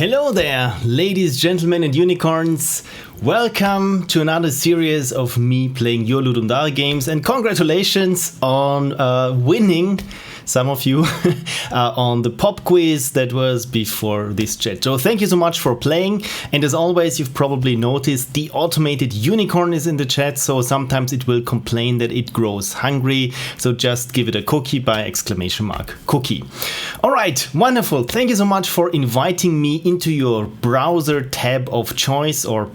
Hello there, ladies, gentlemen and unicorns. Welcome to another series of me playing your Ludum Dare games, and congratulations on winning, some of you, on the pop quiz that was before this chat. So thank you so much for playing, and as always, you've probably noticed the automated unicorn is in the chat, so sometimes it will complain that it grows hungry, so just give it a cookie by exclamation mark cookie. Alright, wonderful. Thank you so much for inviting me into your browser tab of choice or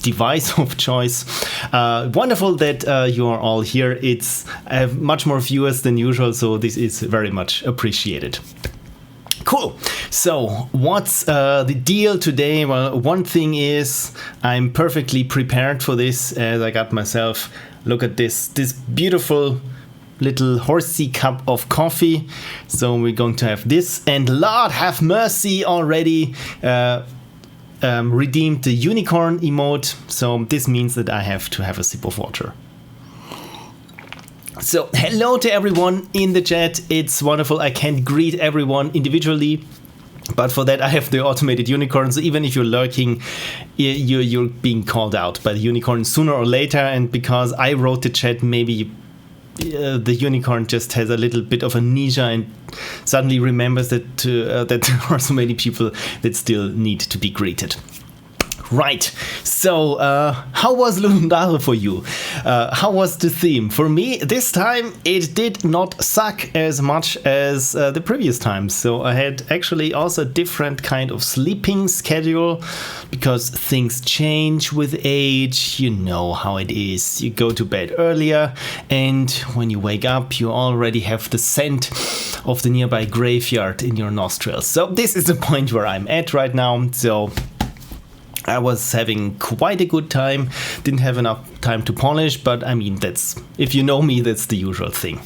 device of choice. Wonderful that you are all here. I have much more viewers than usual, so this is very much appreciated. Cool. So what's the deal today? Well, one thing is I'm perfectly prepared for this, as I got myself, look at this beautiful little horsey cup of coffee. So we're going to have this, and Lord have mercy, already redeemed the unicorn emote, so this means that I have to have a sip of water. So hello to everyone in the chat. It's wonderful. I can't greet everyone individually, but for that I have the automated unicorn, so even if you're lurking, you're being called out by the unicorn sooner or later, and because I wrote the chat, maybe the unicorn just has a little bit of amnesia and suddenly remembers that there are so many people that still need to be greeted. Right, so how was Ludum Dare for you? How was the theme? For me, this time it did not suck as much as the previous times. So I had actually also a different kind of sleeping schedule, because things change with age. You know how it is. You go to bed earlier, and when you wake up, you already have the scent of the nearby graveyard in your nostrils. So this is the point where I'm at right now. So I was having quite a good time, didn't have enough time to polish, but I mean, that's, if you know me, that's the usual thing.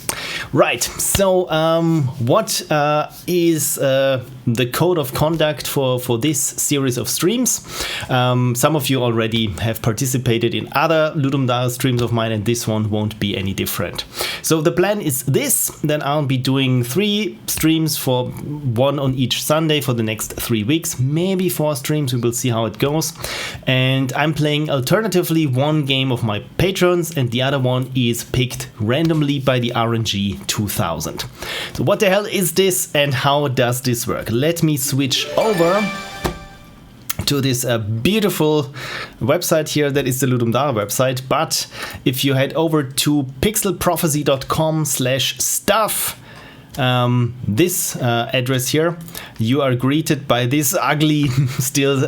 Right, so what is the code of conduct for this series of streams? Some of you already have participated in other Ludum Dare streams of mine, and this one won't be any different. So the plan is this: then I'll be doing 3 streams, for one on each Sunday for the next 3 weeks, maybe 4 streams, we will see how it goes. And I'm playing alternatively one game of my patrons, and the other one is picked randomly by the RNG 2000. So what the hell is this, and how does this work? Let me switch over to this beautiful website here. That is the Ludum Dare website, but if you head over to pixelprophecy.com/stuff, this address here, you are greeted by this ugly still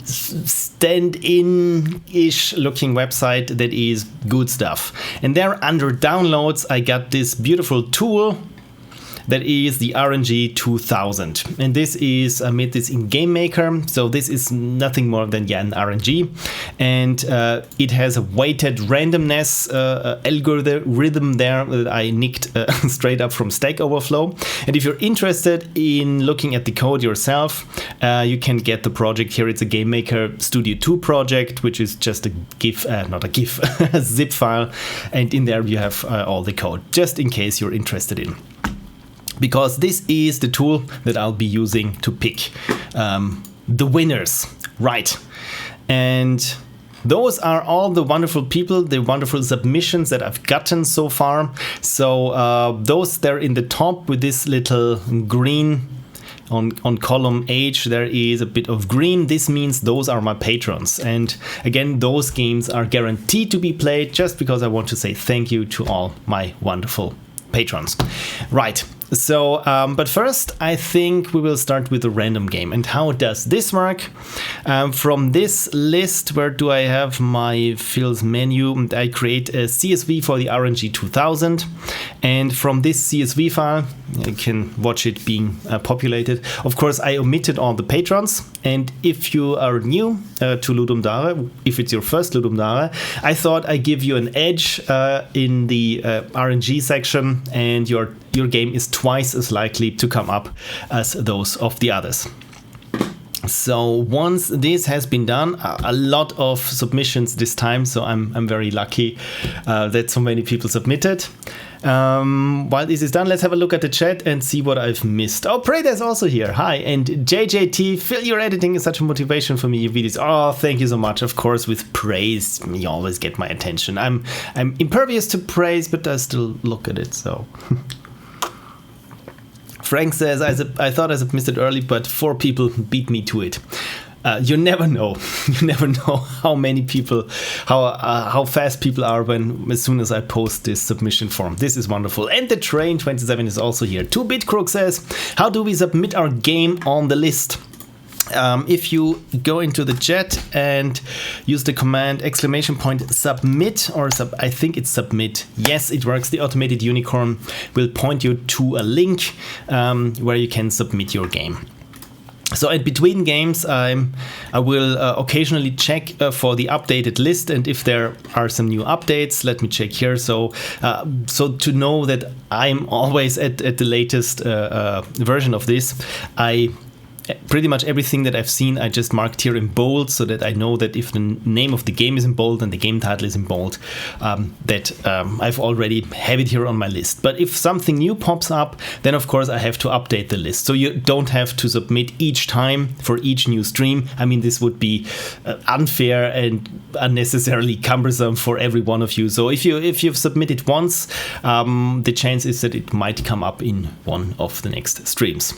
stand-in-ish looking website that is good stuff. And there under downloads I got this beautiful tool that is the RNG 2000, and this is, I made this in Game Maker, so this is nothing more than an RNG, and it has a weighted randomness algorithm there that I nicked straight up from Stack Overflow. And if you're interested in looking at the code yourself, you can get the project here. It's a Game Maker Studio 2 project, which is just a GIF, not a GIF, a zip file, and in there you have all the code, just in case you're interested in. Because this is the tool that I'll be using to pick the winners, right? And those are all the wonderful people, the wonderful submissions that I've gotten so far. So those there in the top with this little green on column H, there is a bit of green. This means those are my patrons. And again, those games are guaranteed to be played, just because I want to say thank you to all my wonderful patrons. Right. So, but first, I think we will start with a random game. And how does this work? From this list, where do I have my fields menu? I create a CSV for the RNG 2000. And from this CSV file, you can watch it being populated. Of course, I omitted all the patrons. And if you are new to Ludum Dare, if it's your first Ludum Dare, I thought I'd give you an edge in the RNG section, and your game is twice as likely to come up as those of the others. So once this has been done, a lot of submissions this time, so I'm very lucky that so many people submitted. While this is done, let's have a look at the chat and see what I've missed. Oh, Prada is also here. Hi. And JJT, Phil, your editing is such a motivation for me. Your videos. Oh, thank you so much. Of course, with praise, you always get my attention. I'm impervious to praise, but I still look at it. So. Frank says, I thought I submitted early, but 4 people beat me to it. You never know. You never know how many people, how fast people are as soon as I post this submission form. This is wonderful. And the Train 27 is also here. 2-Bit Crook says, how do we submit our game on the list? If you go into the chat and use the command !submit or I think it's submit. Yes, it works. The automated unicorn will point you to a link where you can submit your game. So in between games, I will occasionally check for the updated list, and if there are some new updates, let me check here. So to know that I'm always at the latest version of this, pretty much everything that I've seen, I just marked here in bold so that I know that if the name of the game is in bold and the game title is in bold, that I've already have it here on my list. But if something new pops up, then of course I have to update the list. So you don't have to submit each time for each new stream. I mean, this would be unfair and unnecessarily cumbersome for every one of you. So if you've submitted once, the chance is that it might come up in one of the next streams.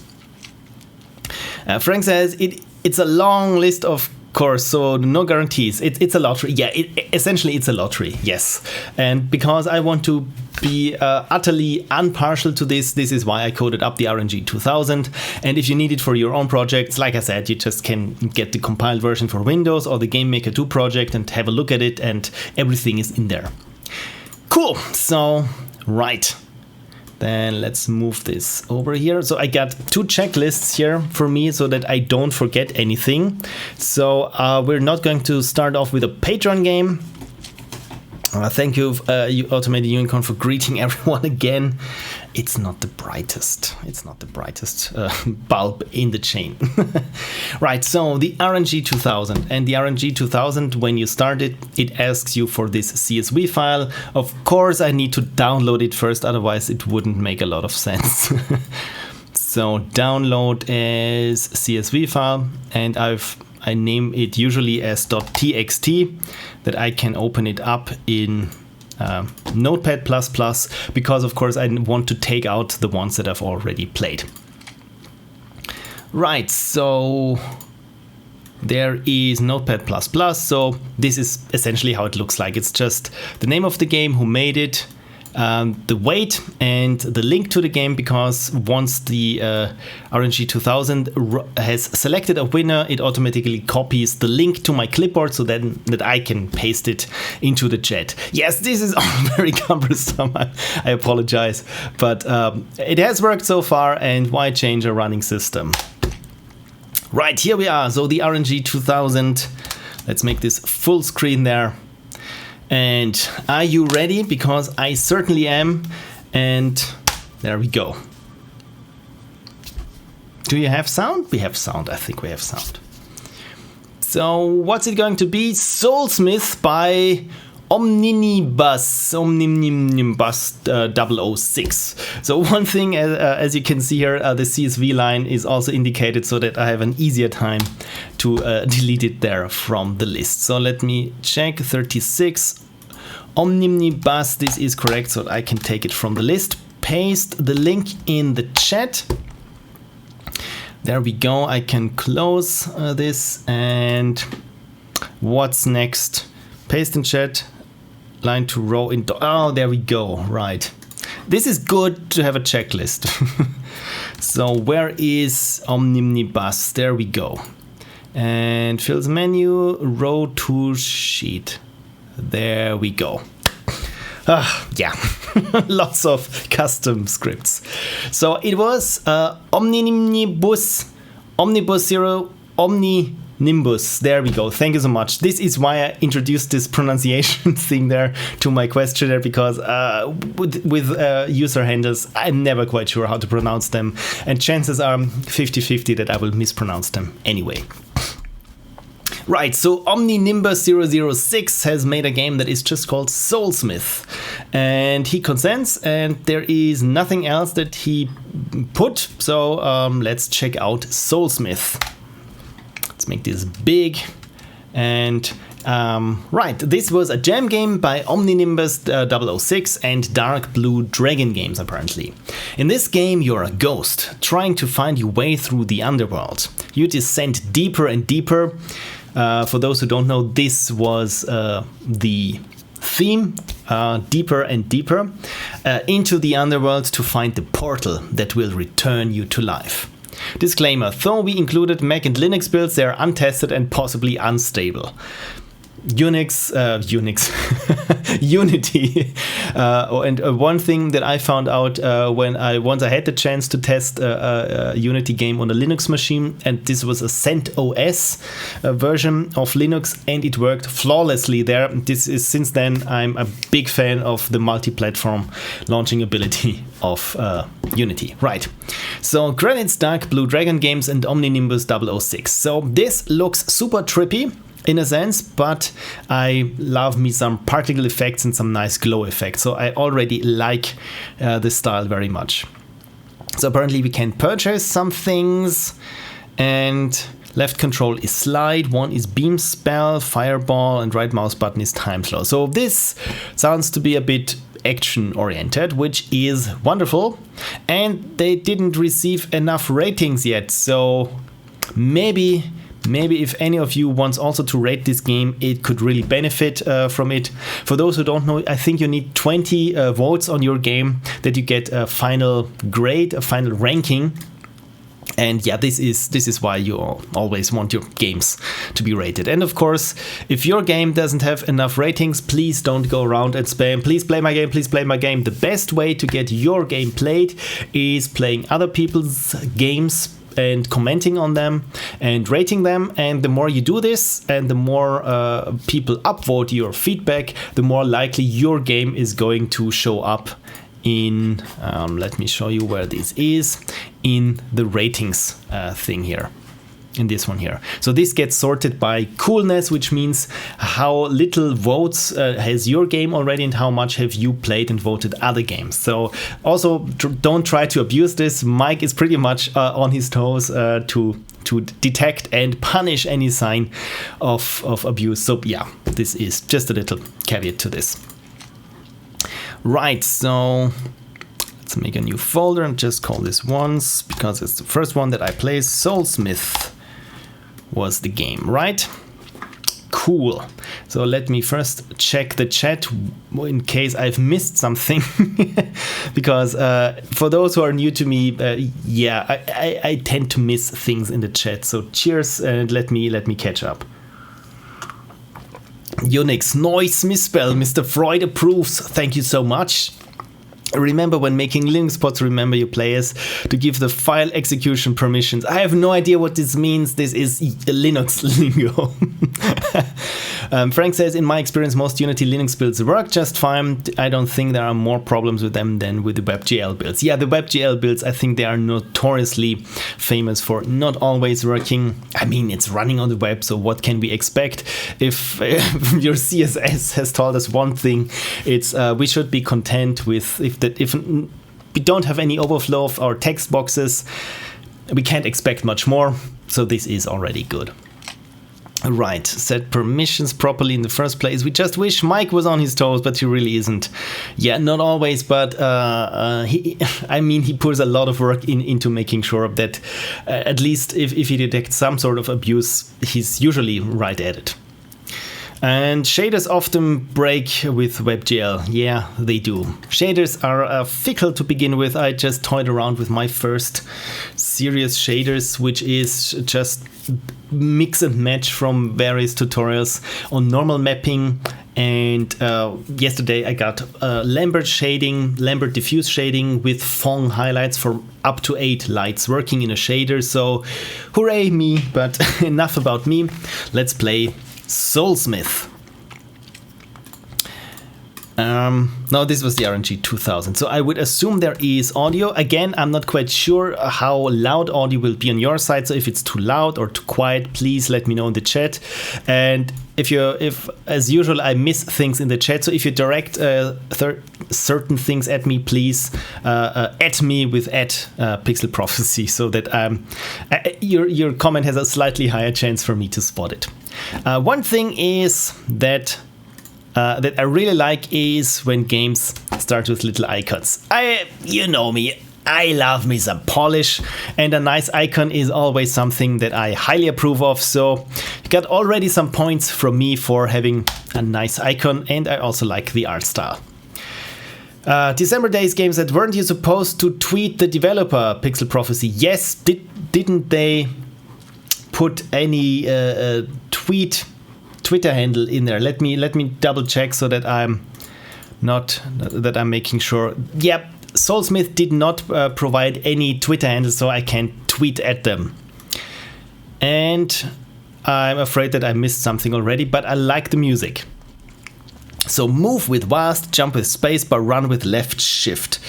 Frank says it's a long list, of course, so no guarantees. It's a lottery. Yeah, essentially it's a lottery, yes. And because I want to be utterly impartial to this is why I coded up the RNG 2000. And if you need it for your own projects, like I said, you just can get the compiled version for Windows or the Game Maker 2 project and have a look at it, and everything is in there. Cool. So, right. Then let's move this over here. So I got 2 checklists here for me so that I don't forget anything. So we're not going to start off with a Patreon game. Thank you, you Automated Unicorn, for greeting everyone again. It's not the brightest. It's not the brightest bulb in the chain. Right, so the RNG 2000. And the RNG 2000, when you start it, it asks you for this CSV file. Of course, I need to download it first, otherwise it wouldn't make a lot of sense. So download as CSV file, and I name it usually as .txt, that I can open it up in Notepad++, because of course I want to take out the ones that I've already played. Right, so there is Notepad++, so this is essentially how it looks like. It's just the name of the game, who made it, the weight, and the link to the game, because once the RNG 2000 has selected a winner, it automatically copies the link to my clipboard so that I can paste it into the chat. Yes, this is all very cumbersome. I apologize, but it has worked so far, and why change a running system? Right, here we are. So the RNG 2000, let's make this full screen there. And are you ready? Because I certainly am. And there we go. Do you have sound? We have sound. I think we have sound. So what's it going to be? Soulsmith by Omnibus 006. So one thing, as you can see here, the CSV line is also indicated so that I have an easier time to delete it there from the list. So let me check. 36 Omnibus, this is correct, so I can take it from the list. Paste the link in the chat. There we go. I can close this, and what's next? Paste in chat. Line to row into. Oh, there we go. Right. This is good to have a checklist. So where is Omnibus? There we go. And Phil's menu, row to sheet. There we go. Yeah, lots of custom scripts. So it was Omnibus 0, Omninimbus. There we go. Thank you so much. This is why I introduced this pronunciation thing there to my questionnaire, because with user handles, I'm never quite sure how to pronounce them. And chances are 50-50 that I will mispronounce them anyway. Right, so Omninimbus 006 has made a game that is just called Soulsmith. And he consents, and there is nothing else that he put. So let's check out Soulsmith. Let's make this big. And right, this was a jam game by Omninimbus 006 and Dark Blue Dragon Games, apparently. In this game, you're a ghost, trying to find your way through the underworld. You descend deeper and deeper. For those who don't know, this was the theme, deeper and deeper, into the underworld to find the portal that will return you to life. Disclaimer, though we included Mac and Linux builds, they are untested and possibly unstable. Unity. And one thing that I found out when once I had the chance to test a Unity game on a Linux machine, and this was a CentOS version of Linux, and it worked flawlessly there. This is, since then, I'm a big fan of the multi-platform launching ability of Unity. Right. So credits Dark Blue Dragon Games and Omninimbus 006. So this looks super trippy in a sense, but I love me some particle effects and some nice glow effects. So I already like the style very much. So apparently we can purchase some things, and left control is slide, one is beam spell, fireball, and right mouse button is time slow. So this sounds to be a bit action oriented, which is wonderful, and they didn't receive enough ratings yet. So maybe if any of you wants also to rate this game, it could really benefit from it. For those who don't know, I think you need 20 votes on your game that you get a final grade, a final ranking. And yeah, this is why you always want your games to be rated. And of course, if your game doesn't have enough ratings, please don't go around and spam, please play my game, please play my game. The best way to get your game played is playing other people's games and commenting on them and rating them. And the more you do this, and the more people upvote your feedback, the more likely your game is going to show up in, let me show you where this is, in the ratings thing here, in this one here. So this gets sorted by coolness, which means how little votes has your game already and how much have you played and voted other games. So also don't try to abuse this. Mike is pretty much on his toes to detect and punish any sign of abuse. So yeah, this is just a little caveat to this. Right, so let's make a new folder and just call this once, because it's the first one that I play. Soulsmith was the game, right? Cool. So let me first check the chat in case I've missed something, because for those who are new to me, yeah, I tend to miss things in the chat. So cheers, and let me catch up. Unix noise misspell, Mr. Freud approves. Thank you so much. Remember, when making Linux pods, remember your players to give the file execution permissions. I have no idea what this means. This is Linux lingo. Frank says, in my experience, most Unity Linux builds work just fine. I don't think there are more problems with them than with the WebGL builds. Yeah, the WebGL builds, I think they are notoriously famous for not always working. I mean, it's running on the web, so what can we expect? If your CSS has told us one thing, it's we should be content with if we don't have any overflow of our text boxes, we can't expect much more. So this is already good. Right, set permissions properly in the first place. We just wish Mike was on his toes, but he really isn't. Yeah, not always, but he puts a lot of work into making sure that at least if he detects some sort of abuse, he's usually right at it. And shaders often break with WebGL. Yeah, they do. Shaders are fickle to begin with. I just toyed around with my first serious shaders, which is just mix and match from various tutorials on normal mapping. And yesterday I got Lambert shading, Lambert diffuse shading with Phong highlights for up to 8 lights working in a shader. So hooray me, but enough about me. Let's play Soulsmith. No, this was the RNG 2000. So I would assume there is audio. Again, I'm not quite sure how loud audio will be on your side. So if it's too loud or too quiet, please let me know in the chat. And if as usual, I miss things in the chat. So if you direct certain things at me, please at me with Pixel Prophecy, so that your comment has a slightly higher chance for me to spot it. One thing is that I really like is when games start with little icons. You know me, I love me some polish, and a nice icon is always something that I highly approve of. So you got already some points from me for having a nice icon, and I also like the art style. December Days games that weren't you supposed to tweet the developer, Pixel Prophecy? Yes, didn't they put any Twitter handle in there? Let me double check so that I'm making sure. Yep, Soulsmith did not provide any Twitter handle, so I can't tweet at them. And I'm afraid that I missed something already, but I like the music. So move with vast, jump with spacebar, run with left shift.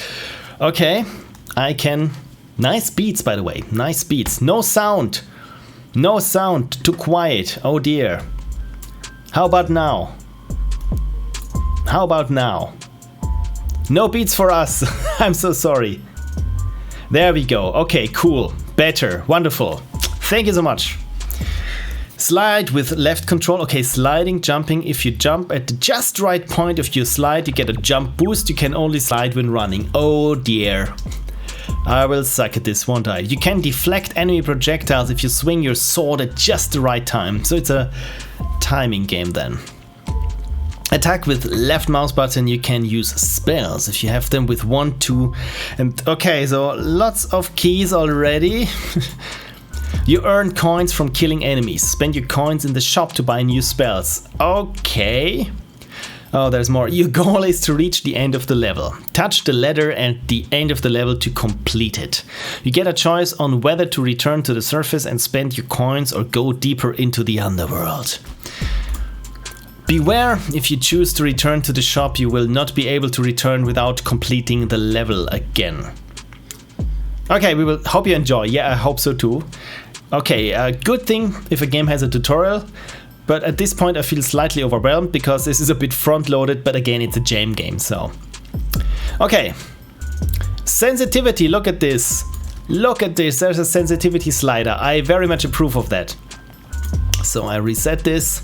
Okay, I can. Nice beats, by the way. Nice beats. No sound. No sound. Too quiet. Oh dear. How about now? How about now? No beats for us. I'm so sorry. There we go. Okay, cool. Better. Wonderful. Thank you so much. Slide with left control. Okay, sliding, jumping. If you jump at the just right point of your slide, you get a jump boost. You can only slide when running. Oh dear. I will suck at this, won't I? You can deflect enemy projectiles if you swing your sword at just the right time. So it's a timing game then. Attack with left mouse button. You can use spells if you have them with 1, 2, and okay, so lots of keys already. You earn coins from killing enemies. Spend your coins in the shop to buy new spells. Okay. Oh, there's more. Your goal is to reach the end of the level. Touch the ladder at the end of the level to complete it. You get a choice on whether to return to the surface and spend your coins or go deeper into the underworld. Beware, if you choose to return to the shop, you will not be able to return without completing the level again. Okay, we will hope you enjoy. Yeah, I hope so too. Okay, good thing if a game has a tutorial. But at this point I feel slightly overwhelmed because this is a bit front-loaded, but again it's a jam game, so. Okay. Sensitivity, look at this. Look at this, there's a sensitivity slider. I very much approve of that. So I reset this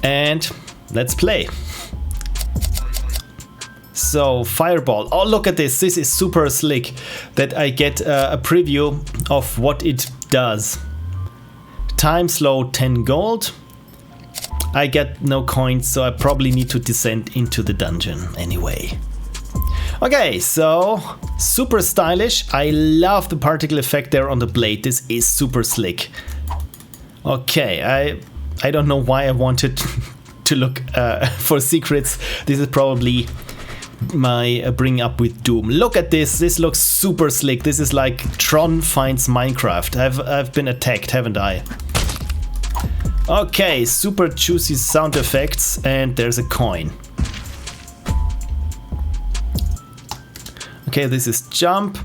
and let's play. So Fireball, oh look at this, this is super slick that I get a preview of what it does. Time slow 10 gold. I get no coins, so I probably need to descend into the dungeon anyway. Okay, so super stylish. I love the particle effect there on the blade. This is super slick. Okay, I don't know why I wanted to look for secrets. This is probably my bring up with Doom. Look at this. This looks super slick. This is like Tron finds Minecraft. I've been attacked, haven't I? Okay, super juicy sound effects, and there's a coin. Okay, this is jump,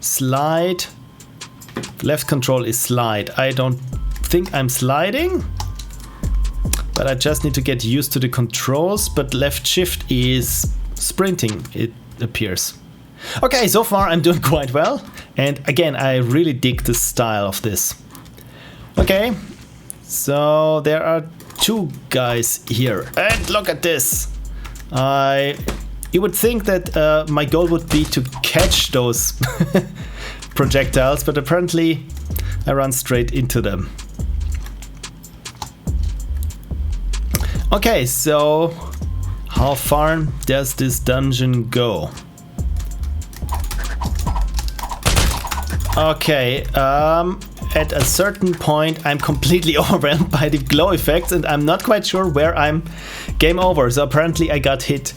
slide, left control is slide. I don't think I'm sliding, but I just need to get used to the controls, but left shift is sprinting, it appears. Okay, so far I'm doing quite well, and again, I really dig the style of this. Okay. So there are two guys here, and look at this. You would think that my goal would be to catch those projectiles, but apparently I run straight into them. Okay, so how far does this dungeon go? Okay, at a certain point I'm completely overwhelmed by the glow effects and I'm not quite sure where I'm game over, so apparently I got hit.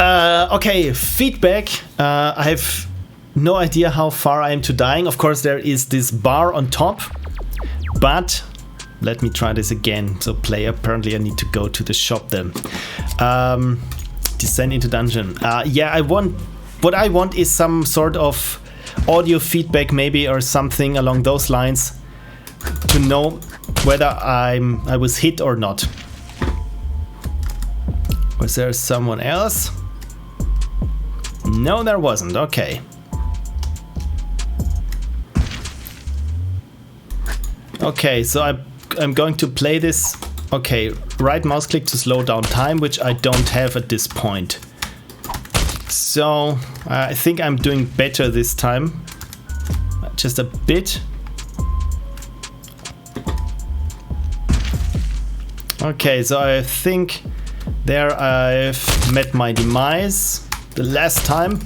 Okay, feedback. I have no idea how far I am to dying. Of course there is this bar on top, but let me try this again. So play, apparently I need to go to the shop then. Descend into dungeon. Yeah, what I want is some sort of audio feedback maybe, or something along those lines, to know whether I was hit or not. Was there someone else? No, there wasn't. Okay. Okay, so I'm going to play this. Okay, right mouse click to slow down time, which I don't have at this point. So I think I'm doing better this time. Just a bit. Okay, so I think there I've met my demise the last time.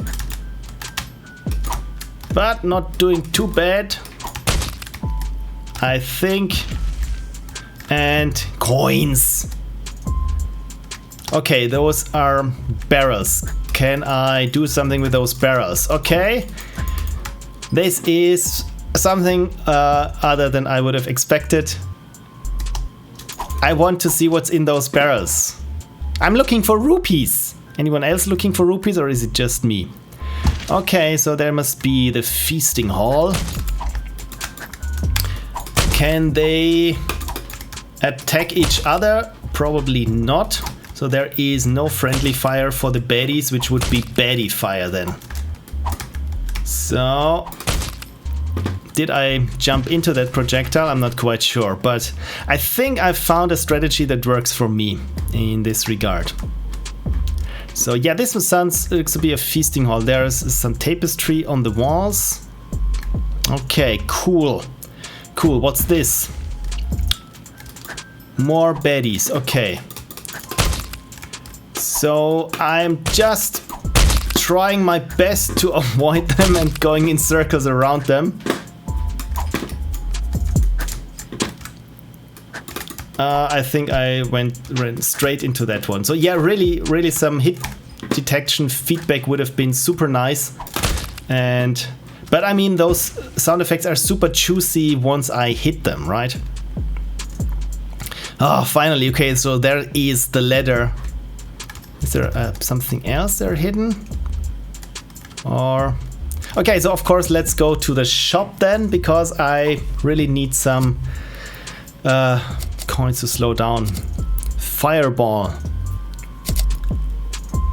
But not doing too bad, I think. And coins. Okay, those are barrels. Can I do something with those barrels? Okay. This is something other than I would have expected. I want to see what's in those barrels. I'm looking for rupees. Anyone else looking for rupees, or is it just me? Okay, so there must be the feasting hall. Can they attack each other? Probably not. So there is no friendly fire for the baddies, which would be baddie fire then. So did I jump into that projectile? I'm not quite sure, but I think I've found a strategy that works for me in this regard. So yeah, this looks to be a feasting hall. There's some tapestry on the walls. Okay, cool. Cool, what's this? More baddies, okay. So I'm just trying my best to avoid them and going in circles around them. I think I ran straight into that one. So yeah, really some hit detection feedback would have been super nice. But I mean, those sound effects are super juicy once I hit them, right? Oh, finally. Okay, so there is the ladder. Is there something else there hidden? Or... Okay, so of course let's go to the shop then, because I really need some coins to slow down. Fireball.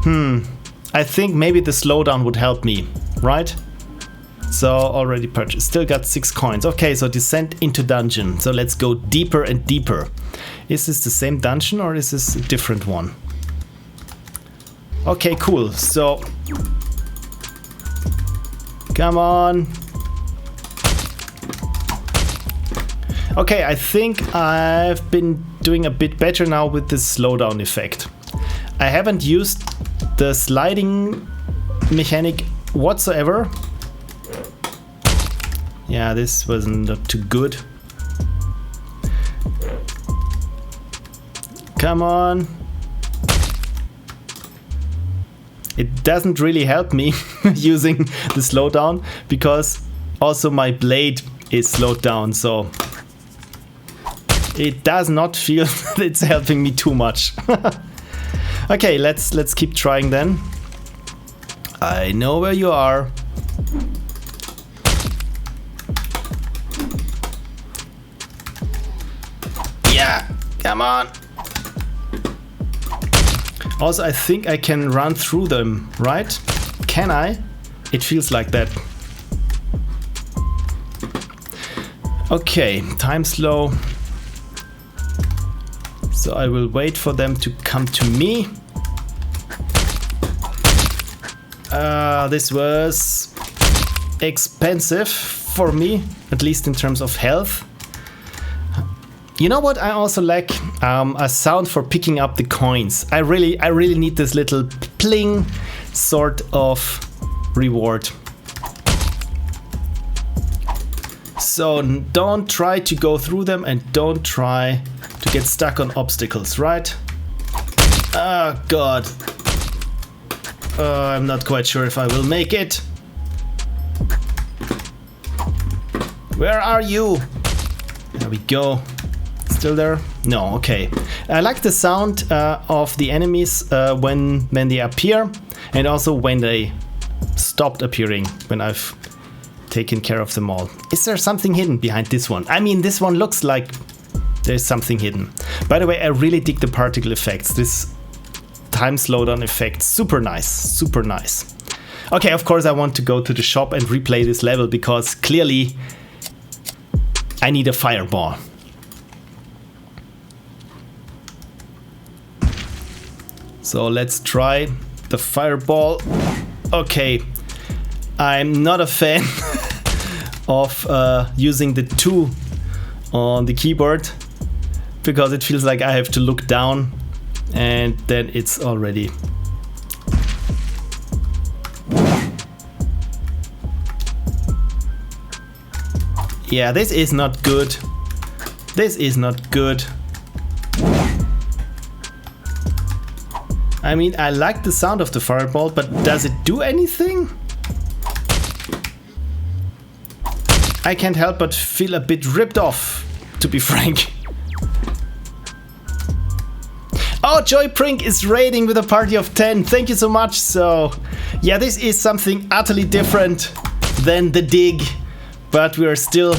I think maybe the slowdown would help me, right? So already purchased. Still got 6 coins. Okay, so descent into dungeon. So let's go deeper and deeper. Is this the same dungeon or is this a different one? Okay, cool. So come on. Okay, I think I've been doing a bit better now with this slowdown effect. I haven't used the sliding mechanic whatsoever. Yeah, this was not too good. Come on. It doesn't really help me using the slowdown, because also my blade is slowed down, so it does not feel that it's helping me too much. Okay, let's keep trying then. I know where you are. Yeah, come on. Also, I think I can run through them, right? Can I? It feels like that. Okay, time slow. So I will wait for them to come to me. This was expensive for me, at least in terms of health. You know what I also lack? A sound for picking up the coins. I really need this little pling sort of reward. So don't try to go through them and don't try to get stuck on obstacles, right? Oh god. I'm not quite sure if I will make it. Where are you? There we go. It's Still there? No, okay. I like the sound of the enemies when they appear, and also when they stopped appearing, when I've taken care of them all. Is there something hidden behind this one? I mean, this one looks like there's something hidden. By the way, I really dig the particle effects. This time slowdown effect, super nice, super nice. Okay, of course I want to go to the shop and replay this level because clearly I need a fireball. So let's try the fireball. Okay, I'm not a fan of using the 2 on the keyboard because it feels like I have to look down and then it's already. Yeah, this is not good. This is not good. I mean, I like the sound of the fireball, but does it do anything? I can't help but feel a bit ripped off, to be frank. Oh, Joy Prink is raiding with a party of 10. Thank you so much. So, yeah, this is something utterly different than the dig, but we are still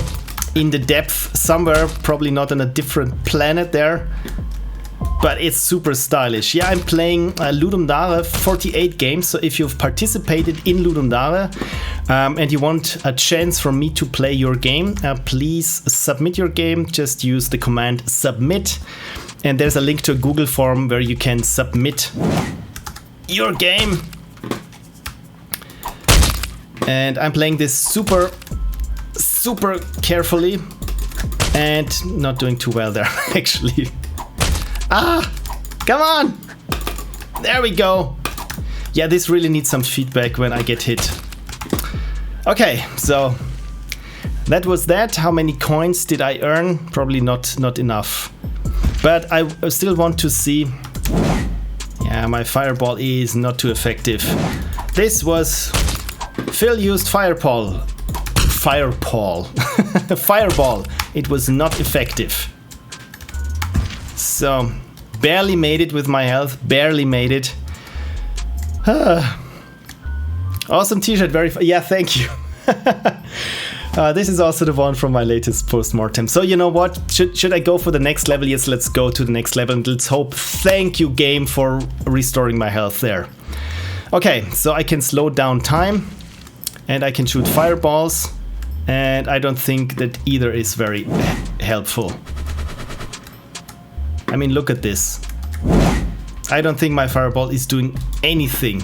in the depth somewhere, probably not on a different planet there. But it's super stylish. Yeah, I'm playing Ludum Dare 48 games. So if you've participated in Ludum Dare and you want a chance from me to play your game, please submit your game. Just use the command submit. And there's a link to a Google form where you can submit your game. And I'm playing this super carefully and not doing too well there, actually. Ah, come on. There we go. Yeah, this really needs some feedback when I get hit. Okay, so that was that. How many coins did I earn? Probably not enough. But I still want to see. Yeah, my fireball is not too effective. This was Phil used fireball. Fireball. Fireball. It was not effective. So, barely made it with my health, barely made it. Awesome t-shirt, yeah, thank you. This is also the one from my latest post-mortem. So you know what, should I go for the next level? Yes, let's go to the next level and let's hope. Thank you, game, for restoring my health there. Okay, so I can slow down time and I can shoot fireballs, and I don't think that either is very helpful. I mean, look at this. I don't think my fireball is doing anything.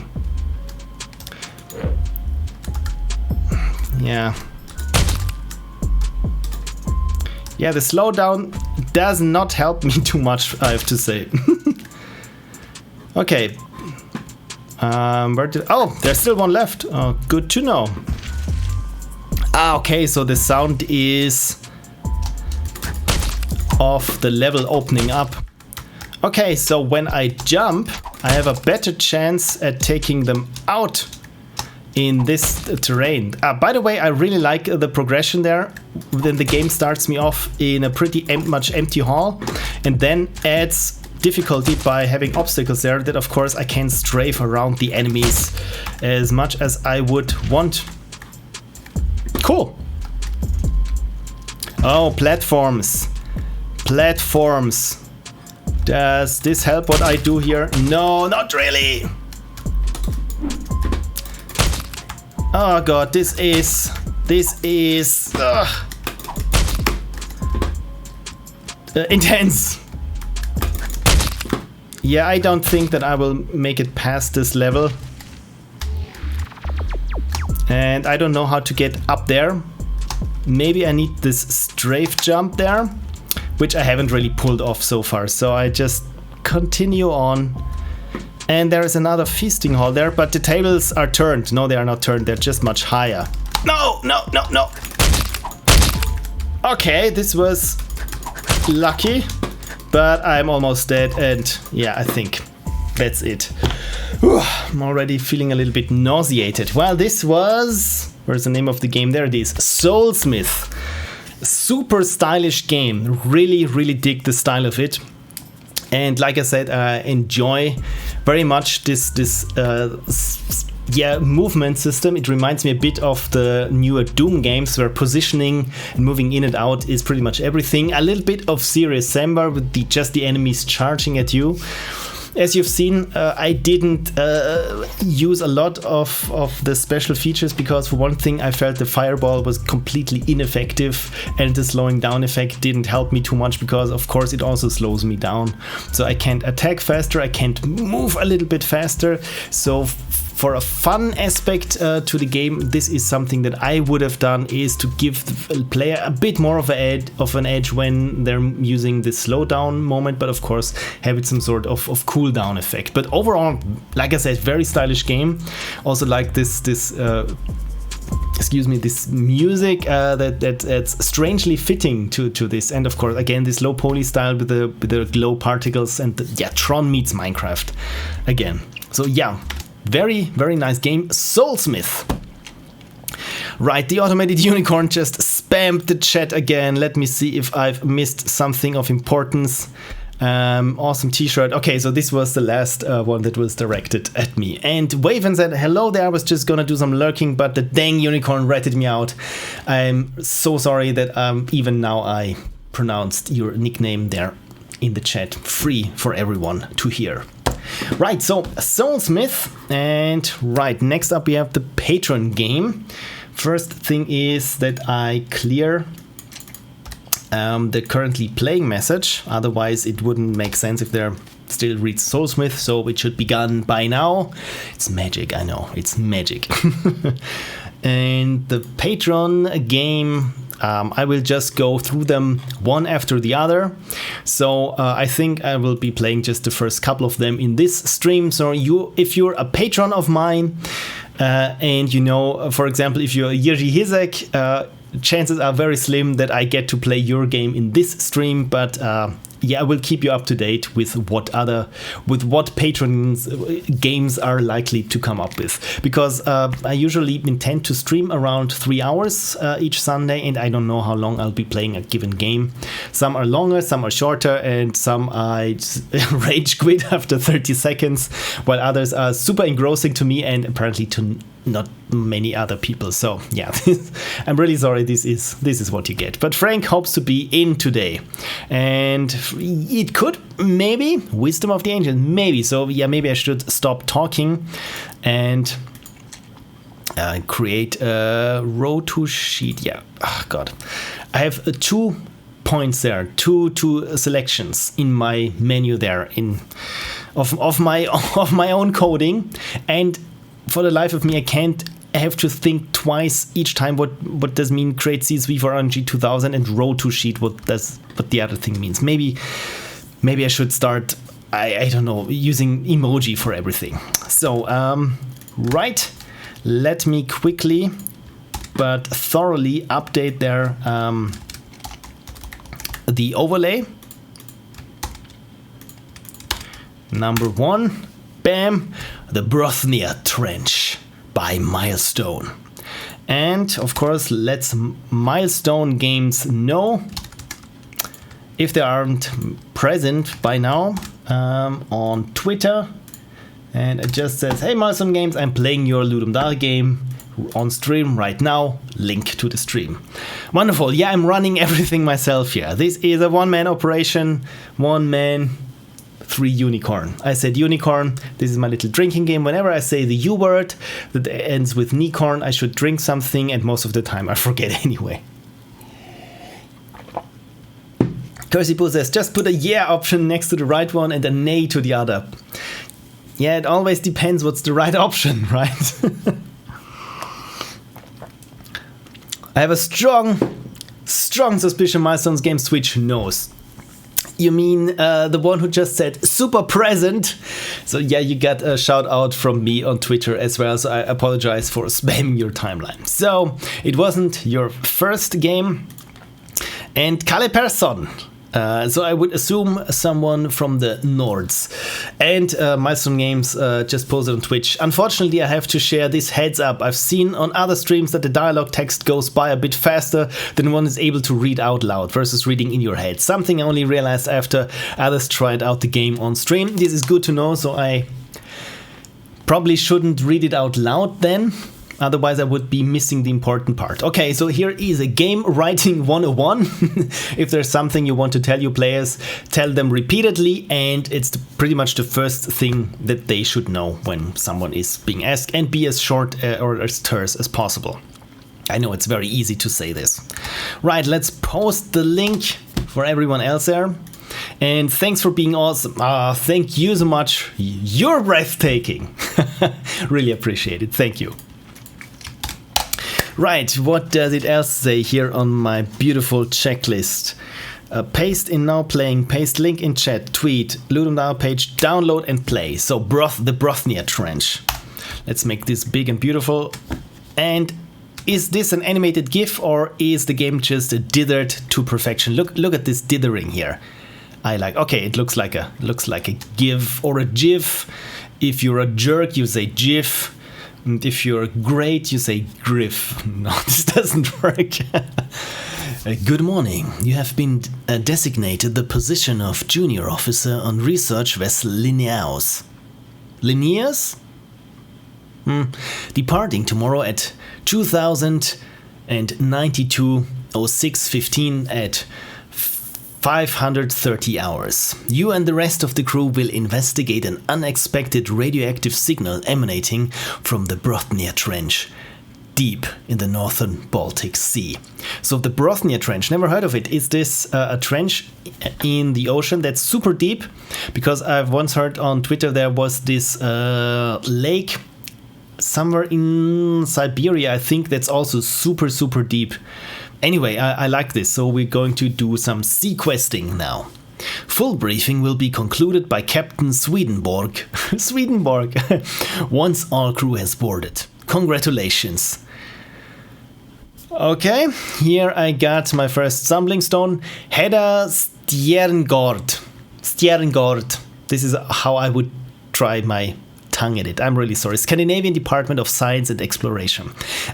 Yeah. Yeah, the slowdown does not help me too much, I have to say. Okay. Oh, there's still one left. Oh, good to know. Ah, okay, so the sound is of the level opening up. Okay, so when I jump, I have a better chance at taking them out in this terrain. By the way, I really like the progression there. Then the game starts me off in a pretty much empty hall and then adds difficulty by having obstacles there that of course I can strafe around the enemies as much as I would want. Cool. Oh, platforms. Platforms. Does this help what I do here? No, not really. Oh god, this is intense. Yeah, I don't think that I will make it past this level. And I don't know how to get up there. Maybe I need this strafe jump there, which I haven't really pulled off so far. So I just continue on. And there is another feasting hall there, but the tables are turned. No, they are not turned. They're just much higher. No, no, no, no. Okay, this was lucky, but I'm almost dead. And yeah, I think that's it. Whew, I'm already feeling a little bit nauseated. Well, this was... Where's the name of the game? There it is. Soulsmith. Super stylish game. Really, really dig the style of it. And like I said, I enjoy very much this movement system. It reminds me a bit of the newer Doom games, where positioning and moving in and out is pretty much everything. A little bit of Serious Samba with just the enemies charging at you. As you've seen, I didn't use a lot of the special features because, for one thing, I felt the fireball was completely ineffective, and the slowing down effect didn't help me too much because, of course, it also slows me down. So I can't attack faster, I can't move a little bit faster. So for a fun aspect to the game, this is something that I would have done, is to give the player a bit more of an edge when they're using the slowdown moment, but of course have it some sort of cooldown effect. But overall, like I said, very stylish game. Also like this music that's strangely fitting to this, and of course again this LePoulet style with the glow particles, and Tron meets Minecraft again. So yeah, very, very nice game. Soulsmith. Right, the automated unicorn just spammed the chat again. Let me see if I've missed something of importance. Awesome t-shirt. Okay, so this was the last one that was directed at me. And Waven said, hello there, I was just gonna do some lurking, but the dang unicorn ratted me out. I'm so sorry that even now I pronounced your nickname there in the chat, free for everyone to hear. Right, so Soulsmith, and right, next up we have the Patron game. First thing is that I clear the currently playing message, otherwise it wouldn't make sense if there still reads Soulsmith, so it should be gone by now. It's magic, I know, it's magic. And the Patron game, I will just go through them one after the other. So I think I will be playing just the first couple of them in this stream. So if you're a patron of mine, and you know, for example, if you're Jiří Hizek, chances are very slim that I get to play your game in this stream, but yeah, I will keep you up to date with what patrons games are likely to come up with, because I usually intend to stream around 3 hours each Sunday, and I don't know how long I'll be playing a given game. Some are longer, some are shorter, and some I rage quit after 30 seconds, while others are super engrossing to me and apparently to not many other people. So yeah, I'm really sorry, this is what you get. But Frank hopes to be in today, and it could maybe Wisdom of the Ancients, maybe. So yeah, maybe I should stop talking and create a row to sheet. Yeah, oh god, I have 2 points there, two selections in my menu there of my own coding, and for the life of me, I have to think twice each time what does mean create CSV for RNG 2000 and row to sheet, what the other thing means. Maybe I should start, I don't know, using emoji for everything. So right, let me quickly but thoroughly update there the overlay. Number 1, bam, the Bothnia Trench by Milestone. And of course, let's Milestone games know, if they aren't present by now, on Twitter. And it just says, hey Milestone Games, I'm playing your Ludum Dare game on stream right now, link to the stream. Wonderful, yeah, I'm running everything myself here. This is a one-man operation, 1 man, 3 unicorn. I said unicorn, this is my little drinking game. Whenever I say the U word that ends with nicorn, I should drink something, and most of the time I forget anyway. Cursey Poo says, just put a yeah option next to the right one and a nay to the other. Yeah, it always depends what's the right option, right? I have a strong suspicion Milestone's game Switch knows. You mean the one who just said super present? So yeah, you got a shout out from me on Twitter as well, so I apologize for spamming your timeline. So it wasn't your first game. And Kale Persson So I would assume someone from the Nords. And Milestone Games just posted on Twitch. Unfortunately, I have to share this heads up. I've seen on other streams that the dialogue text goes by a bit faster than one is able to read out loud versus reading in your head. Something I only realized after others tried out the game on stream. This is good to know, so I probably shouldn't read it out loud then. Otherwise, I would be missing the important part. Okay, so here is a game writing 101. If there's something you want to tell your players, tell them repeatedly, and it's pretty much the first thing that they should know when someone is being asked, and be as short or as terse as possible. I know it's very easy to say this. Right, let's post the link for everyone else there. And thanks for being awesome. Thank you so much. You're breathtaking. Really appreciate it. Thank you. Right, what does it else say here on my beautiful checklist? Paste in now playing, paste link in chat, tweet, Ludum Dao page, download and play. So the Bothnia Trench. Let's make this big and beautiful. And is this an animated GIF or is the game just dithered to perfection? Look at this dithering here. I like, okay, it looks like a GIF or a GIF. If you're a jerk, you say GIF. And if you're great, you say griff. No, this doesn't work. Good morning. You have been designated the position of junior officer on research vessel Linnaeus. Linnaeus? Departing tomorrow at 2092:06:15 at 530 hours. You and the rest of the crew will investigate an unexpected radioactive signal emanating from the Bothnia Trench, deep in the northern Baltic Sea. So the Bothnia Trench, never heard of it. Is this a trench in the ocean that's super deep? Because I've once heard on Twitter there was this lake somewhere in Siberia, I think, that's also super, super deep. Anyway, I like this, so we're going to do some sea questing now. Full briefing will be concluded by Captain Swedenborg. Swedenborg! Once all crew has boarded. Congratulations. Okay, here I got my first stumbling stone. Hedda Stjerngård. Stjerngård. This is how I would try my tongue at it. I'm really sorry. Scandinavian Department of Science and Exploration.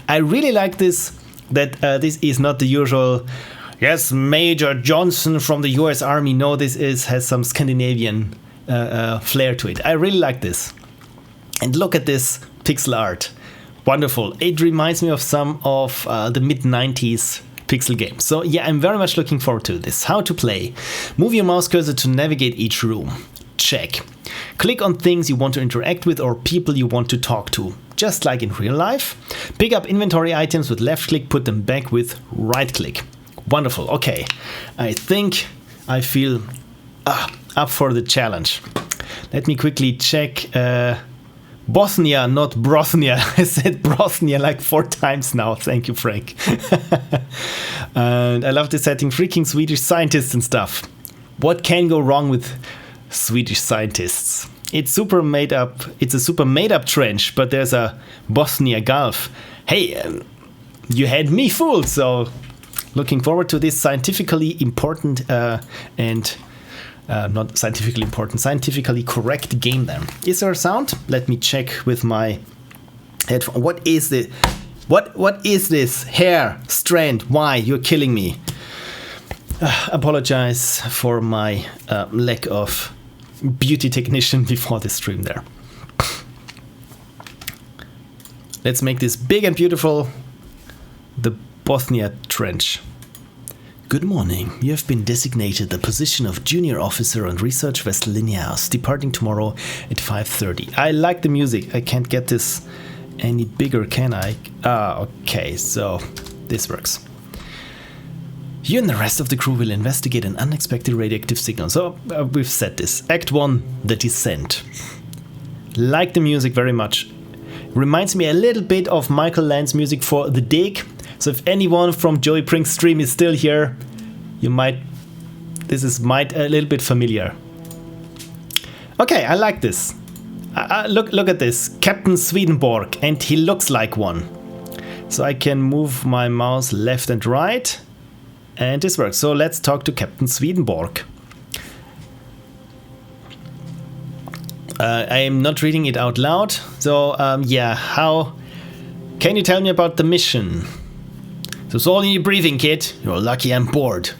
I really like this. That this is not the usual, yes, Major Johnson from the US Army. No, this has some Scandinavian flair to it. I really like this. And look at this pixel art. Wonderful. It reminds me of some of the mid-90s pixel games. So yeah, I'm very much looking forward to this. How to play. Move your mouse cursor to navigate each room. Check. Click on things you want to interact with or people you want to talk to. Just like in real life. Pick up inventory items with left click, put them back with right click. Wonderful. Okay, I think I feel up for the challenge. Let me quickly check. Bothnia, not Bothnia. I said Bothnia like 4 times now. Thank you, Frank. And I love the setting. Freaking Swedish scientists and stuff. What can go wrong with Swedish scientists? It's super made up. It's a super made up trench, but there's a Bothnia Gulf. Hey, you had me fooled. So, looking forward to this scientifically important and not scientifically important, scientifically correct game. Then, is there a sound? Let me check with my headphone. What is this? What is this hair strand? Why you're killing me? Apologize for my lack of beauty technician before the stream there. Let's make this big and beautiful. The Bothnia Trench. Good morning. You have been designated the position of junior officer on research vessel Linnaeus, departing tomorrow at 5:30. I like the music. I can't get this any bigger, can I? Okay, so this works. You and the rest of the crew will investigate an unexpected radioactive signal. So we've said this. Act 1, the descent. Like the music very much. Reminds me a little bit of Michael Land's music for The Dig. So if anyone from Joey Prink's stream is still here, you might a little bit familiar. Okay, I like this. Look at this. Captain Swedenborg, and he looks like one. So I can move my mouse left and right. And this works. So let's talk to Captain Swedenborg. I am not reading it out loud. So yeah, how can you tell me about the mission? So it's all in your briefing kit. You're lucky I'm bored.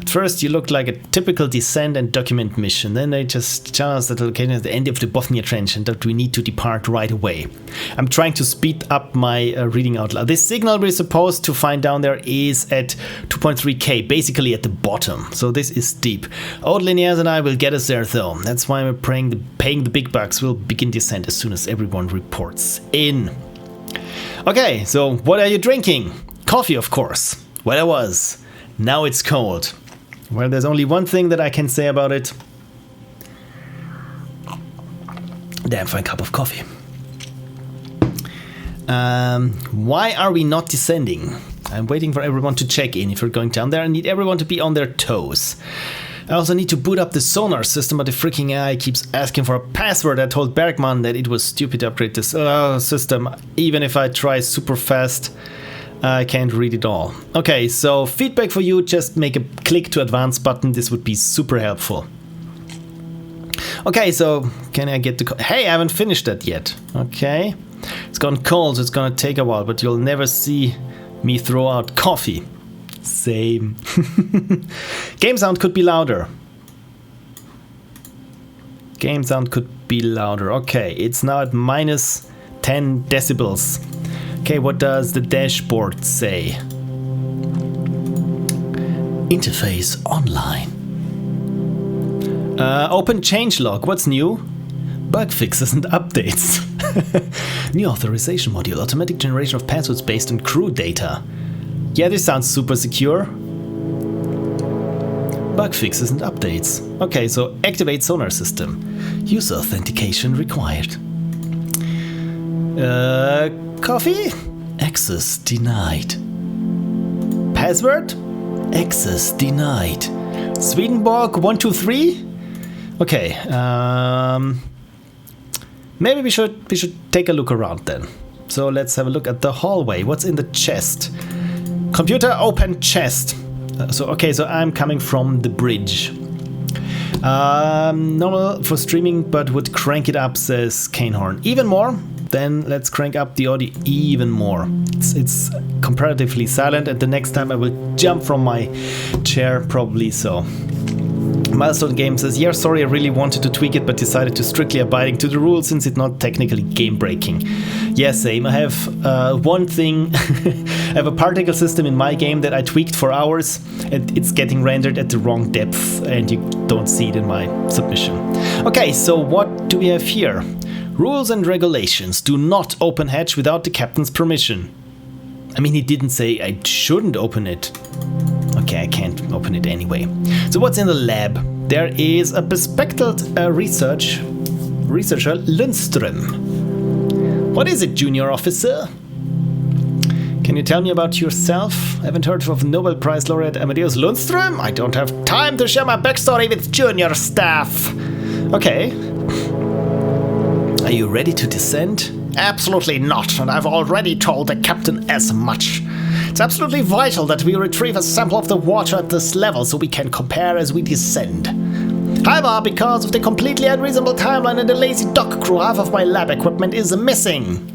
At first you looked like a typical descent and document mission. Then they just tell us that the location is the end of the Bothnia trench and that we need to depart right away. I'm trying to speed up my reading out loud. This signal we're supposed to find down there is at 2.3k, basically at the bottom. So this is deep. Old Linears and I will get us there though. That's why we're paying the big bucks. We'll begin descent as soon as everyone reports in. Okay, so what are you drinking? Coffee, of course. Well, I was. Now it's cold. Well, there's only one thing that I can say about it. Damn fine cup of coffee. Why are we not descending? I'm waiting for everyone to check in. If we're going down there, I need everyone to be on their toes. I also need to boot up the sonar system, but the freaking AI keeps asking for a password. I told Bergman that it was stupid to upgrade this system. Even if I try super fast, I can't read it all. Okay, so feedback for you, just make a click to advance button. This would be super helpful. Okay, so can I get the... Hey, I haven't finished that yet. Okay. It's gone cold, so it's gonna take a while, but you'll never see me throw out coffee. Same. Game sound could be louder. Game sound could be louder. Okay, it's now at minus 10 decibels. Okay, what does the dashboard say? Interface online. Open changelog. What's new? Bug fixes and updates. New authorization module. Automatic generation of passwords based on crew data. Yeah, this sounds super secure. Bug fixes and updates. Okay, so activate sonar system. User authentication required. Coffee? Access denied. Password? Access denied. Swedenborg 123? Okay, maybe we should take a look around then. So let's have a look at the hallway. What's in the chest? Computer, open chest. So I'm coming from the bridge. Normal for streaming, but would crank it up, says Canehorn. Even more? Then let's crank up the audio even more. It's comparatively silent, and the next time I will jump from my chair, probably so. Milestone Game says, yeah, sorry, I really wanted to tweak it, but decided to strictly abiding to the rules since it's not technically game breaking. Yeah, same. I have one thing. I have a particle system in my game that I tweaked for hours, and it's getting rendered at the wrong depth, and you don't see it in my submission. Okay, so what do we have here? Rules and regulations. Do not open hatch without the captain's permission. I mean, he didn't say I shouldn't open it. Okay, I can't open it anyway. So what's in the lab? There is a bespectacled researcher, Lundström. What is it, junior officer? Can you tell me about yourself? I haven't heard of Nobel Prize laureate Amadeus Lundström. I don't have time to share my backstory with junior staff. Okay. Are you ready to descend? Absolutely not, and I've already told the captain as much. It's absolutely vital that we retrieve a sample of the water at this level so we can compare as we descend. However, because of the completely unreasonable timeline and the lazy dock crew, half of my lab equipment is missing.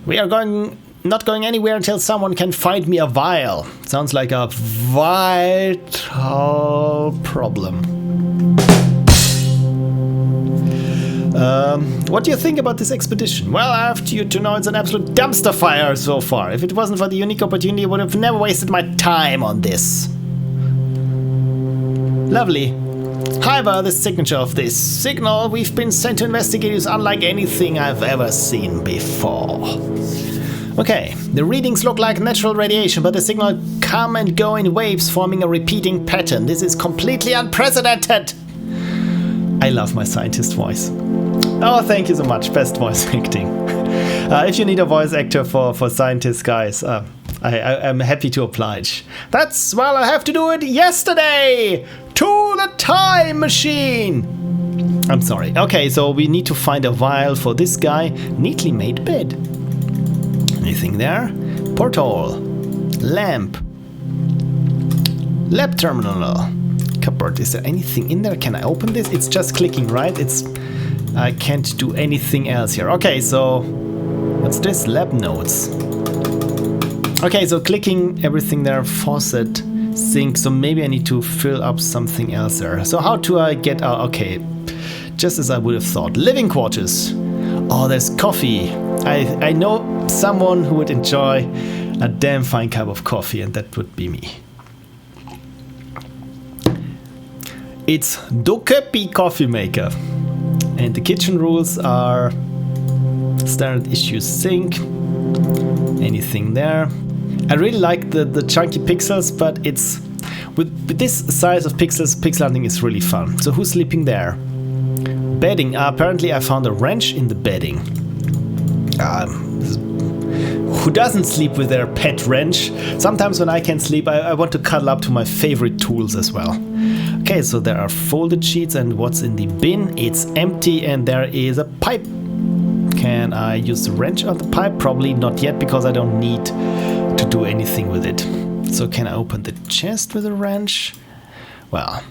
We are not going anywhere until someone can find me a vial. Sounds like a vital problem. What do you think about this expedition? Well, I have you to know it's an absolute dumpster fire so far. If it wasn't for the unique opportunity, I would have never wasted my time on this. Lovely. However, the signature of this signal we've been sent to investigate is unlike anything I've ever seen before. Okay, the readings look like natural radiation, but the signal come and go in waves, forming a repeating pattern. This is completely unprecedented. I love my scientist voice. Oh, thank you so much. Best voice acting. If you need a voice actor for scientists, guys, I'm happy to oblige. Well, I have to do it yesterday! To the time machine! I'm sorry. Okay, so we need to find a vial for this guy. Neatly made bed. Anything there? Porthole. Lamp. Lab terminal. Cupboard. Is there anything in there? Can I open this? It's just clicking, right? I can't do anything else here. Okay, so what's this? Lab notes. Okay, so clicking everything there, faucet, sink. So maybe I need to fill up something else there. So how do I get out? Okay, just as I would have thought. Living quarters. Oh, there's coffee. I know someone who would enjoy a damn fine cup of coffee, and that would be me. It's Dokepi coffee maker. And the kitchen rules are standard issue sink. Anything there. I really like the chunky pixels, but it's with this size of pixels, pixel hunting is really fun. So who's sleeping there? Bedding. Apparently I found a wrench in the bedding. Who doesn't sleep with their pet wrench? Sometimes when I can sleep, I want to cuddle up to my favorite tools as well. Okay, so there are folded sheets, and what's in the bin? It's empty, and there is a pipe. Can I use the wrench on the pipe? Probably not yet, because I don't need to do anything with it. So can I open the chest with a wrench? Well,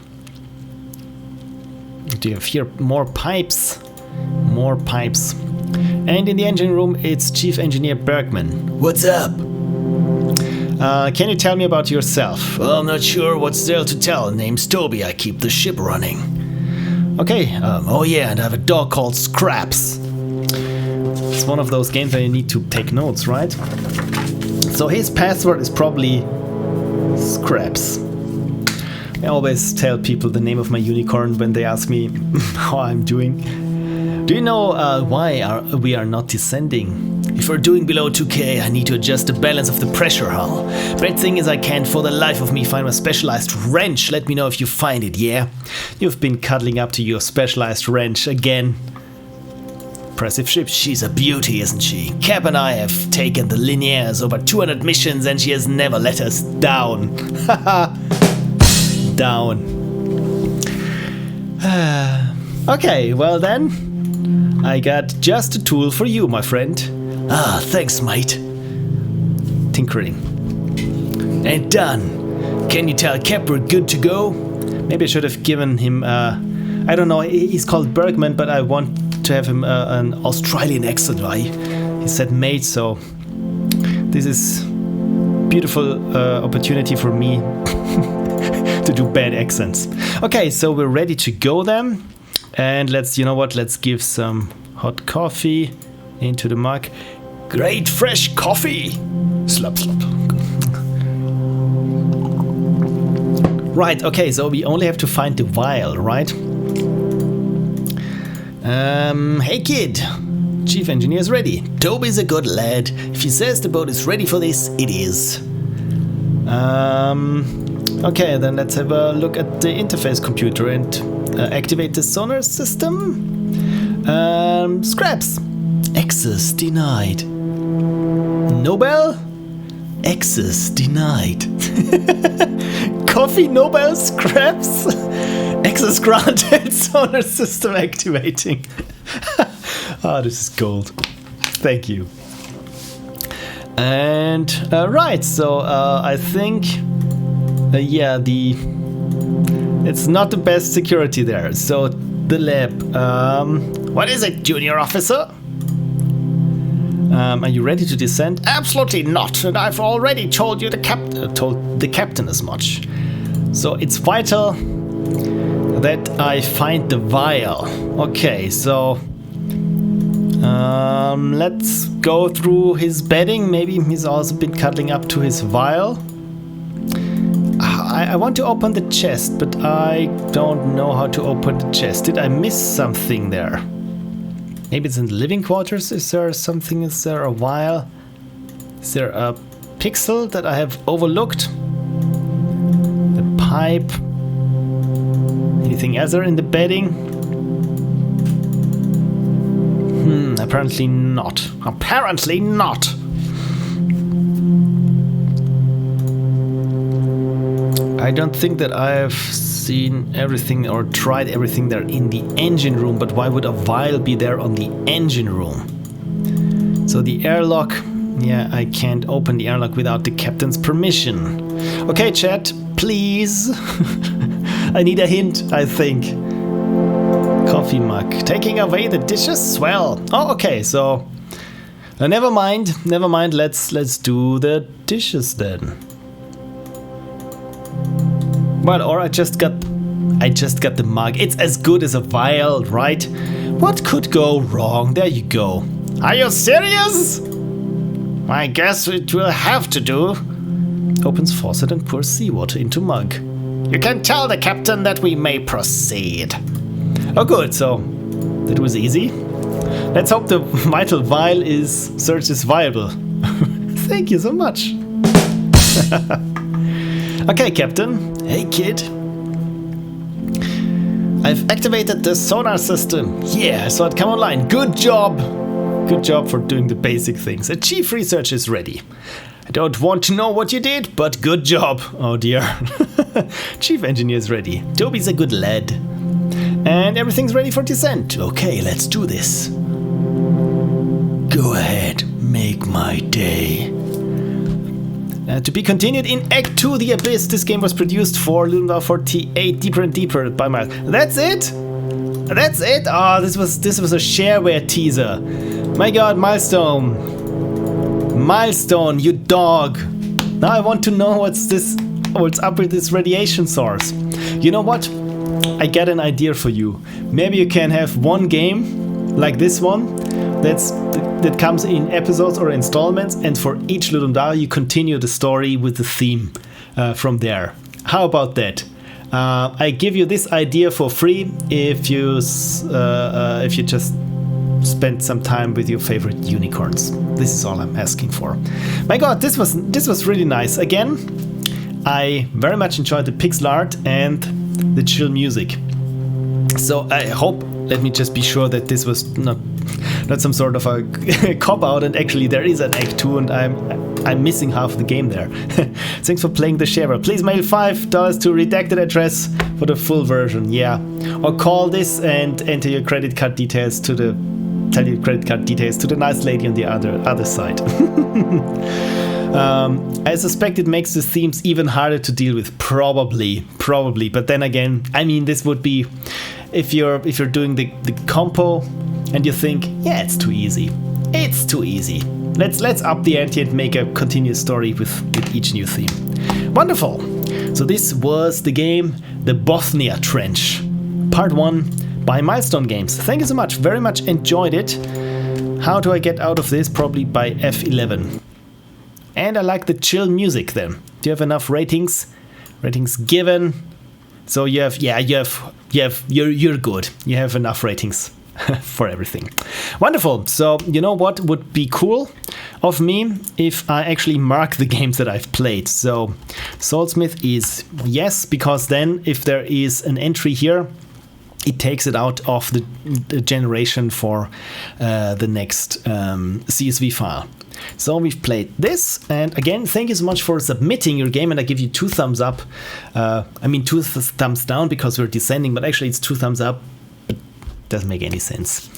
do you have here more pipes? More pipes. And in the engine room, it's Chief Engineer Bergman. What's up? Can you tell me about yourself? Well, I'm not sure what's there to tell. Name's Toby. I keep the ship running. Okay. Oh yeah, and I have a dog called Scraps. It's one of those games where you need to take notes, right? So his password is probably Scraps. I always tell people the name of my unicorn when they ask me how I'm doing. Do you know why we are not descending? If we're doing below 2K, I need to adjust the balance of the pressure hull. Bad thing is I can't for the life of me find my specialized wrench. Let me know if you find it, yeah? You've been cuddling up to your specialized wrench again. Impressive ship. She's a beauty, isn't she? Cap and I have taken the Lineaires over 200 missions and she has never let us down. Haha. Down. Okay, well then, I got just a tool for you, my friend. Ah, thanks, mate. Tinkering. And done. Can you tell Cap we're good to go? Maybe I should have given him, I don't know, he's called Bergman, but I want to have him an Australian accent, right? He said mate, so this is beautiful opportunity for me to do bad accents. Okay, so we're ready to go then. And let's, you know what, let's give some hot coffee into the mug. Great fresh coffee! Slop, slop. Right, okay, so we only have to find the vial, right? Hey kid! Chief Engineer's ready. Toby's a good lad. If he says the boat is ready for this, it is. Okay, then let's have a look at the interface computer and activate the sonar system. Scraps. Access denied. Nobel? Access denied. Coffee Nobel Scraps? Access granted. Sonar system activating. Ah, this is gold. Thank you. And right, so I think yeah, it's not the best security there. So the lab. What is it, junior officer? Are you ready to descend? Absolutely not, and I've already told you told the captain as much. So it's vital that I find the vial. Okay, so let's go through his bedding. Maybe he's also been cuddling up to his vial. I want to open the chest, but I don't know how to open the chest. Did I miss something there? Maybe it's in the living quarters. Is there something? Is there a vial? Is there a pixel that I have overlooked? The pipe. Anything else there in the bedding? Apparently not. Apparently not. I don't think that I've seen everything or tried everything there in the engine room, but why would a vial be there on the engine room? So the airlock, Yeah, I can't open the airlock without the captain's permission. Okay, chat, please. I need a hint, I think. Coffee mug. Taking away the dishes? Well, oh, okay, so... never mind, let's do the dishes then. Well, or I just got the mug. It's as good as a vial, right? What could go wrong? There you go. Are you serious? I guess it will have to do. Opens faucet and pours seawater into mug. You can tell the captain that we may proceed. Oh good, so that was easy. Let's hope the vital vial is search is viable. Thank you so much. Okay, Captain. Hey, kid. I've activated the sonar system. Yeah, I saw it come online. Good job. Good job for doing the basic things. A chief research is ready. I don't want to know what you did, but good job. Oh dear. Chief engineer is ready. Toby's a good lad. And everything's ready for descent. Okay, let's do this. Go ahead, make my day. To be continued in Act 2, The Abyss. This game was produced for LD48, Deeper and Deeper by Milestone. That's it? That's it? Oh, this was a shareware teaser. My god, Milestone. Milestone, you dog. Now I want to know what's up with this radiation source. You know what? I got an idea for you. Maybe you can have one game like this one that comes in episodes or installments, and for each Ludum Dao you continue the story with the theme from there. How about that? I give you this idea for free if you just spend some time with your favorite unicorns. This is all I'm asking for. My god, this was really nice. Again, I very much enjoyed the pixel art and the chill music. So I hope, let me just be sure that this was not some sort of a cop-out, and actually there is an Act 2 and I'm missing half the game there. Thanks for playing the shareware. Please mail $5 to redacted address for the full version, yeah. Or call this and enter your credit card details to the nice lady on the other side. I suspect it makes the themes even harder to deal with, probably, but then again, I mean, this would be if you're doing the compo and you think, yeah, it's too easy. Let's up the ante and make a continuous story with each new theme. Wonderful. So this was the game The Bothnia Trench, Part 1 by Milestone Games. Thank you so much, very much enjoyed it. How do I get out of this? Probably by F11. And I like the chill music then. Do you have enough ratings? Ratings given. So you're good. You have enough ratings for everything. Wonderful. So you know what would be cool of me if I actually mark the games that I've played. So Soulsmith is yes, because then if there is an entry here, it takes it out of the generation for the next CSV file. So we've played this, and again, thank you so much for submitting your game, and I give you 2 thumbs up. I mean 2 thumbs down because we're descending, but actually it's 2 thumbs up. But doesn't make any sense.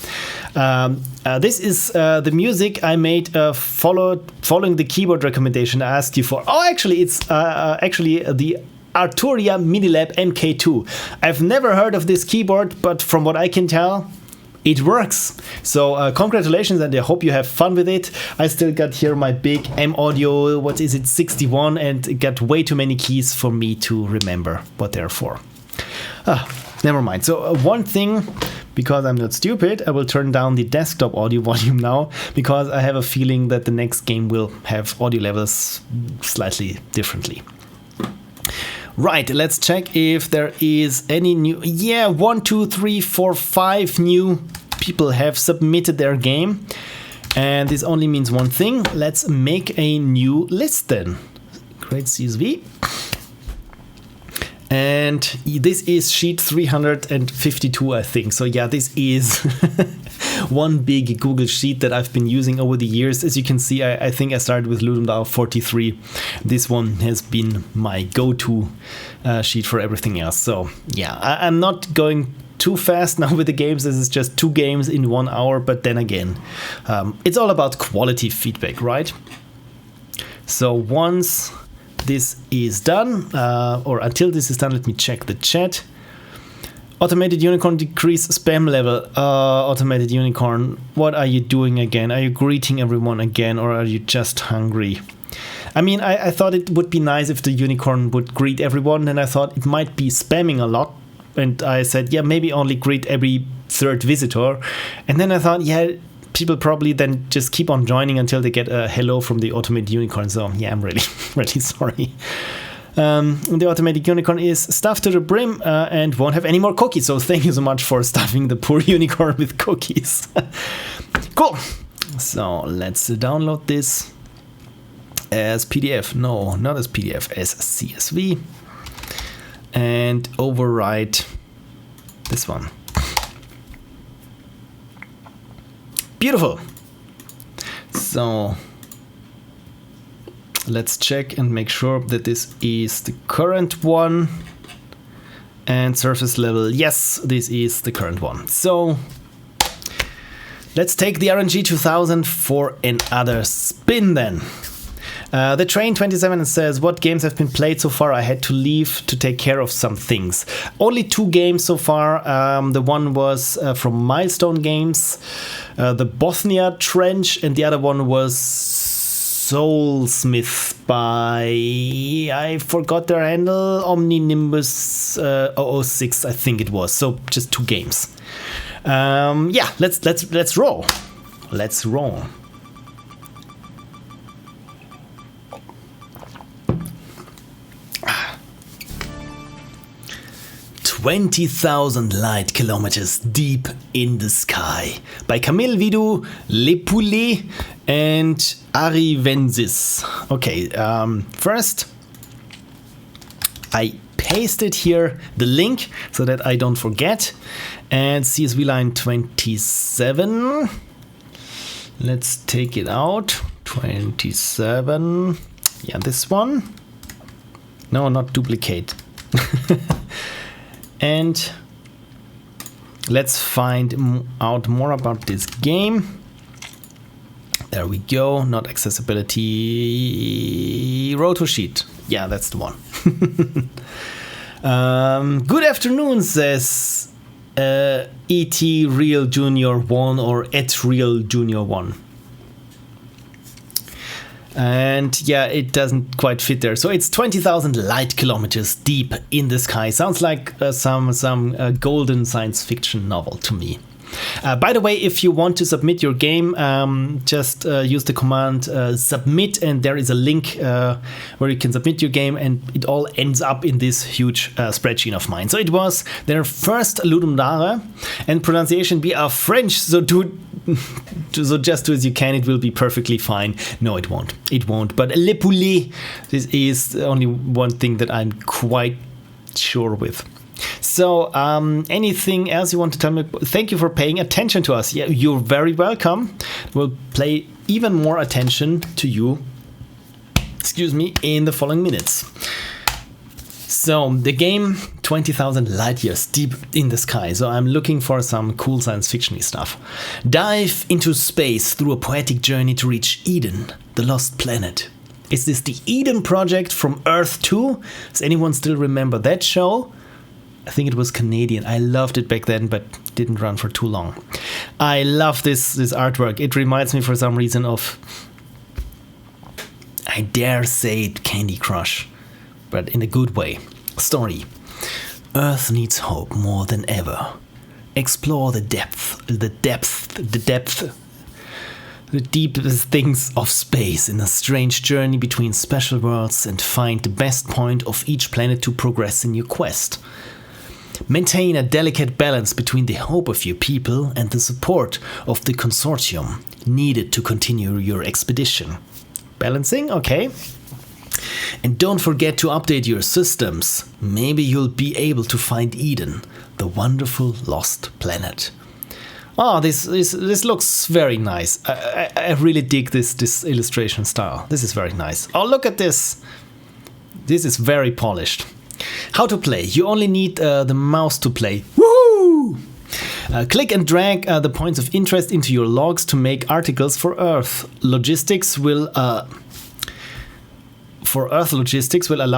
This is the music I made following the keyboard recommendation I asked you for. Oh, actually, it's actually the Arturia Minilab MK2. I've never heard of this keyboard, but from what I can tell, it works. So congratulations, and I hope you have fun with it. I still got here my big M Audio, what is it, 61, and it got way too many keys for me to remember what they're for. Never mind. So one thing, because I'm not stupid, I will turn down the desktop audio volume now, because I have a feeling that the next game will have audio levels slightly differently. Right, let's check if there is any new... Yeah, 1, 2, 3, 4, 5 new people have submitted their game. And this only means one thing. Let's make a new list then. Create CSV. And this is sheet 352, I think. So yeah, this is one big Google sheet that I've been using over the years. As you can see, I think I started with Ludum Dao 43. This one has been my go-to sheet for everything else. So yeah, I'm not going too fast now with the games. This is just 2 games in 1 hour, but then again, it's all about quality feedback, right? So once this is done, or until this is done, let me check the chat. Automated Unicorn, decrease spam level. Automated Unicorn, what are you doing again? Are you greeting everyone again, or are you just hungry? I mean, I thought it would be nice if the Unicorn would greet everyone, and I thought it might be spamming a lot. And I said, yeah, maybe only greet every 3rd visitor. And then I thought, yeah, people probably then just keep on joining until they get a hello from the Automated Unicorn. So yeah, I'm really, really sorry. The Automated Unicorn is stuffed to the brim and won't have any more cookies. So thank you so much for stuffing the poor unicorn with cookies. Cool. So let's download this as PDF. No, not as PDF, as CSV. And overwrite this one. Beautiful. So let's check and make sure that this is the current one. And surface level, yes, this is the current one. So let's take the RNG 2000 for another spin then. The Train 27 says, what games have been played so far? I had to leave to take care of some things. Only 2 games so far. The one was from Milestone Games, the Bothnia Trench, and the other one was Soulsmith by, I forgot their handle, Omninimbus 006, I think it was. So just 2 games. Yeah, let's roll. Let's roll. 20,000 light kilometers deep in the sky by Camille, Vidu, LePoulet and Arivenzys. Okay, first I pasted here the link so that I don't forget, and CSV line 27. Let's take it out. 27. Yeah, this one. No, not duplicate. And let's find out more about this game. There we go. Not accessibility. Roto sheet. Yeah, that's the one. Good afternoon, says ET Real Junior 1 or at Real Junior 1. And yeah, it doesn't quite fit there. So it's 20,000 light kilometers deep in the sky. Sounds like some golden science fiction novel to me. By the way, if you want to submit your game, just use the command submit, and there is a link where you can submit your game, and it all ends up in this huge spreadsheet of mine. So it was their first Ludum Dare, and pronunciation, we are French, so so just do as you can, it will be perfectly fine. No, it won't. It won't. But LePoulet, this is the only one thing that I'm quite sure with. So, anything else you want to tell me? Thank you for paying attention to us. Yeah, you're very welcome. We'll pay even more attention to you, excuse me, in the following minutes. So, the game, 20,000 light years deep in the sky. So, I'm looking for some cool science fiction-y stuff. Dive into space through a poetic journey to reach Eden, the lost planet. Is this the Eden Project from Earth 2? Does anyone still remember that show? I think it was Canadian. I loved it back then, but didn't run for too long. I love this artwork. It reminds me for some reason of, I dare say it, Candy Crush, but in a good way. Story. Earth needs hope more than ever. Explore the deepest things of space in a strange journey between special worlds, and find the best point of each planet to progress in your quest. Maintain a delicate balance between the hope of your people and the support of the consortium needed to continue your expedition. Balancing? Okay. And don't forget to update your systems. Maybe you'll be able to find Eden, the wonderful lost planet. Oh, this looks very nice. I really dig this illustration style. This is very nice. Oh, look at this. This is very polished. How to play? You only need the mouse to play. Woohoo! Click and drag the points of interest into your logs to make articles for Earth. Logistics will allow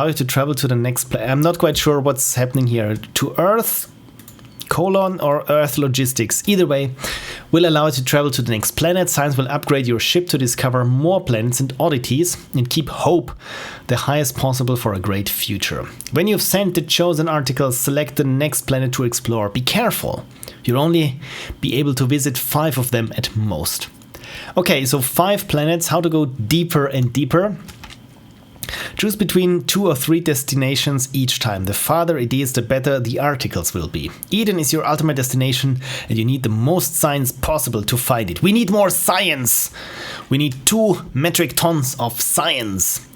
you to travel to the next planet. I'm not quite sure what's happening here. To Earth, or Earth logistics. Either way, will allow you to travel to the next planet. Science will upgrade your ship to discover more planets and oddities and keep hope the highest possible for a great future. When you've sent the chosen articles, select the next planet to explore. Be careful. You'll only be able to visit 5 of them at most. Okay, so 5 planets. How to go deeper and deeper. Choose between 2 or 3 destinations each time. The farther it is, the better the articles will be. Eden is your ultimate destination, and you need the most science possible to find it. We need more science! We need 2 metric tons of science.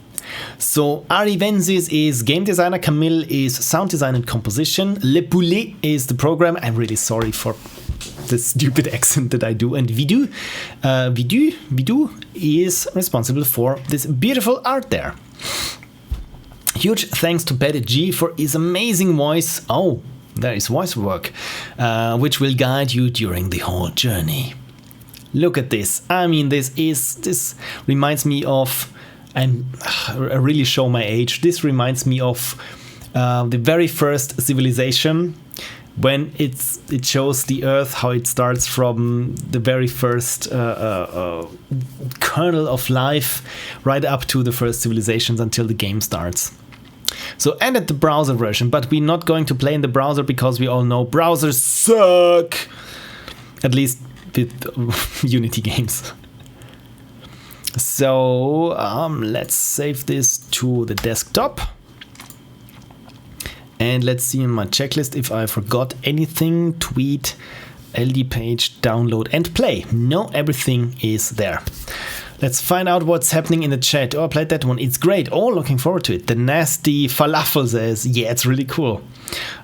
So Arivenzys is game designer, Camille is sound design and composition, LePoulet is the program. I'm really sorry for the stupid accent that I do, and Vidu is responsible for this beautiful art there. Huge thanks to Betty G for his amazing voice. Oh, there is voice work, which will guide you during the whole journey. Look at this. I mean, this reminds me of, and I really show my age. This reminds me of the very first civilization, when it shows the Earth, how it starts from the very first kernel of life right up to the first civilizations until the game starts. So ended the browser version, but we're not going to play in the browser because we all know browsers suck, at least with Unity games. So let's save this to the desktop. And let's see in my checklist if I forgot anything. Tweet, LD page, download and play. No, everything is there. Let's find out what's happening in the chat. Oh, I played that one. It's great. Oh, looking forward to it. The nasty falafel says, yeah, it's really cool.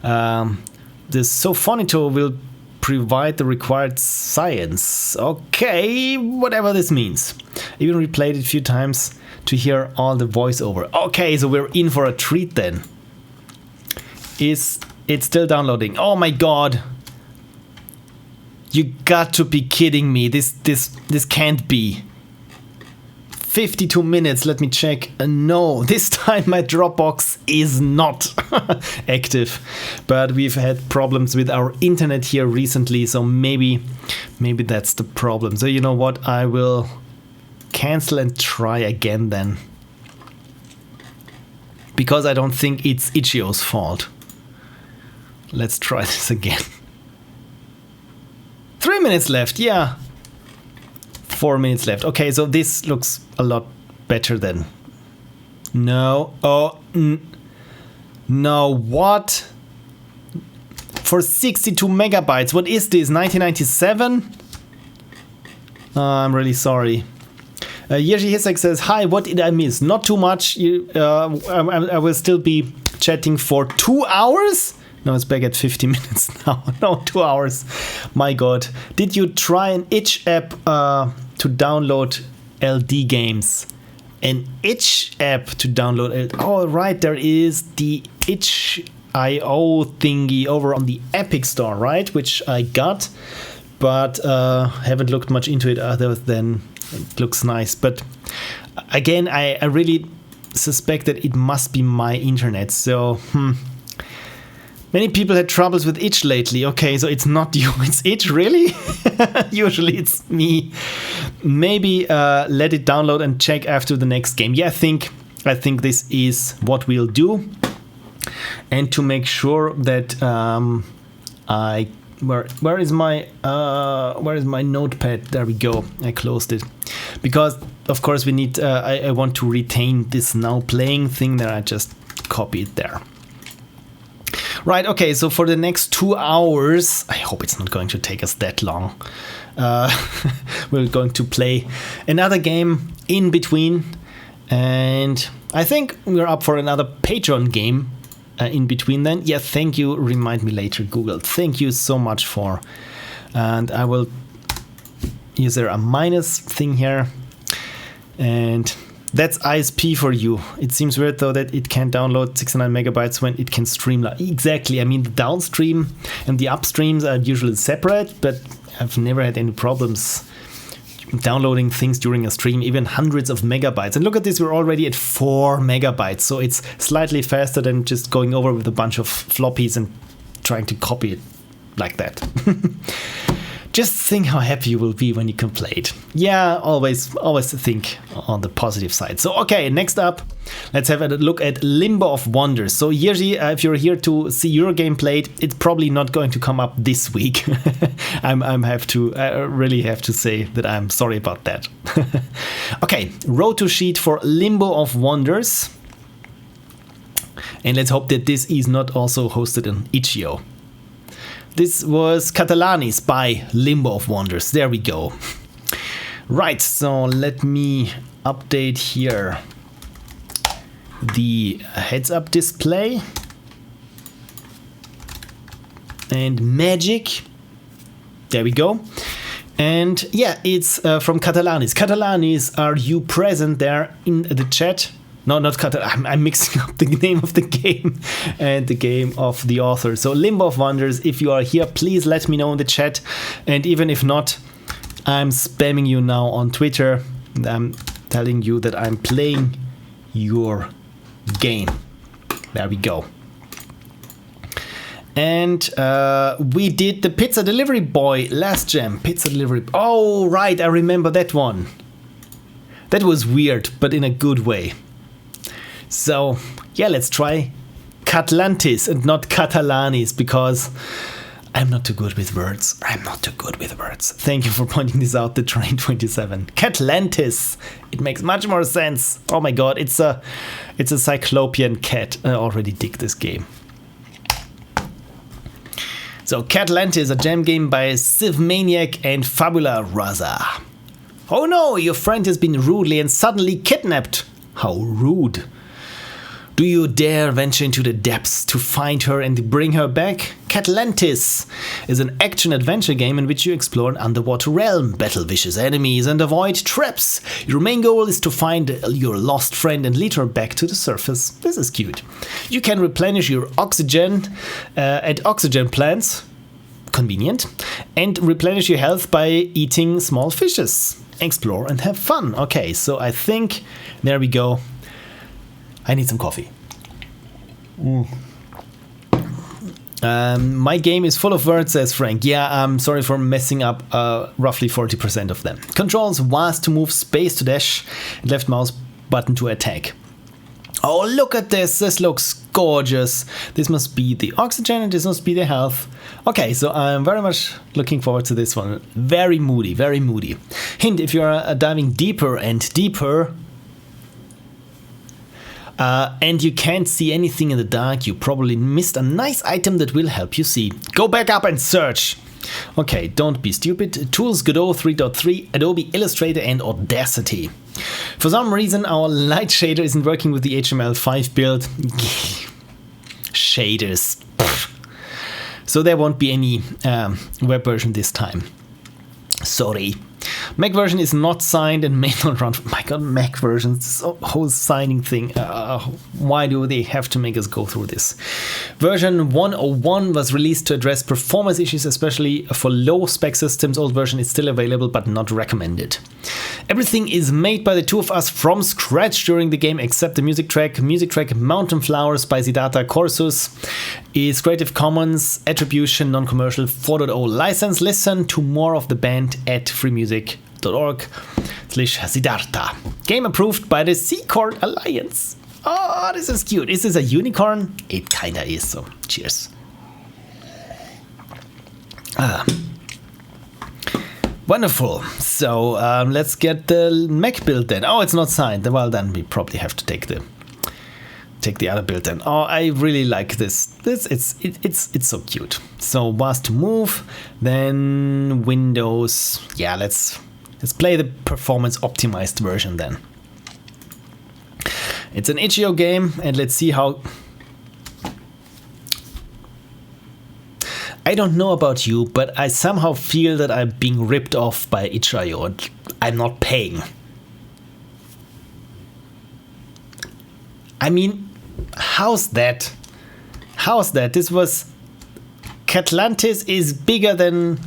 The Sophonito will provide the required science. Okay, whatever this means. Even replayed it a few times to hear all the voiceover. Okay, so we're in for a treat then. Is it still downloading? Oh my god. You got to be kidding me. This can't be. 52 minutes, let me check. No, this time my Dropbox is not active. But we've had problems with our internet here recently, so maybe that's the problem. So you know what? I will cancel and try again then. Because I don't think it's Ichio's fault. Let's try this again. 3 minutes left, yeah. 4 minutes left. Okay, so this looks a lot better then. No. Oh, no, what? For 62 megabytes. What is this? 1997? I'm really sorry. Yerzy Hisek says, hi, what did I miss? Not too much. I will still be chatting for 2 hours? No, it's back at 50 minutes now. No, 2 hours. My god. Did you try an itch app to download LD games? An itch app to download. Oh, right. There is the itch.io thingy over on the Epic Store, right? Which I got, but haven't looked much into it other than it looks nice. But again, I really suspect that it must be my internet. So, Many people had troubles with itch lately. Okay, so it's not you, it's itch, really? Usually it's me. Maybe let it download and check after the next game. Yeah, I think this is what we'll do. And to make sure that where is my notepad? There we go. I closed it. Because of course we need I want to retain this now playing thing that I just copied there. Right, okay, so for the next 2 hours, I hope it's not going to take us that long. We're going to play another game in between, and I think we're up for another Patreon game in between then. Yeah, thank you, remind me later, Google. Thank you so much for, and I will, is there a minus thing here? And That's ISP for you. It seems weird though that it can download 69 megabytes when it can stream. Exactly. I mean, the downstream and the upstreams are usually separate, but I've never had any problems downloading things during a stream, even hundreds of megabytes. And look at this, we're already at 4 megabytes. So it's slightly faster than just going over with a bunch of floppies and trying to copy it like that. Just think how happy you will be when you can play it. Yeah, always think on the positive side. So, okay, next up, let's have a look at Limbo of Wonders. So, usually, if you're here to see your game played, it's probably not going to come up this week. I really have to say that I'm sorry about that. Okay, road to sheet for Limbo of Wonders. And let's hope that this is not also hosted on itch.io. This was Catlantis by Limbo of Wonders. There we go. Right, so let me update here the heads-up display. And magic. There we go. And yeah, it's from Catlantis. Catlantis, are you present there in the chat? No, not Caca. I'm mixing up the name of the game and the game of the author. So Limbo of Wonders, if you are here, please let me know in the chat. And even if not, I'm spamming you now on Twitter. And I'm telling you that I'm playing your game. There we go. And we did the Pizza Delivery Boy last jam. Pizza Delivery. Oh, right. I remember that one. That was weird, but in a good way. So, yeah, let's try Catlantis and not Catalanis, because I'm not too good with words. Thank you for pointing this out, the Train 27. Catlantis. It makes much more sense. Oh my god, it's a cyclopean cat. I already dig this game. So, Catlantis, a jam game by civmaniac and Fabula Raza. Oh no, your friend has been rudely and suddenly kidnapped. How rude. Do you dare venture into the depths to find her and bring her back? Catlantis is an action-adventure game in which you explore an underwater realm, battle vicious enemies, and avoid traps. Your main goal is to find your lost friend and lead her back to the surface. This is cute. You can replenish your oxygen at oxygen plants, convenient, and replenish your health by eating small fishes. Explore and have fun. Okay, so I think, there we go. I need some coffee. My game is full of words, says Frank. Yeah, I'm sorry for messing up roughly 40% of them. Controls was to move, space to dash, and left mouse button to attack. Oh, look at this. This looks gorgeous. This must be the oxygen and this must be the health. Okay, so I'm very much looking forward to this one. Very moody, very moody. Hint, if you're diving deeper and deeper, and you can't see anything in the dark, you probably missed a nice item that will help you see. Go back up and search. Okay, don't be stupid. Tools Godot 3.3, Adobe Illustrator and Audacity. For some reason our light shader isn't working with the HTML5 build. Shaders. So there won't be any web version this time. Sorry. Mac version is not signed and may not run. My god, Mac versions, this whole signing thing. Why do they have to make us go through this? Version 101 was released to address performance issues, especially for low spec systems. Old version is still available but not recommended. Everything is made by the two of us from scratch during the game except the music track. Music track Mountain Flowers by Siddhartha Corsus is Creative Commons Attribution Non-Commercial 4.0 license. Listen to more of the band at freemusic.org/Siddhartha. Game approved by the C-Chord Alliance. Oh, this is cute. Is this a unicorn? It kinda is, so cheers. Wonderful. So let's get the Mac build then. Oh, it's not signed. Well, then we probably have to take the other build then. Oh, I really like this. It's so cute. So was to move, then Windows. Yeah, let's play the performance optimized version then. It's an itch.io game, and let's see how. I don't know about you, but I somehow feel that I'm being ripped off by itch.io and I'm not paying. I mean, how's that? How's that? This was... Catlantis is bigger than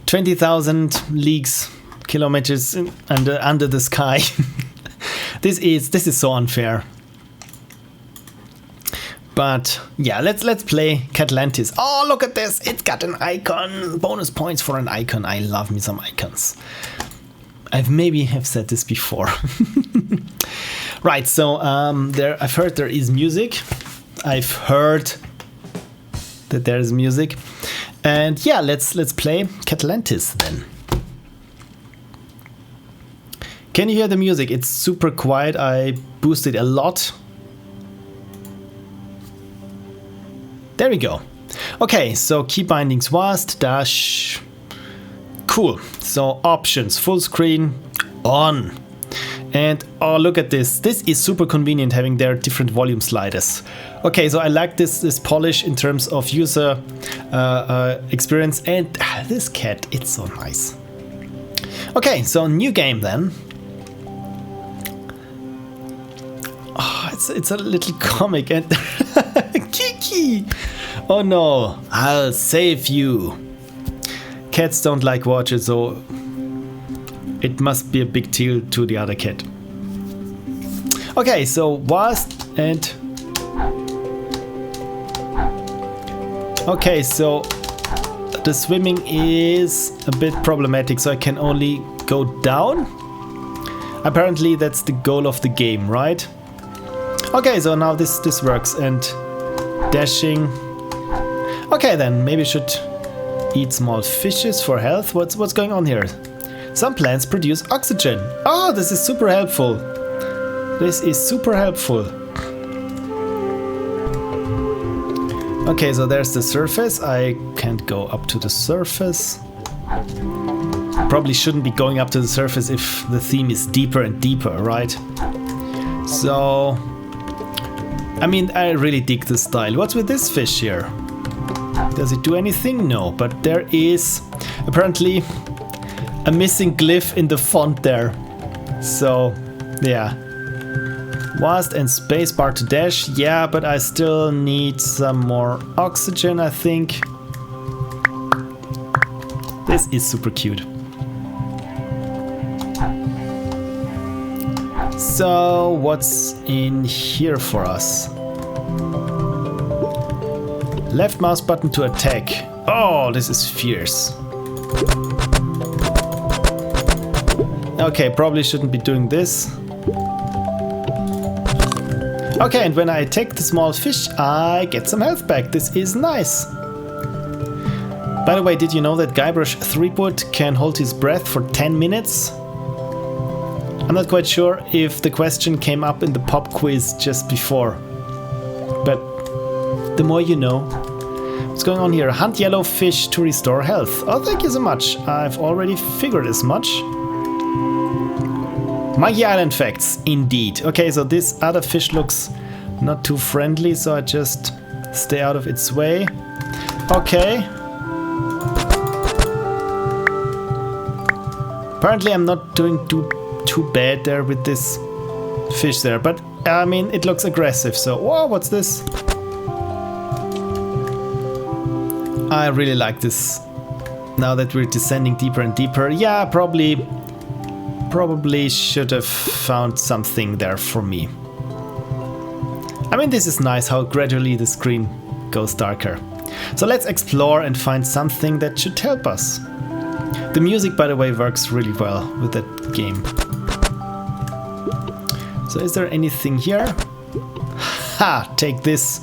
20,000 leagues, kilometers under the sky. This is so unfair. But yeah, let's play Catlantis. Oh, look at this! It's got an icon. Bonus points for an icon. I love me some icons. Maybe have said this before. Right. So I've heard there is music. I've heard that there is music, and yeah, let's play Catlantis then. Can you hear the music? It's super quiet. I boosted a lot. There we go. Okay, so key bindings vast dash. Cool. So options, full screen on. And oh, look at this. This is super convenient having their different volume sliders. Okay, so I like this polish in terms of user experience, and this cat, it's so nice. Okay, so new game then. Oh, it's a little comic and Kiki. Oh no, I'll save you. Cats don't like water, so it must be a big deal to the other cat. Okay, so vast and... Okay, so the swimming is a bit problematic, so I can only go down. Apparently that's the goal of the game, right? Okay, so now this works, and dashing. Okay, then maybe I should eat small fishes for health. What's going on here? Some plants produce oxygen. Oh, this is super helpful. This is super helpful. Okay, so there's the surface. I can't go up to the surface. Probably shouldn't be going up to the surface if the theme is deeper and deeper, right? So, I mean, I really dig this style. What's with this fish here? Does it do anything? No, but there is apparently a missing glyph in the font there. So, yeah. Vast and spacebar to dash. Yeah, but I still need some more oxygen, I think. This is super cute. So, what's in here for us? Left mouse button to attack. Oh, this is fierce. Okay, probably shouldn't be doing this. Okay, and when I attack the small fish, I get some health back. This is nice. By the way, did you know that Guybrush Threepwood can hold his breath for 10 minutes? I'm not quite sure if the question came up in the pop quiz just before. But the more you know. What's going on here? Hunt yellow fish to restore health. Oh, thank you so much. I've already figured as much. Monkey Island facts, indeed. Okay, so this other fish looks not too friendly, so I just stay out of its way. Okay. Apparently I'm not doing too bad there with this fish there, but I mean, it looks aggressive, so... Whoa, what's this? I really like this. Now that we're descending deeper and deeper. Yeah, probably should have found something there for me. I mean, this is nice how gradually the screen goes darker. So let's explore and find something that should help us. The music, by the way, works really well with that game. So is there anything here? Ha! Take this,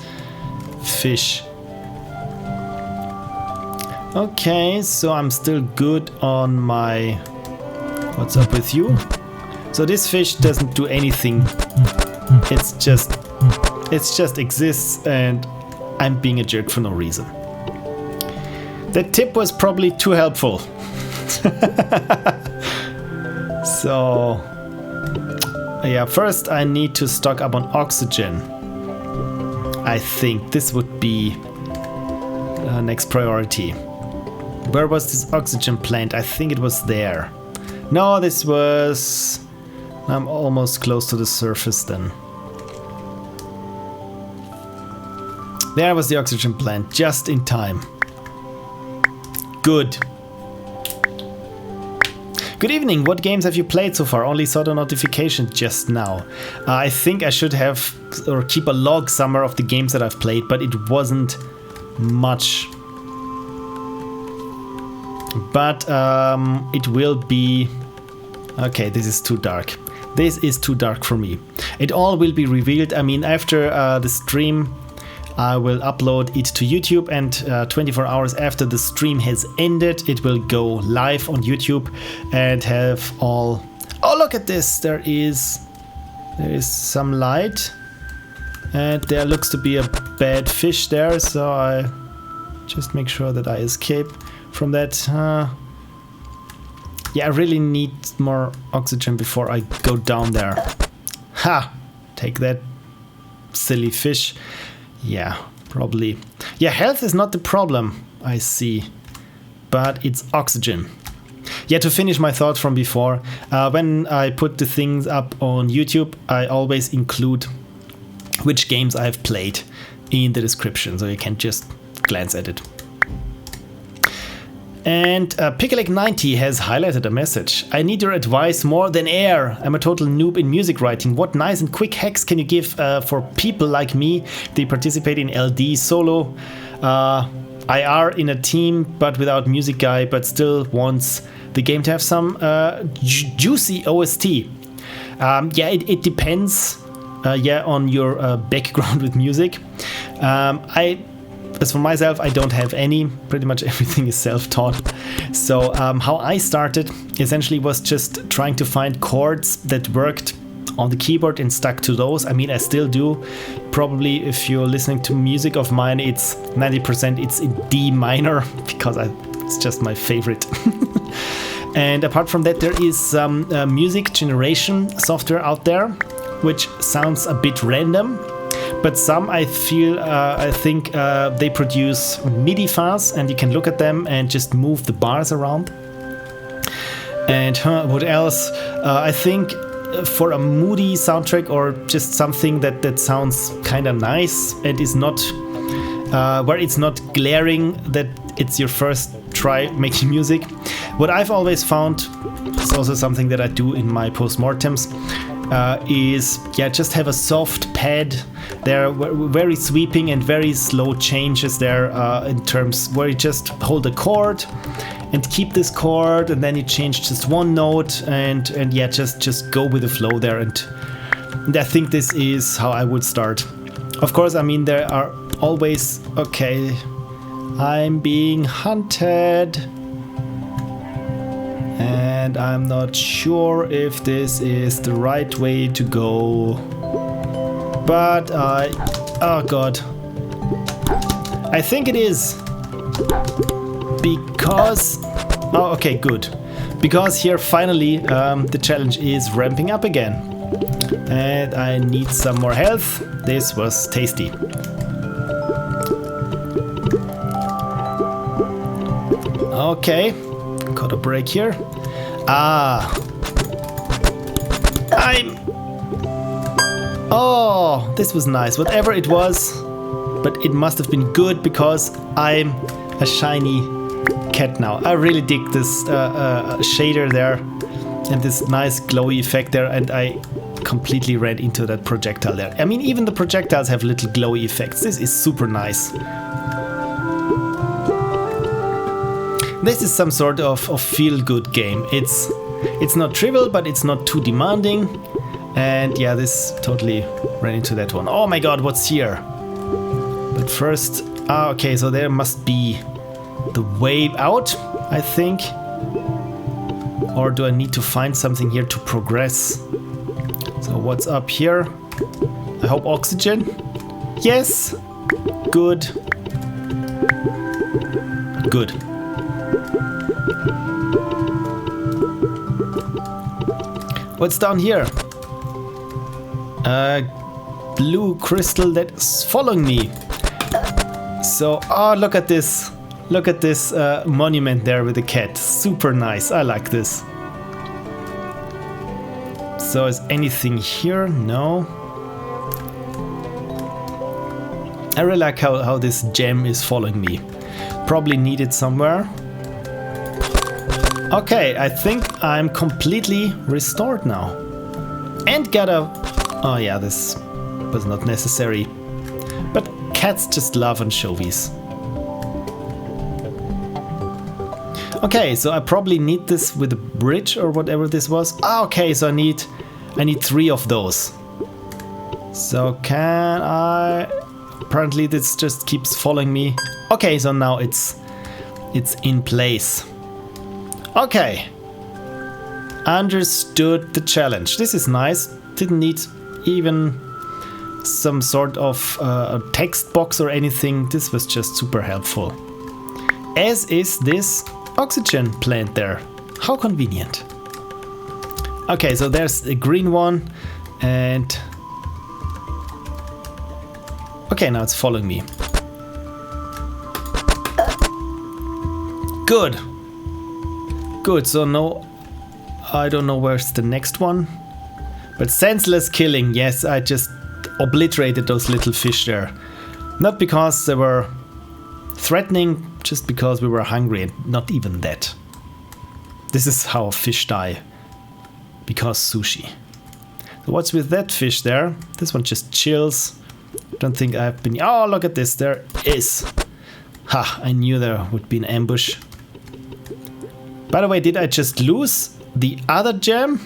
fish. Okay, so I'm still good on my... What's up with you? So this fish doesn't do anything. It just exists, and I'm being a jerk for no reason. That tip was probably too helpful. So yeah, first I need to stock up on oxygen. I think this would be next priority. Where was this oxygen plant? I think it was there. No, this was... I'm almost close to the surface then. There was the oxygen plant, just in time. Good. Good evening, what games have you played so far? Only saw the notification just now. I think I should have, or keep a log somewhere of the games that I've played, but it wasn't much. But it will be... Okay, this is too dark. This is too dark for me. It all will be revealed. I mean, after the stream, I will upload it to YouTube, and 24 hours after the stream has ended, it will go live on YouTube and have all... Oh, look at this! There is some light, and there looks to be a bad fish there, so I just make sure that I escape from that. Yeah, I really need more oxygen before I go down there. Ha! Take that, silly fish. Yeah, probably. Yeah, health is not the problem, I see. But it's oxygen. Yeah, to finish my thought from before, when I put the things up on YouTube, I always include which games I've played in the description, so you can just glance at it. And Pickelec90 has highlighted a message. I need your advice more than air. I'm a total noob in music writing. What nice and quick hacks can you give for people like me? They participate in LD solo. IR in a team, but without music guy, but still wants the game to have some juicy OST. Yeah, it depends on your background with music. As for myself, I don't have any. Pretty much everything is self-taught. So how I started essentially was just trying to find chords that worked on the keyboard and stuck to those. I mean, I still do. Probably if you're listening to music of mine, it's 90% it's in D minor, because it's just my favorite. And apart from that, there is some music generation software out there, which sounds a bit random. But some I think they produce MIDI files, and you can look at them and just move the bars around. And what else? I think for a moody soundtrack, or just something that sounds kind of nice and is not where it's not glaring that it's your first try making music. What I've always found is also something that I do in my postmortems. Is just have a soft pad there, very sweeping and very slow changes there in terms where you just hold a chord and keep this chord, and then you change just one note, and yeah, just go with the flow there. And I think this is how I would start. Of course, I mean, there are always... Okay, I'm being hunted. And I'm not sure if this is the right way to go. But oh god. I think it is. Because... Oh, okay, good. Because here finally the challenge is ramping up again. And I need some more health. This was tasty. Okay. Got a break here. Oh, this was nice. Whatever it was, but it must have been good, because I'm a shiny cat now. I really dig this shader there and this nice glowy effect there, and I completely ran into that projectile there. I mean, even the projectiles have little glowy effects. This is super nice. This is some sort of feel-good game. It's not trivial, but it's not too demanding. And yeah, this totally ran into that one. Oh my god, what's here? But first... okay, so there must be the way out, I think. Or do I need to find something here to progress? So what's up here? I hope oxygen? Yes! Good. Good. What's down here? Blue crystal that's following me. So, oh, look at this. Look at this monument there with the cat. Super nice. I like this. So, is anything here? No. I really like how this gem is following me. Probably need it somewhere. Okay, I think I'm completely restored now. And got a... Oh yeah, this was not necessary. But cats just love anchovies. Okay, so I probably need this with a bridge or whatever this was. Ah, okay, so I need 3 of those. So can I... Apparently this just keeps following me. Okay, so now it's in place. Okay. Understood the challenge. This is nice. Didn't need even some sort of a text box or anything. This was just super helpful. As is this oxygen plant there. How convenient. Okay, so there's a green one and... Okay, now it's following me. Good. Good, so no... I don't know where's the next one. But senseless killing, yes, I just obliterated those little fish there. Not because they were threatening, just because we were hungry, and not even that. This is how fish die. Because sushi. So what's with that fish there? This one just chills. Don't think I've been... Oh, look at this, there is. Ha, I knew there would be an ambush. By the way, did I just lose the other gem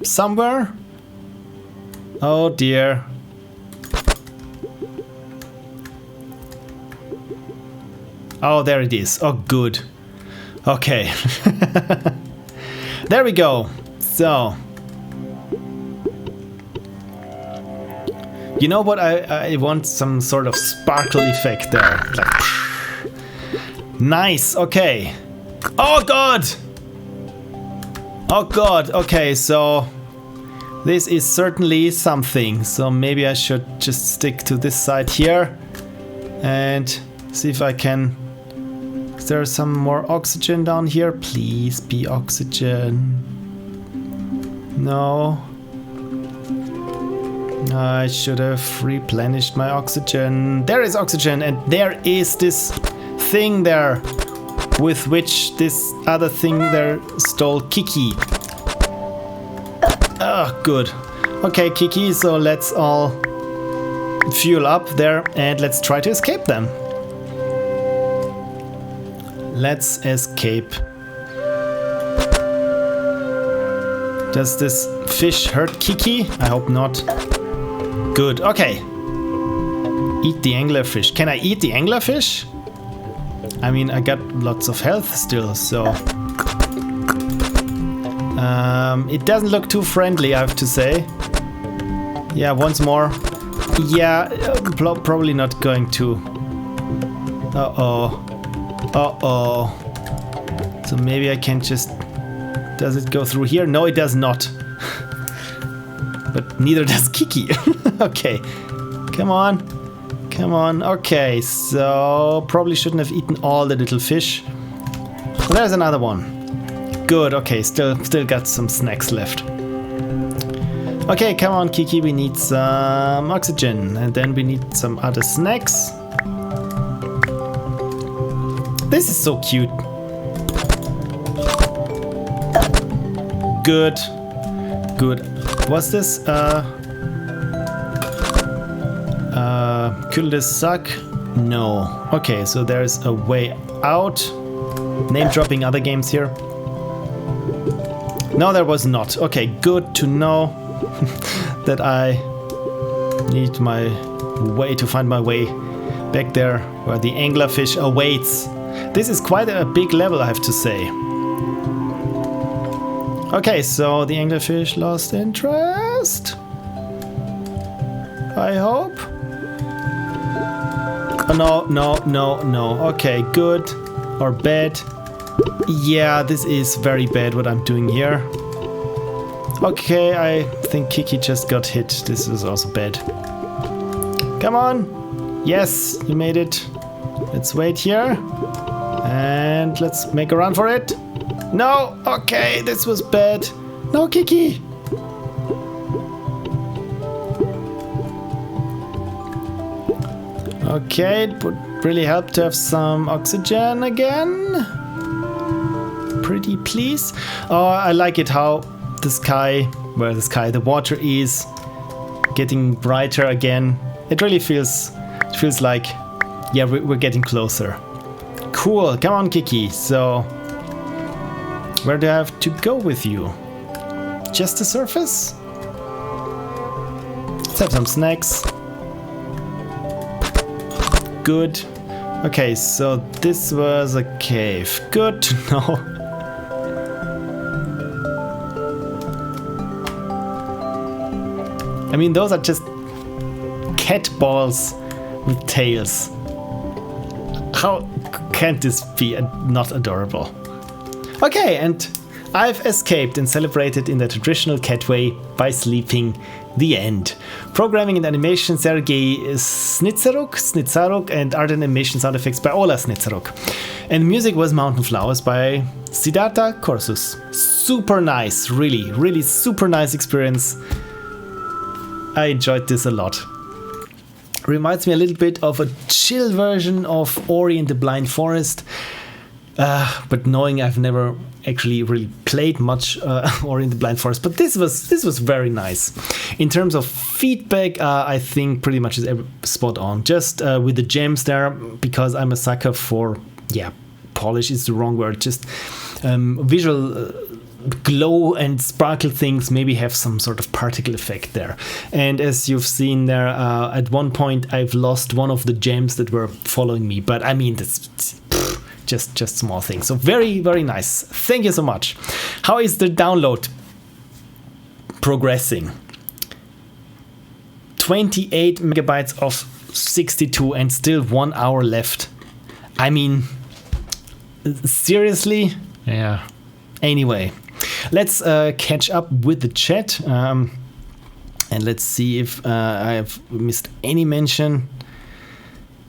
somewhere? Oh dear. Oh, there it is. Oh, good. Okay. There we go. So. You know what? I want some sort of sparkle effect there. Like, nice. Okay. Oh, God. Oh, God. Okay, so this is certainly something. So maybe I should just stick to this side here and see if I can... Is there some more oxygen down here? Please be oxygen. No. I should have replenished my oxygen. There is oxygen, and there is this thing there with which this other thing there stole Kiki. Ah, good. Okay, Kiki, so let's all fuel up there and let's try to escape them. Let's escape. Does this fish hurt Kiki? I hope not. Good, okay. Eat the anglerfish. Can I eat the anglerfish? I mean, I got lots of health still, so... it doesn't look too friendly, I have to say. Yeah, once more. Yeah, probably not going to. Uh-oh. Uh-oh. So maybe I can just... Does it go through here? No, it does not. But neither does Kiki. Okay. Come on. Come on. Okay, so probably shouldn't have eaten all the little fish. There's another one. Good. Okay, still got some snacks left. Okay, come on, Kiki. We need some oxygen, and then we need some other snacks. This is so cute. Good. Good. What's this? Cul-de-sac? No. Okay, so there's a way out. Name dropping other games here. No, there was not. Okay, good to know that I need my way to find my way back there where the anglerfish awaits. This is quite a big level, I have to say. Okay, so the anglerfish lost interest. I hope. Oh, no. Okay, good or bad. Yeah, this is very bad what I'm doing here. Okay, I think Kiki just got hit. This is also bad. Come on. Yes, you made it. Let's wait here. And let's make a run for it. No, okay, this was bad. No, Kiki. Okay, it would really help to have some oxygen again. Pretty please. Oh, I like it how the sky, the water is getting brighter again. It really feels like, yeah, we're getting closer. Cool, come on Kiki. So, where do I have to go with you? Just the surface? Let's have some snacks. Good. Okay, so this was a cave. Good to know. I mean, those are just cat balls with tails. How can this be not adorable? Okay, and I've escaped and celebrated in the traditional cat way by sleeping. The end. Programming and animation Sergei Snitsaruk and art and animation sound effects by Ola Snitsaruk. And music was Mountain Flowers by Siddhartha Korsus. Super nice, really super nice experience. I enjoyed this a lot. Reminds me a little bit of a chill version of Ori and the Blind Forest. But knowing I've never actually really played much Ori and the Blind Forest, but this was very nice. In terms of feedback, I think pretty much is spot on. Just with the gems there, because I'm a sucker for, yeah, polish is the wrong word. Just visual glow and sparkle things maybe have some sort of particle effect there. And as you've seen there, at one point I've lost one of the gems that were following me. But I mean, that's just small things. So very nice. Thank you so much. How is the download progressing? 28 megabytes of 62 and still 1 hour left. I mean, seriously? Yeah. Anyway, let's catch up with the chat. And let's see if I have missed any mention.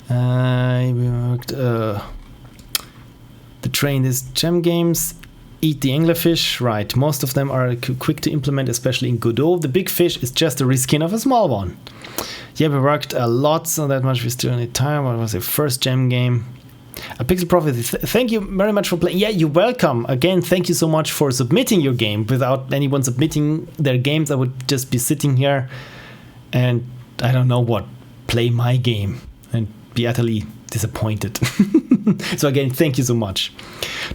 I worked... The train is gem games, eat the anglerfish, right. Most of them are quick to implement, especially in Godot. The big fish is just a reskin of a small one. Yeah, we worked a lot, so that much we still need time. What was the first gem game? A Pixel Prophecy. Thank you very much for playing. Yeah, you're welcome. Again, thank you so much for submitting your game. Without anyone submitting their games, I would just be sitting here and, I don't know what, play my game and be utterly disappointed. So again, thank you so much.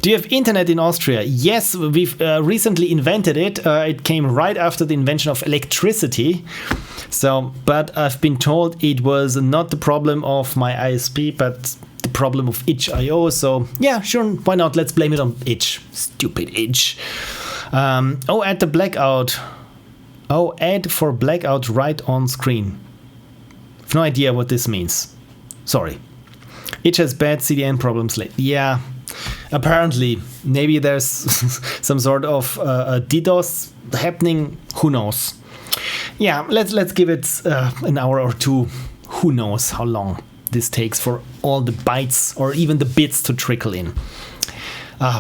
Do you have internet in Austria? Yes, we've recently invented it. It came right after the invention of electricity. So, but I've been told it was not the problem of my ISP, but the problem of itch.io. So yeah, sure, why not? Let's blame it on itch. Stupid itch. Oh, add the blackout. Oh, add for blackout right on screen. I've no idea what this means. Sorry. Itch has bad CDN problems lately. Yeah, apparently. Maybe there's some sort of DDoS happening. Who knows? Yeah, let's give it an hour or two. Who knows how long this takes for all the bytes or even the bits to trickle in.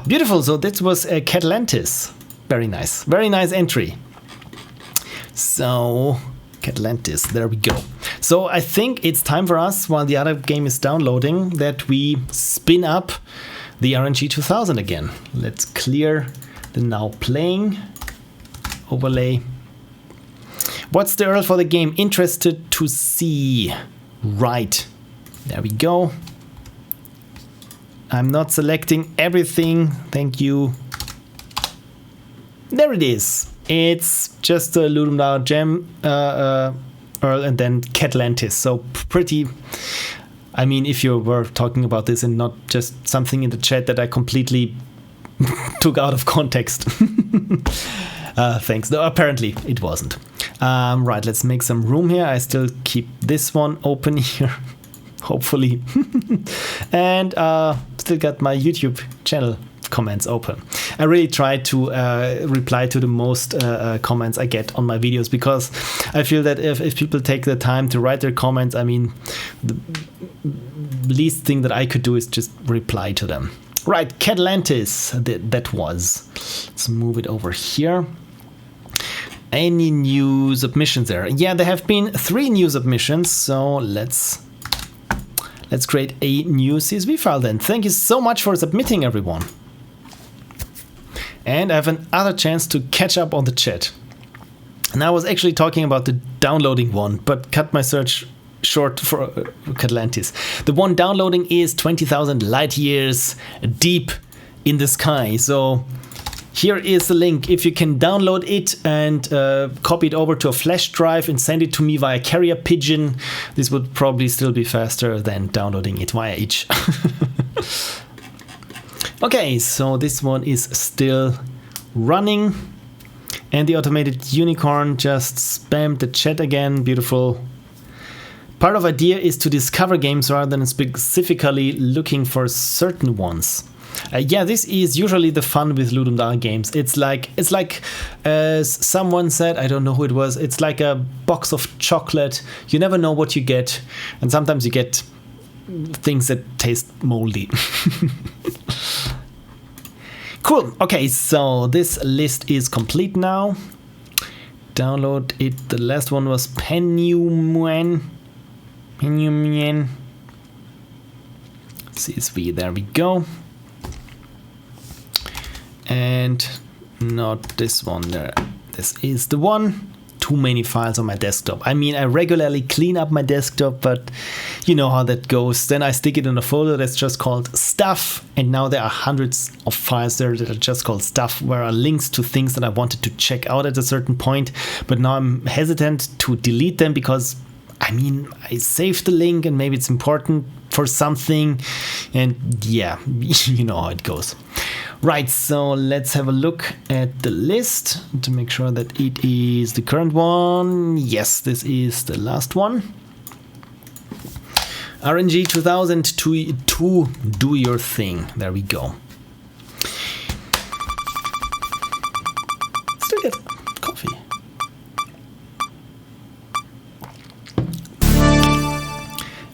Beautiful. So this was Catlantis. Very nice. Very nice entry. So... Catlantis, there we go. So I think it's time for us, while the other game is downloading, that we spin up the RNG 2000 again. Let's clear the now playing overlay. What's the URL for the game? Interested to see. Right, there we go. I'm not selecting everything, thank you. There it is. It's just a Ludum gem URL and then Catlantis. So pretty, I mean, if you were talking about this and not just something in the chat that I completely took out of context. Thanks. No, apparently it wasn't. Right, let's make some room here. I still keep this one open here, hopefully. And still got my YouTube channel comments open. I really try to reply to the most comments I get on my videos, because I feel that if people take the time to write their comments, I mean, the least thing that I could do is just reply to them. Right, Catlantis, that was. Let's move it over here. Any new submissions there? Yeah, there have been 3 new submissions, so let's Let's create a new CSV file then. Thank you so much for submitting, everyone. And I have another chance to catch up on the chat. And I was actually talking about the downloading one, but cut my search short for Catlantis. The one downloading is 20,000 light years deep in the sky. So here is the link. If you can download it and copy it over to a flash drive and send it to me via carrier pigeon, this would probably still be faster than downloading it via itch. Okay, so this one is still running. And the automated unicorn just spammed the chat again. Beautiful. Part of idea is to discover games rather than specifically looking for certain ones. Yeah, this is usually the fun with Ludum Dare games. It's like someone said, I don't know who it was, it's like a box of chocolate. You never know what you get, and sometimes you get things that taste moldy. Cool. Okay, so this list is complete now. Download it. The last one was Penumian. CSV, there we go. And not this one there. This is the one. Too many files on my desktop. I mean, I regularly clean up my desktop, but you know how that goes. Then I stick it in a folder that's just called stuff. And now there are hundreds of files there that are just called stuff, where are links to things that I wanted to check out at a certain point. But now I'm hesitant to delete them because, I mean, I saved the link and maybe it's important for something. And yeah, you know how it goes. Right, so let's have a look at the list to make sure that it is the current one. Yes, this is the last one. RNG 2002, do your thing. There we go. Still get coffee.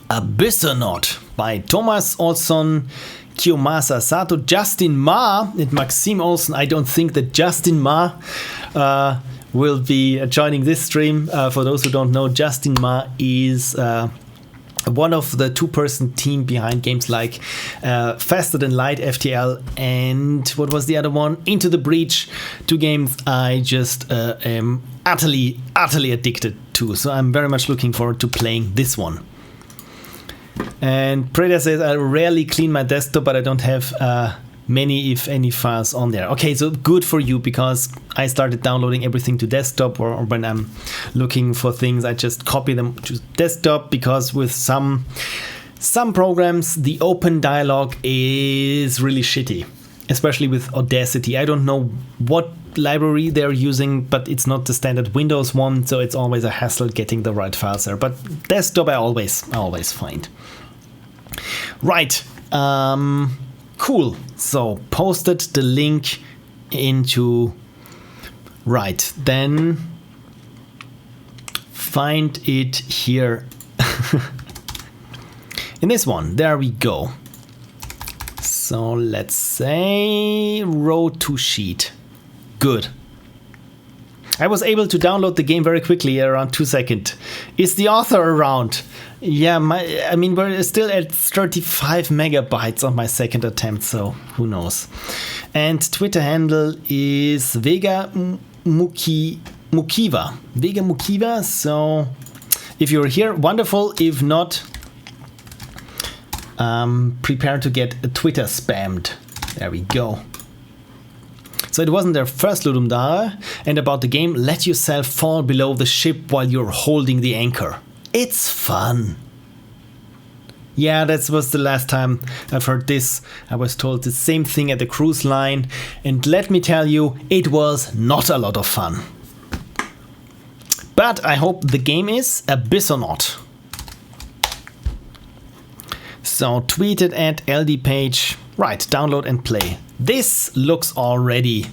Abyssonaut by thomas-olsson, Kiyomasa Sato, Justin Ma, and Maxime Olsen. I don't think that Justin Ma will be joining this stream. For those who don't know, Justin Ma is one of the two-person team behind games like Faster Than Light, FTL, and what was the other one? Into the Breach. Two games I just am utterly addicted to. So I'm very much looking forward to playing this one. And Preda says, I rarely clean my desktop, but I don't have many, if any, files on there. Okay, so good for you, because I started downloading everything to desktop, or when I'm looking for things, I just copy them to desktop, because with some programs, the open dialog is really shitty, especially with Audacity. I don't know what library they're using, but it's not the standard Windows one, so it's always a hassle getting the right files there. But desktop I always find. Right, cool. So posted the link into, right, then find it here in this one. There we go. So let's say row to sheet. Good. I was able to download the game very quickly, around 2 seconds. Is the author around? Yeah, I mean, we're still at 35 megabytes on my second attempt, so who knows. And Twitter handle is Vega Mukiva. So if you're here, wonderful. If not, prepare to get Twitter spammed. There we go. So it wasn't their first Ludum Dare, and about the game, let yourself fall below the ship while you're holding the anchor. It's fun. Yeah, that was the last time I've heard this. I was told the same thing at the cruise line, and let me tell you, it was not a lot of fun. But I hope the game is Abyssonaut. So tweet it at LD page. Right, download and play. This looks already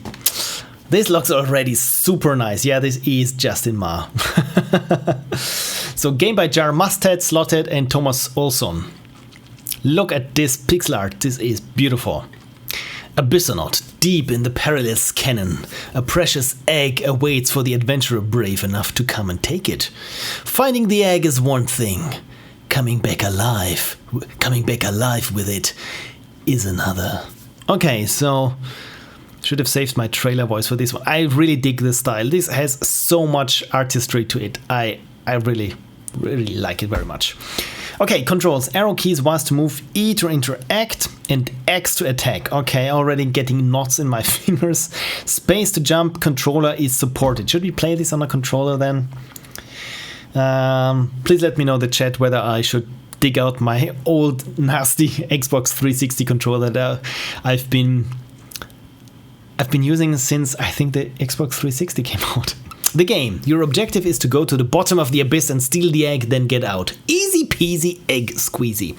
super nice. Yeah, this is Justin Ma. So game by Jarmustard, Slotet, and thomas-olsson. Look at this pixel art. This is beautiful. Abyssonaut, deep in the perilous cannon, a precious egg awaits for the adventurer brave enough to come and take it. Finding the egg is one thing. coming back alive with it is another. Okay, so should have saved my trailer voice for this one. I really dig this style. This has so much artistry to it. I really like it very much. Okay, controls. Arrow keys was to move, E to interact, and X to attack. Okay, already getting knots in my fingers. Space to jump. Controller is supported. Should we play this on a controller then? Please let me know in the chat whether I should dig out my old nasty Xbox 360 controller that I've been using since I think the Xbox 360 came out. The game. Your objective is to go to the bottom of the abyss and steal the egg, then get out. Easy peasy egg squeezy.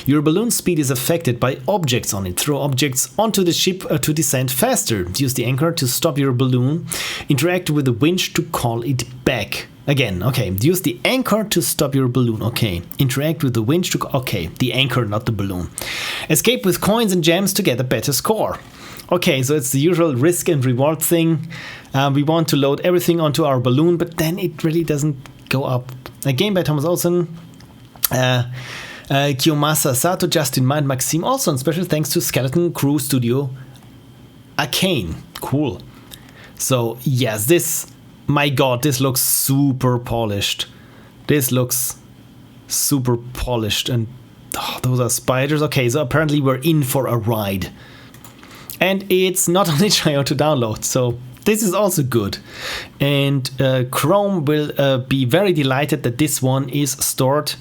Your balloon speed is affected by objects on it. Throw objects onto the ship to descend faster. Use the anchor to stop your balloon. Interact with the winch to call it back. Again, okay. Use the anchor to stop your balloon. Okay. Interact with the winch to... Okay, the anchor, not the balloon. Escape with coins and gems to get a better score. Okay, so it's the usual risk and reward thing. We want to load everything onto our balloon, but then it really doesn't go up. A game by thomas-olsson, Kiyomasa Sato, Justin Mind, Maxime Olsson. Special thanks to Skeleton Crew Studio Arcane. Cool. So, yes, this... My god, this looks super polished. This looks super polished. And those are spiders. Okay, so apparently we're in for a ride. And it's not on itch.io to download, so this is also good. And Chrome will be very delighted that this one is stored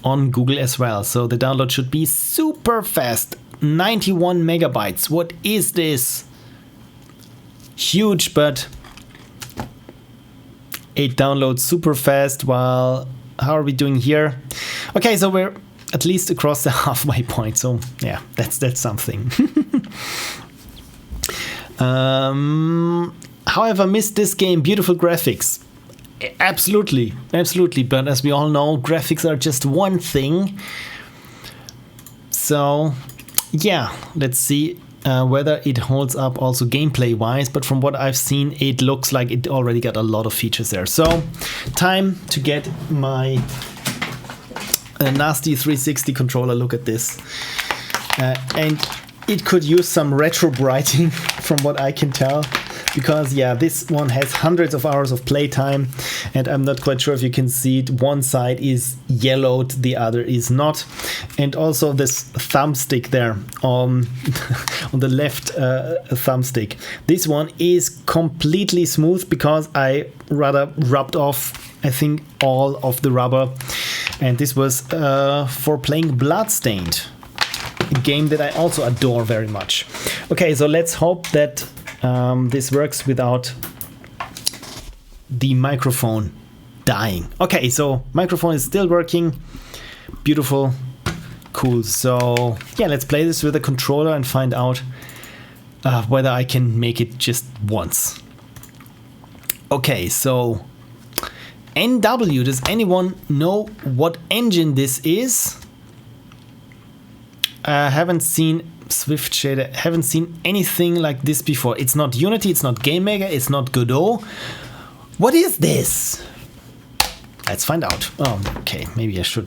on Google as well. So the download should be super fast. 91 megabytes. What is this? Huge, but it downloads super fast. While how are we doing here? Okay, so we're at least across the halfway point. So yeah, that's something. However, missed this game. Beautiful graphics. Absolutely. But as we all know, graphics are just one thing. So, yeah, let's see whether it holds up also gameplay wise. But from what I've seen, it looks like it already got a lot of features there. So, time to get my nasty 360 controller. Look at this. And it could use some retro brighting from what I can tell, because yeah, this one has hundreds of hours of playtime, and I'm not quite sure if you can see it. One side is yellowed, the other is not. And also this thumbstick there on the left thumbstick. This one is completely smooth because I rather rubbed off, I think, all of the rubber. And this was for playing Bloodstained, a game that I also adore very much. Okay, so let's hope that this works without the microphone dying. Okay, so microphone is still working. Beautiful. Cool. So yeah, let's play this with a controller and find out whether I can make it just once. Okay, so NW, does anyone know what engine this is? I haven't seen Swift Shader, haven't seen anything like this before. It's not Unity, it's not GameMaker, it's not Godot. What is this? Let's find out. Oh, okay, maybe I should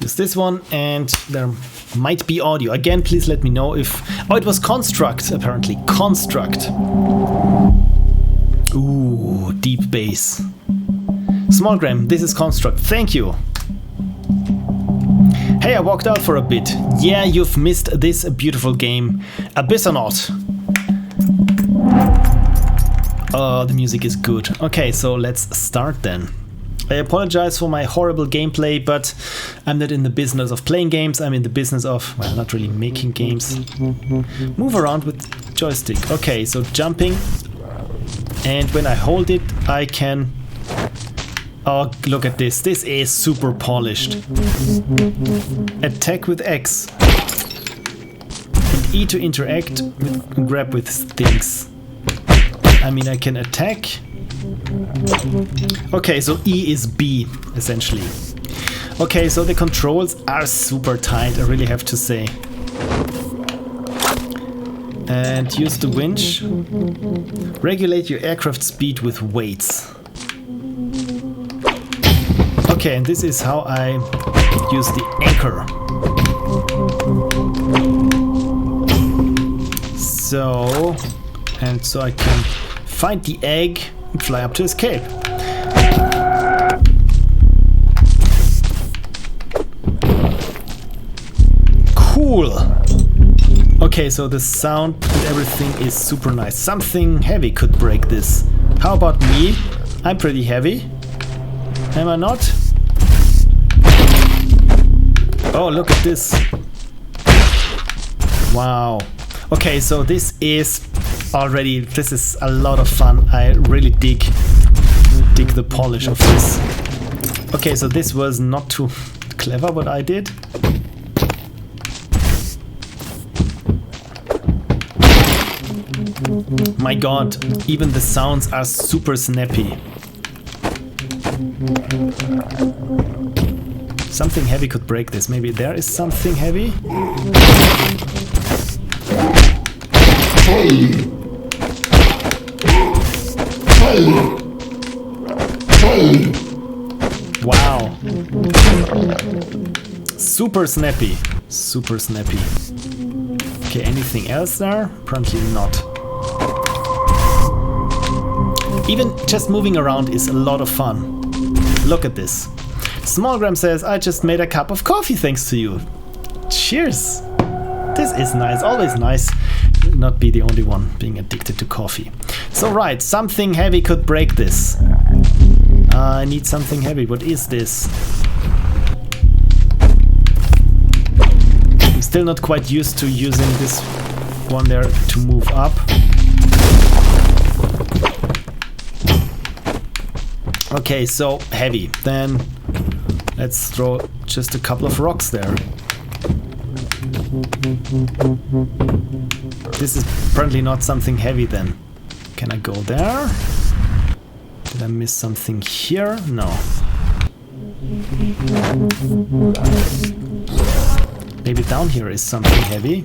use this one, and there might be audio. Again, please let me know if... Oh, it was Construct, apparently. Construct. Ooh, deep bass. Smallgram, this is Construct. Thank you. Hey, I walked out for a bit. Yeah, you've missed this beautiful game. Abyssonaut. Oh, the music is good. Okay, so let's start then. I apologize for my horrible gameplay, but I'm not in the business of playing games. I'm in the business of, well, not really making games. Move around with joystick. Okay, so jumping. And when I hold it, I can... Oh, look at this. This is super polished. Attack with X. And E to interact and grab with things. I mean, I can attack. Okay, so E is B, essentially. Okay, so the controls are super tight, I really have to say. And use the winch. Regulate your aircraft speed with weights. Okay, and this is how I use the anchor. So, and so I can find the egg and fly up to escape. Cool. Okay, so the sound and everything is super nice. Something heavy could break this. How about me? I'm pretty heavy. Am I not? Oh, look at this. Wow. Okay, so this is a lot of fun. I really dig the polish of this. Okay, so this was not too clever what I did. My god, even the sounds are super snappy. Something heavy could break this. Maybe there is something heavy? Wow. Super snappy. Super snappy. Okay, anything else there? Apparently not. Even just moving around is a lot of fun. Look at this. Smallgram says, I just made a cup of coffee thanks to you. Cheers. This is nice. Always nice not be the only one being addicted to coffee. So right, something heavy could break this. I need something heavy. What is this? I'm still not quite used to using this one there to move up. Okay, so heavy. Then let's throw just a couple of rocks there. This is apparently not something heavy then. Can I go there? Did I miss something here? No. Maybe down here is something heavy.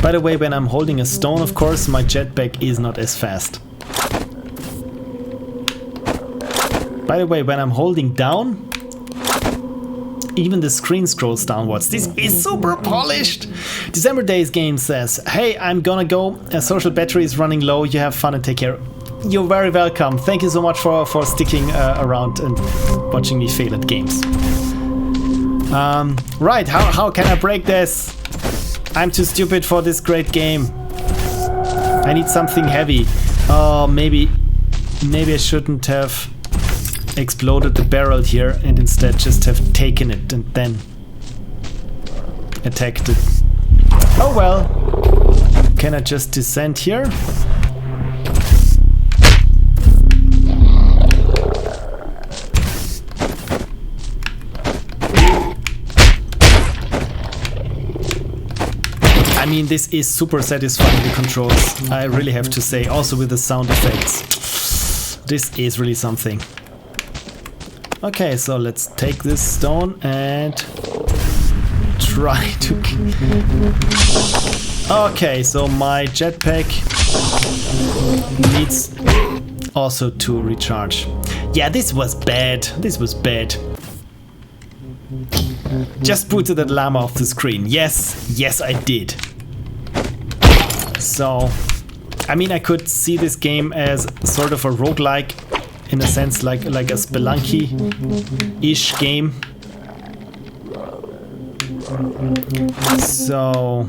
By the way, when I'm holding a stone, of course, my jetpack is not as fast. By the way, when I'm holding down, even the screen scrolls downwards. This is super polished! December Days Game says, hey, I'm gonna go. A social battery is running low. You have fun and take care. You're very welcome. Thank you so much for sticking around and watching me fail at games. Right, how can I break this? I'm too stupid for this great game. I need something heavy. Oh, maybe I shouldn't have exploded the barrel here and instead just have taken it and then attacked it. Oh well. Can I just descend here? I mean, this is super satisfying, the controls, I really have to say, also with the sound effects. This is really something. Okay, so let's take this stone and try to... Okay, so my jetpack needs also to recharge. Yeah, this was bad. This was bad. Just put that llama off the screen. Yes, I did. So, I mean, I could see this game as sort of a roguelike, in a sense, like a Spelunky-ish game. So,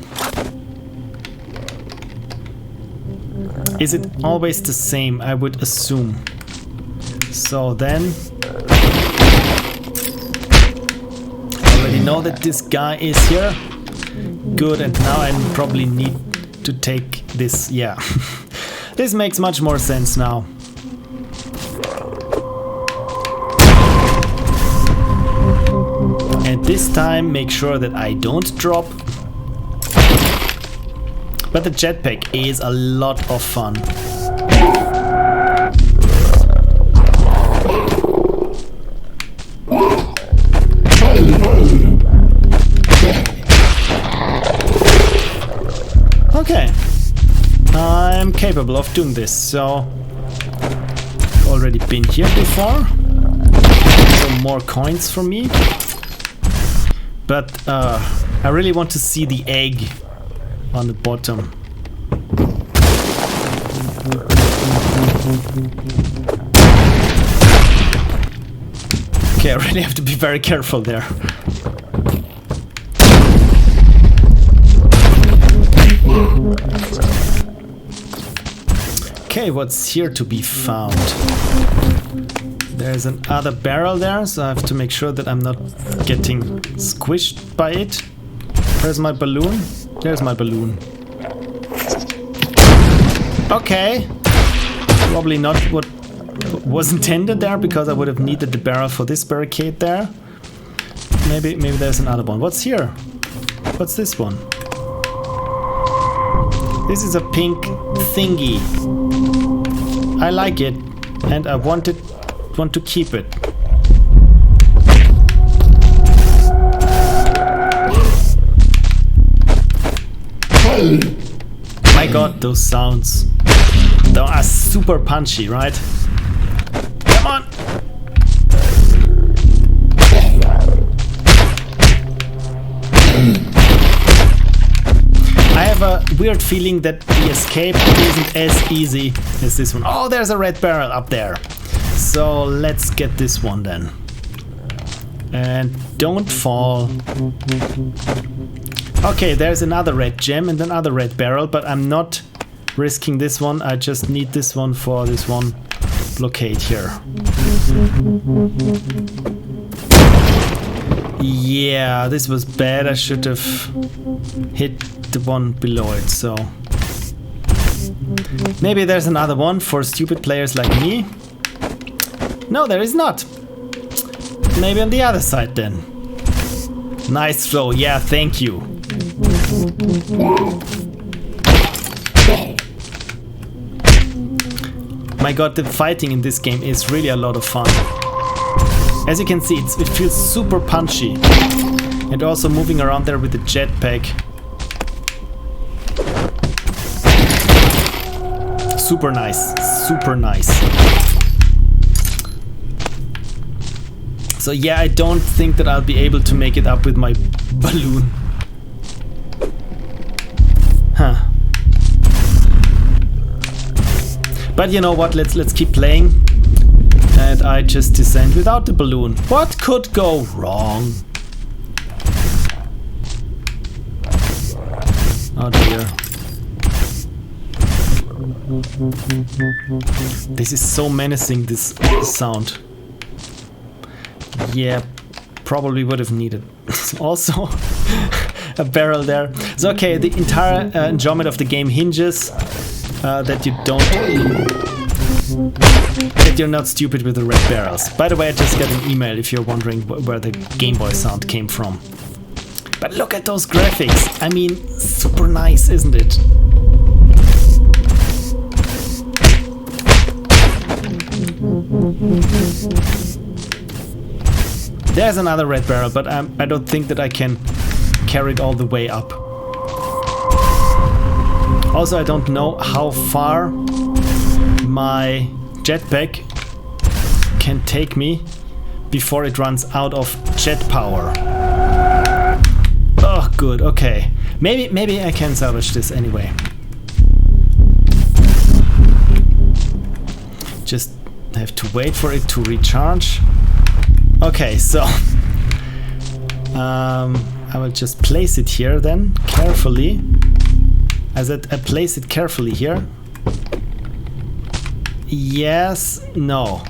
is it always the same? I would assume. So then, I already know that this guy is here. Good, and now I probably need to take this. Yeah, this makes much more sense now. And this time, make sure that I don't drop. But the jetpack is a lot of fun. Okay. I'm capable of doing this, so already been here before. So more coins for me. But I really want to see the egg on the bottom. Okay, I really have to be very careful there. Okay, what's here to be found? There's another barrel there, so I have to make sure that I'm not getting squished by it. Where's my balloon? There's my balloon. Okay. Probably not what was intended there, because I would have needed the barrel for this barricade there. Maybe there's another one. What's here? What's this one? This is a pink thingy. I like it, and I want to keep it. My god, those sounds. They are super punchy, right? Come on! I have a weird feeling that the escape isn't as easy as this one. Oh, there's a red barrel up there. So let's get this one then. And don't fall. Okay, there's another red gem and another red barrel, but I'm not risking this one. I just need this one for this one blockade here. Yeah, this was bad. I should have hit the one below it, so maybe there's another one for stupid players like me. No, there is not. Maybe on the other side then. Nice throw. Yeah, thank you. My god, the fighting in this game is really a lot of fun. As you can see, it feels super punchy. And also moving around there with the jetpack. Super nice. Super nice. So yeah, I don't think that I'll be able to make it up with my balloon. Huh. But you know what, let's keep playing. And I just descend without the balloon. What could go wrong? Oh dear. This is so menacing, this sound. Yeah, probably would have needed also a barrel there. So okay, the entire enjoyment of the game hinges that you're not stupid with the red barrels. By the way, I just got an email if you're wondering where the Game Boy sound came from. But look at those graphics. I mean, super nice, isn't it? There's another red barrel, but I don't think that I can carry it all the way up. Also, I don't know how far my jetpack can take me before it runs out of jet power. Oh, good. Okay. Maybe I can salvage this anyway. Just have to wait for it to recharge. Okay, so I will just place it here then, carefully. As I place it carefully here. Yes, no.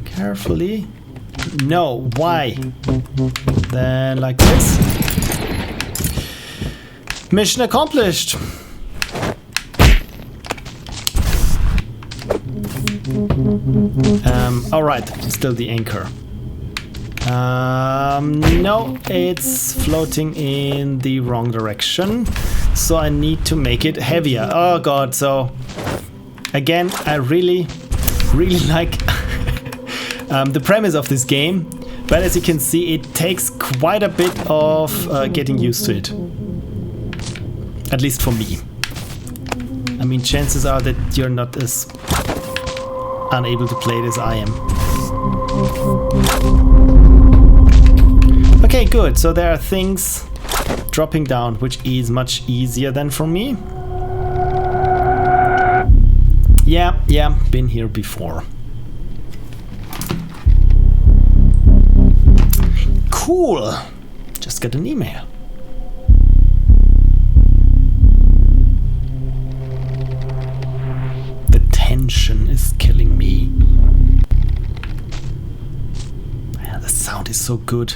Carefully. No, why? Then like this. Mission accomplished. Alright, still the anchor. No, it's floating in the wrong direction. So I need to make it heavier. Oh god, so again, I really like the premise of this game. But as you can see, it takes quite a bit of getting used to it. At least for me. I mean, chances are that you're not as unable to play it as I am. Okay, good. So there are things dropping down, which is much easier than for me. Yeah, been here before. Cool. Just got an email. The tension is killing me. Yeah, the sound is so good.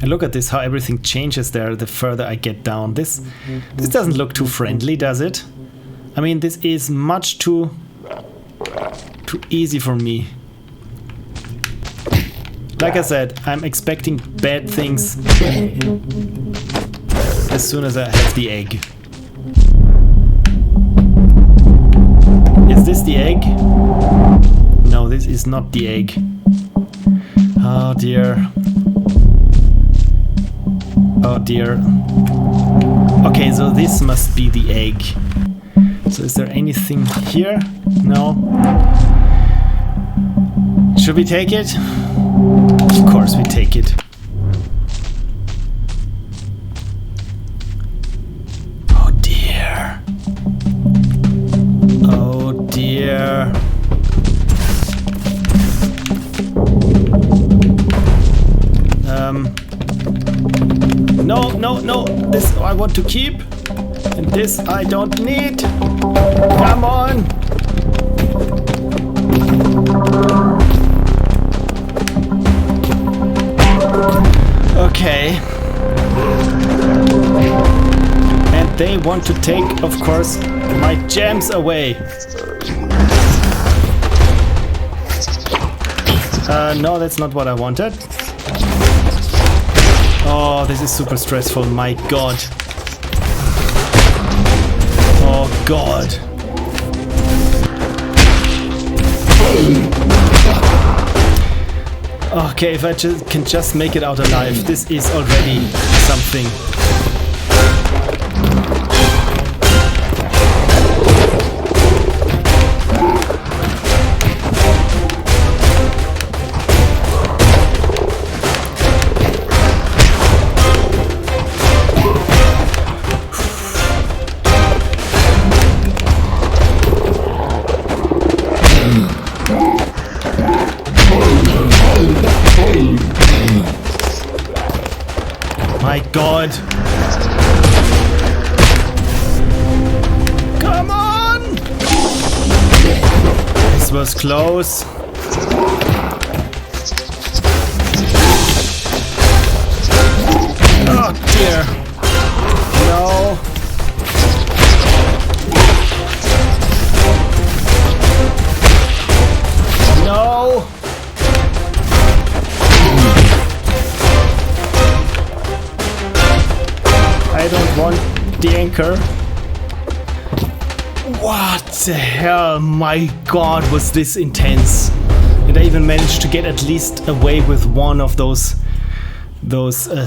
And look at this, how everything changes there the further I get down. This doesn't look too friendly, does it? I mean, this is much too easy for me. Like I said, I'm expecting bad things as soon as I have the egg. Is this the egg? No, this is not the egg. Oh dear. Oh dear. Okay, so this must be the egg. So is there anything here? No. Should we take it? Of course we take it. Oh dear. Oh dear. No, this I want to keep, and this I don't need. Come on. Okay. And they want to take, of course, my gems away. No, that's not what I wanted. Oh, this is super stressful, my god. Oh god. Okay, if I can just make it out alive, this is already something. My god. Come on! This was close. Oh dear. No. No. I don't want the anchor. What the hell? My god, was this intense. And I even managed to get at least away with one of those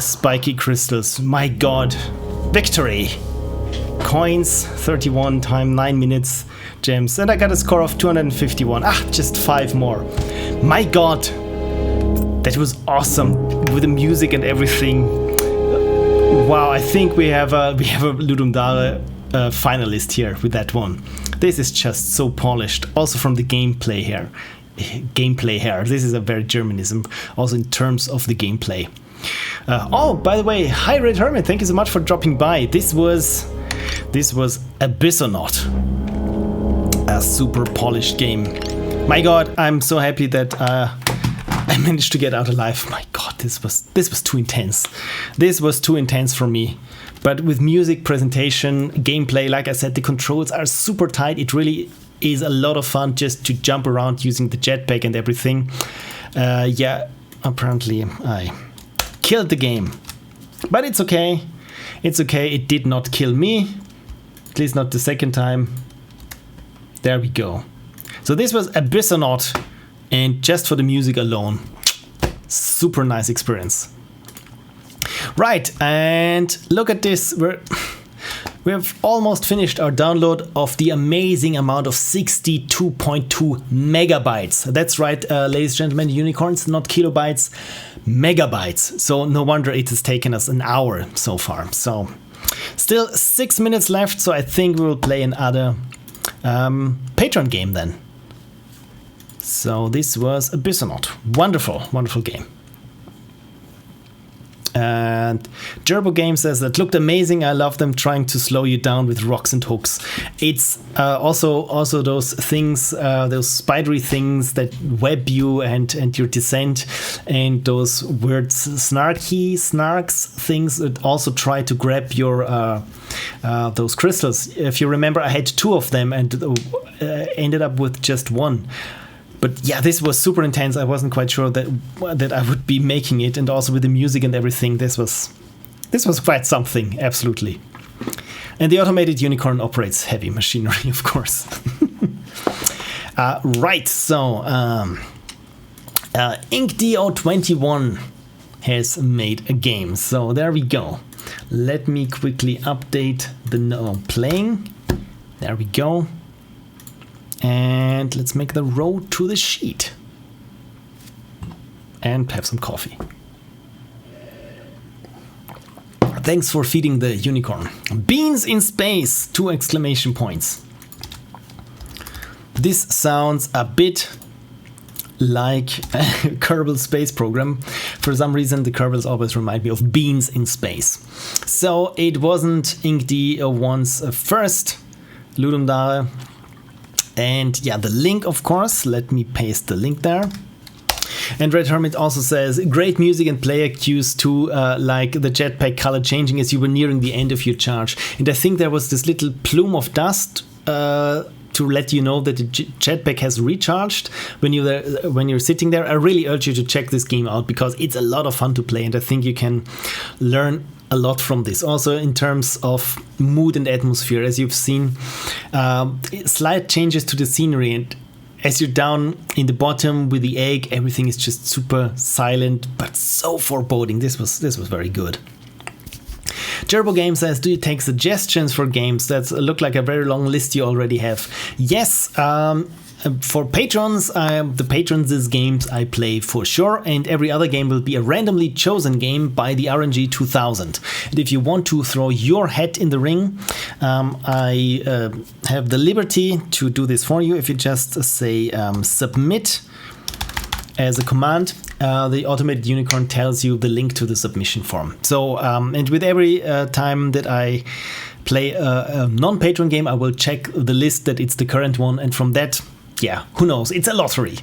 spiky crystals. My god. Victory. Coins, 31 time 9 minutes. Gems. And I got a score of 251. Ah, just 5 more. My god. That was awesome. With the music and everything. Wow, I think we have a Ludum Dare finalist here with that one. This is just so polished. Also from the gameplay here. This is a very Germanism. Also in terms of the gameplay. Oh, by the way, hi Red Hermit. Thank you so much for dropping by. This was Abyssonaut. A super polished game. My god, I'm so happy that I managed to get out alive. My god, this was too intense. This was too intense for me. But with music, presentation, gameplay, like I said, the controls are super tight. It really is a lot of fun just to jump around using the jetpack and everything. Yeah, apparently I killed the game. But it's okay. It's okay. It did not kill me. At least not the second time. There we go. So this was Abyssonaut. And just for the music alone, super nice experience. Right, and look at this. We're We have almost finished our download of the amazing amount of 62.2 megabytes. That's right, ladies and gentlemen, unicorns, not kilobytes, megabytes. So no wonder it has taken us an hour so far. So still 6 minutes left, so I think we will play another Patreon game then. So this was Abyssonaut. Wonderful, wonderful game. And Gerbo Game says that looked amazing. I love them trying to slow you down with rocks and hooks. It's also those things, those spidery things that web you and your descent, and those weird snarks things that also try to grab your those crystals. If you remember, I had 2 of them and ended up with just 1. But yeah, this was super intense. I wasn't quite sure that I would be making it, and also with the music and everything, this was quite something, absolutely. And the automated unicorn operates heavy machinery, of course. Right, so InkDO21 has made a game. So there we go. Let me quickly update the playing. There we go. And let's make the road to the sheet. And have some coffee. Thanks for feeding the unicorn. Beans in space! 2 exclamation points. This sounds a bit like a Kerbal Space Program. For some reason, the Kerbals always remind me of beans in space. So it wasn't InkD1's first Ludum Dare. And yeah, the link, of course, let me paste the link there. And Red Hermit also says, great music and player cues too, like the jetpack color changing as you were nearing the end of your charge. And I think there was this little plume of dust to let you know that the jetpack has recharged when you're sitting there. I really urge you to check this game out because it's a lot of fun to play, and I think you can learn a lot from this. Also in terms of mood and atmosphere, as you've seen, slight changes to the scenery, and as you're down in the bottom with the egg, everything is just super silent but so foreboding. This was very good. Gerbo Game says, do you take suggestions for games? That look like a very long list you already have. Yes, for patrons, the patrons' games I play for sure, and every other game will be a randomly chosen game by the RNG 2000. And if you want to throw your hat in the ring, I have the liberty to do this for you. If you just say submit as a command, the automated unicorn tells you the link to the submission form. So, and with every time that I play a non-patron game, I will check the list that it's the current one, and from that, yeah, who knows? It's a lottery.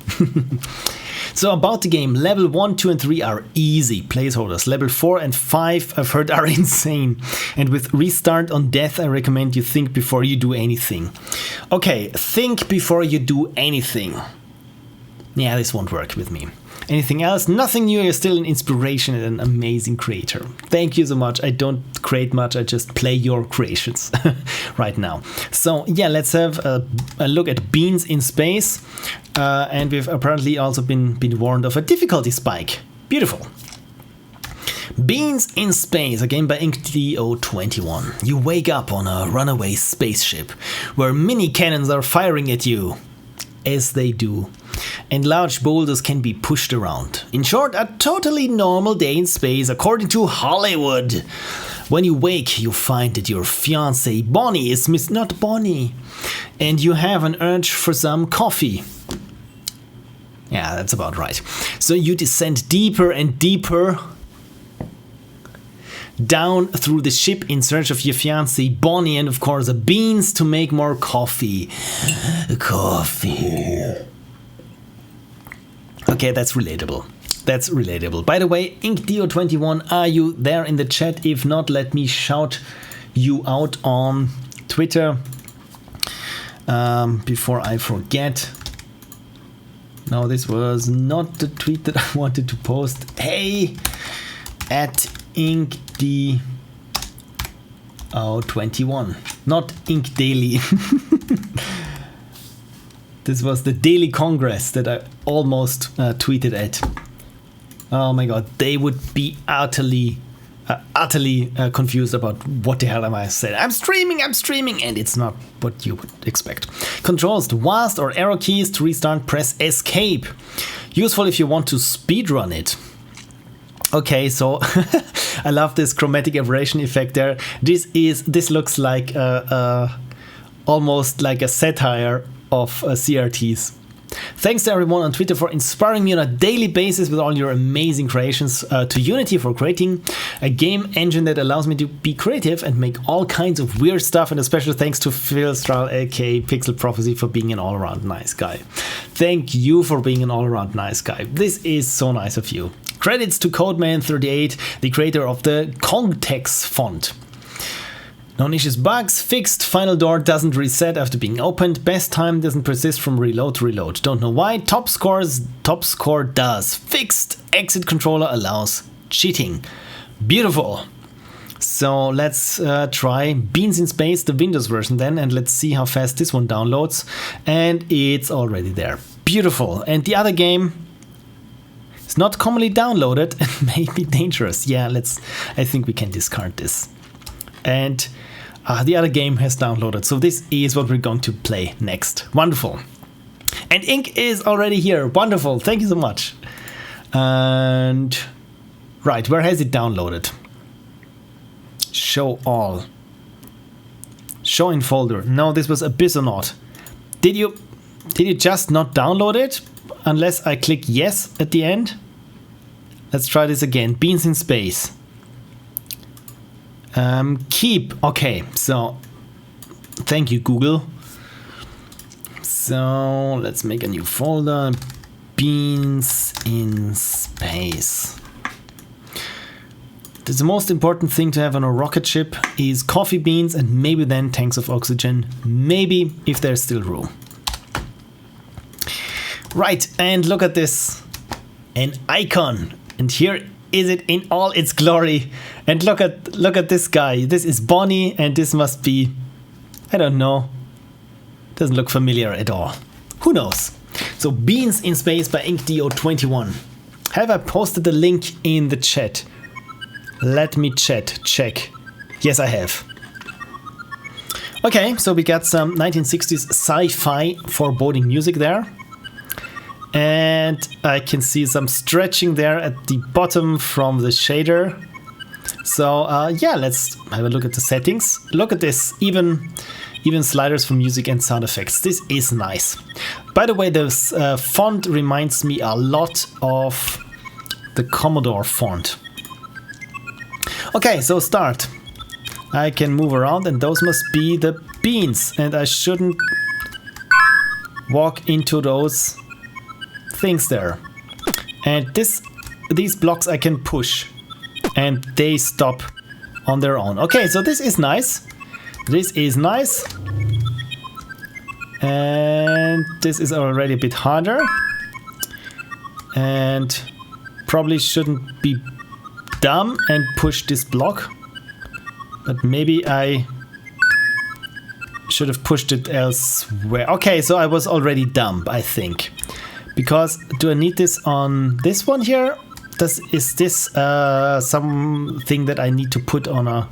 So about the game, level 1, 2, and 3 are easy placeholders. Level 4 and 5, I've heard, are insane. And with restart on death, I recommend you think before you do anything. Okay, think before you do anything. Yeah, this won't work with me. Anything else? Nothing new. You're still an inspiration and an amazing creator. Thank you so much. I don't create much. I just play your creations right now. So yeah, let's have a look at Beans in Space. And we've apparently also been warned of a difficulty spike. Beautiful. Beans in Space, a game by InkDO21. You wake up on a runaway spaceship where mini cannons are firing at you. As they do. And large boulders can be pushed around. In short, a totally normal day in space according to Hollywood. When you wake, you find that your fiancée Bonnie is not Bonnie. And you have an urge for some coffee. Yeah, that's about right. So you descend deeper and deeper down through the ship in search of your fiancée Bonnie and of course beans to make more coffee. Coffee. Okay, that's relatable. That's relatable. By the way, InkDO21, are you there in the chat? If not, let me shout you out on Twitter before I forget. No, this was not the tweet that I wanted to post. Hey, at InkDO21, not Ink Daily. This was the Daily Congress that I almost tweeted at. Oh my god, they would be utterly utterly confused about what the hell am I saying. I'm streaming, and it's not what you would expect. Controls: the WASD or arrow keys to restart, press escape. Useful if you want to speedrun it. Okay, so I love this chromatic aberration effect there. This looks like almost like a satire of CRTs. Thanks to everyone on Twitter for inspiring me on a daily basis with all your amazing creations, to Unity for creating a game engine that allows me to be creative and make all kinds of weird stuff, and a special thanks to Phil Strahl aka Pixel Prophecy for being an all-around nice guy. Thank you for being an all-around nice guy. This is so nice of you. Credits to Codeman38, the creator of the Context font. No niches bugs, fixed, final door doesn't reset after being opened, best time doesn't persist from reload to reload. Don't know why, top score does. Fixed, exit controller allows cheating. Beautiful. So let's try Beans in Space, the Windows version then, and let's see how fast this one downloads. And it's already there. Beautiful. And the other game is not commonly downloaded and may be dangerous. Yeah, I think we can discard this. And the other game has downloaded, so this is what we're going to play next. Wonderful. And ink is already here. Wonderful. Thank you so much. And right, where has it downloaded? Show all. Show in folder. No, this was Abyssonaut. Did you just not download it? Unless I click yes at the end. Let's try this again. Beans in Space. Keep. Okay, so thank you, Google. So let's make a new folder. Beans in Space. The most important thing to have on a rocket ship is coffee beans and maybe then tanks of oxygen. Maybe if there's still room. Right, and look at this. An icon. And here is it in all its glory. And look at this guy. This is Bonnie, and this must be, I don't know. Doesn't look familiar at all. Who knows? So Beans in Space by InkDO21. Have I posted the link in the chat? Let me check. Yes, I have. Okay, so we got some 1960s sci-fi foreboding music there. And I can see some stretching there at the bottom from the shader. So yeah, let's have a look at the settings. Look at this, even sliders for music and sound effects. This is nice. By the way, this font reminds me a lot of the Commodore font. Okay, so start. I can move around, and those must be the beans, and I shouldn't walk into those things there. And these blocks I can push, and they stop on their own. Okay, so this is nice. This is nice. And this is already a bit harder. And probably shouldn't be dumb and push this block. But maybe I should have pushed it elsewhere. Okay, so I was already dumb, I think. Because do I need this on this one here? Is this something that I need to put on a...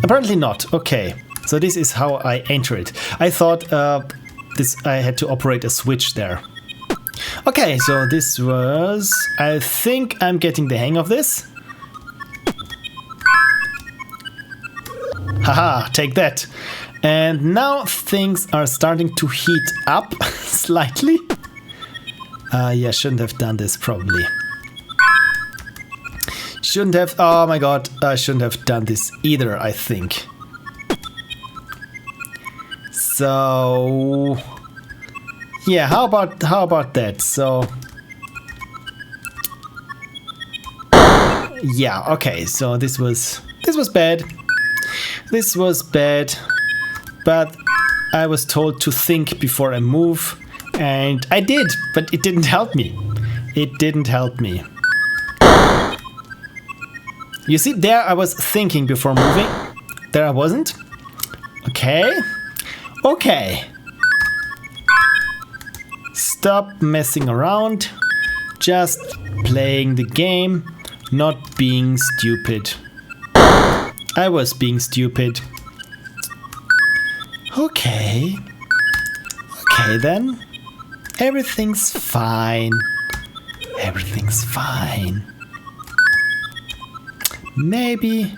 Apparently not. Okay, so this is how I enter it. I thought I had to operate a switch there. Okay, so this was... I think I'm getting the hang of this. Haha, take that. And now things are starting to heat up slightly. Yeah, shouldn't have done this probably. Shouldn't have, oh my god, I shouldn't have done this either, I think. So yeah, how about that? So yeah, okay, so this was bad. This was bad, but I was told to think before I move, and I did, but it didn't help me. It didn't help me. You see, there I was thinking before moving. There I wasn't. Okay. Okay. Stop messing around. Just playing the game. Not being stupid. I was being stupid. Okay. Okay then. Everything's fine. Everything's fine. Maybe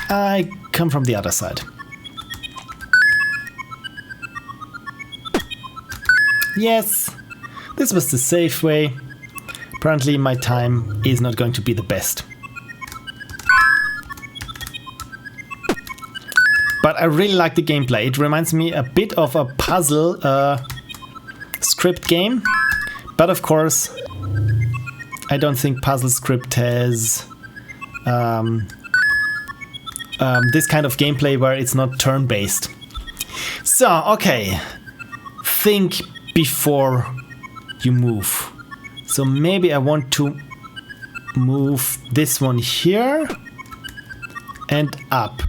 I come from the other side. Yes, this was the safe way. Apparently my time is not going to be the best. But I really like the gameplay. It reminds me a bit of a puzzle script game. But of course, I don't think puzzle script has this kind of gameplay where it's not turn-based. So, okay. Think before you move. So maybe I want to move this one here and up.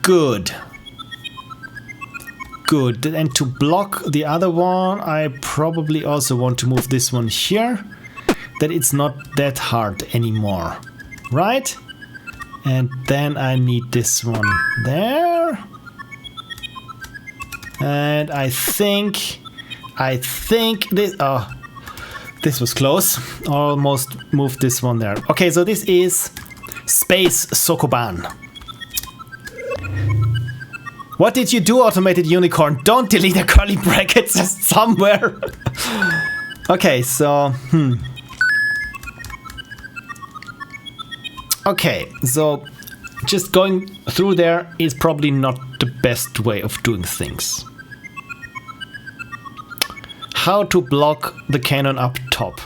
Good. Good. And to block the other one, I probably also want to move this one here. That it's not that hard anymore. Right? And then I need this one there. And I think this, oh, this was close. Almost moved this one there. Okay, so this is Space Sokoban. What did you do, automated unicorn? Don't delete the curly brackets just somewhere. Okay, so, Okay, so just going through there is probably not the best way of doing things. How to block the cannon up top?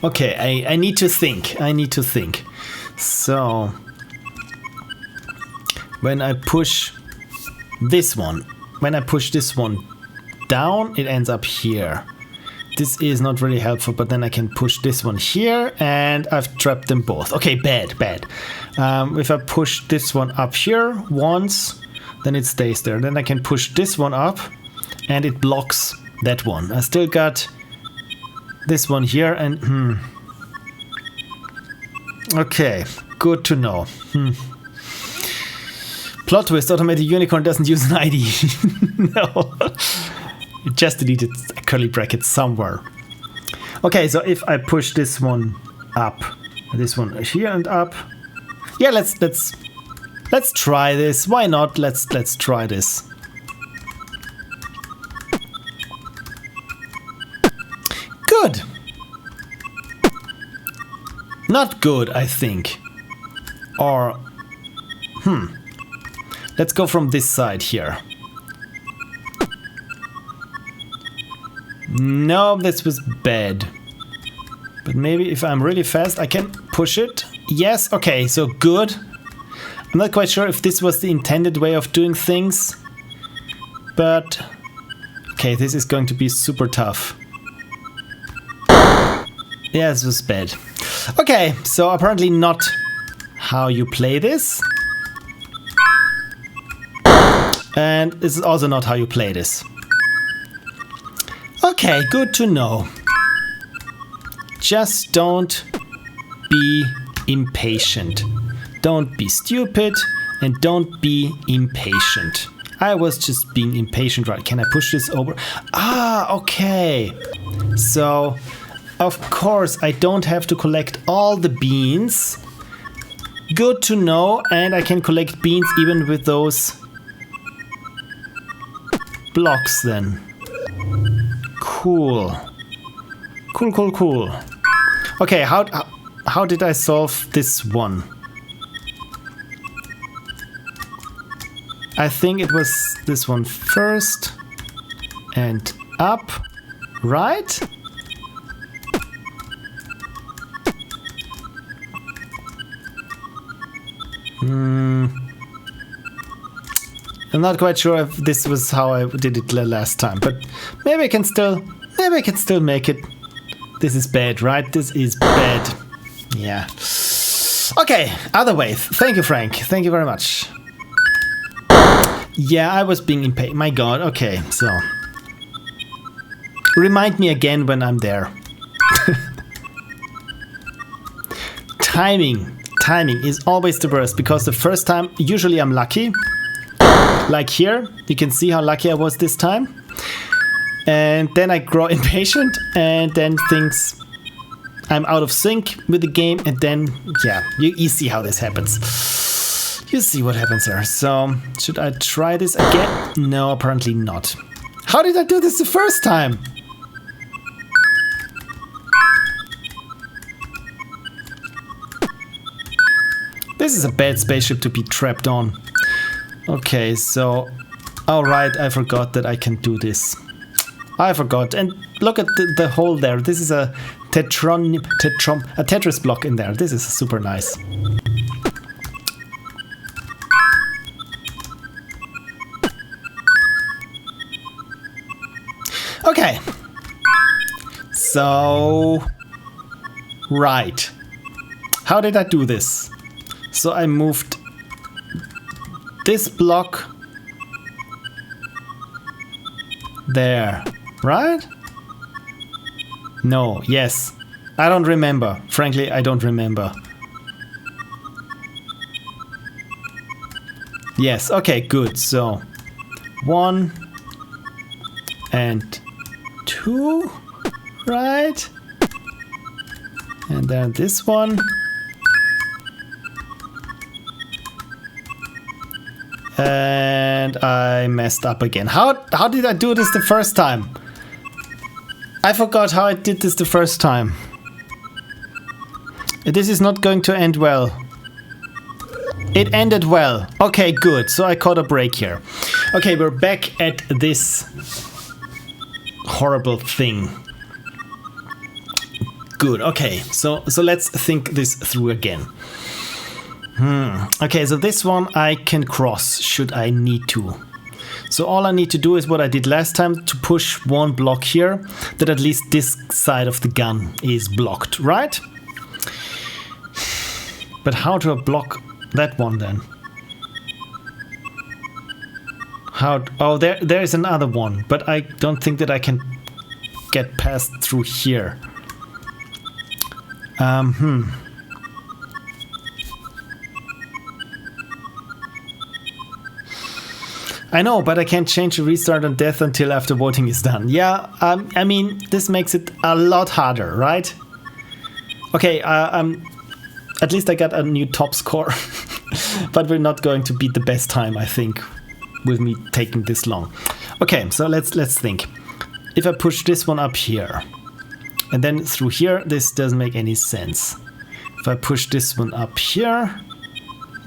Okay, I need to think. I need to think. So when I push this one down, it ends up here. This is not really helpful, but then I can push this one here and I've trapped them both. Okay, bad. If I push this one up here once, then it stays there. Then I can push this one up and it blocks that one. I still got this one here and Okay, good to know. Plot twist, automated unicorn doesn't use an ID. No. It just deleted a curly bracket somewhere. Okay, so if I push this one up, this one here and up. Yeah, let's try this. Why not? Let's try this. Good. Not good, I think. Or let's go from this side here. No, this was bad. But maybe if I'm really fast, I can push it. Yes, okay, so good. I'm not quite sure if this was the intended way of doing things. But okay, this is going to be super tough. Yeah, this was bad. Okay, so apparently not how you play this. And this is also not how you play this. Okay, good to know. Just don't be impatient. Don't be stupid and don't be impatient. I was just being impatient, right? Can I push this over? Ah, okay. So, of course, I don't have to collect all the beans. Good to know, and I can collect beans even with those blocks then. Cool. Cool. Okay, how did I solve this one? I think it was this one first and up, right? I'm not quite sure if this was how I did it last time, but maybe I can still make it. This is bad, right? This is bad. Yeah. Okay, other way. Thank you, Frank. Thank you very much. Yeah, I was being impatient. My god, okay, so. Remind me again when I'm there. Timing is always the worst, because the first time, usually I'm lucky. Like here, you can see how lucky I was this time. And then I grow impatient, and then I'm out of sync with the game, and then, yeah, you see how this happens. You see what happens there. So, should I try this again? No, apparently not. How did I do this the first time? This is a bad spaceship to be trapped on. Okay, so... Alright, I forgot that I can do this. I forgot. And look at the hole there. This is a Tetris block in there. This is super nice. Okay. So... Right. How did I do this? So I moved this block there, right? No, yes. I don't remember. Frankly, I don't remember. Yes, okay, good. So 1 and 2, right? And then this one. And I messed up again. How did I do this the first time? I forgot how I did this the first time. This is not going to end well. It ended well. Okay, good. So I caught a break here. Okay, we're back at this horrible thing. Good. Okay, so let's think this through again. Okay, so this one I can cross, should I need to. So all I need to do is what I did last time, to push one block here, that at least this side of the gun is blocked, right? But how do I block that one then? How? Oh, there is another one, but I don't think that I can get past through here. I know, but I can't change the restart on death until after voting is done. Yeah, I mean, this makes it a lot harder, right? Okay, at least I got a new top score. But we're not going to beat the best time, I think, with me taking this long. Okay, so let's think. If I push this one up here, and then through here, this doesn't make any sense. If I push this one up here,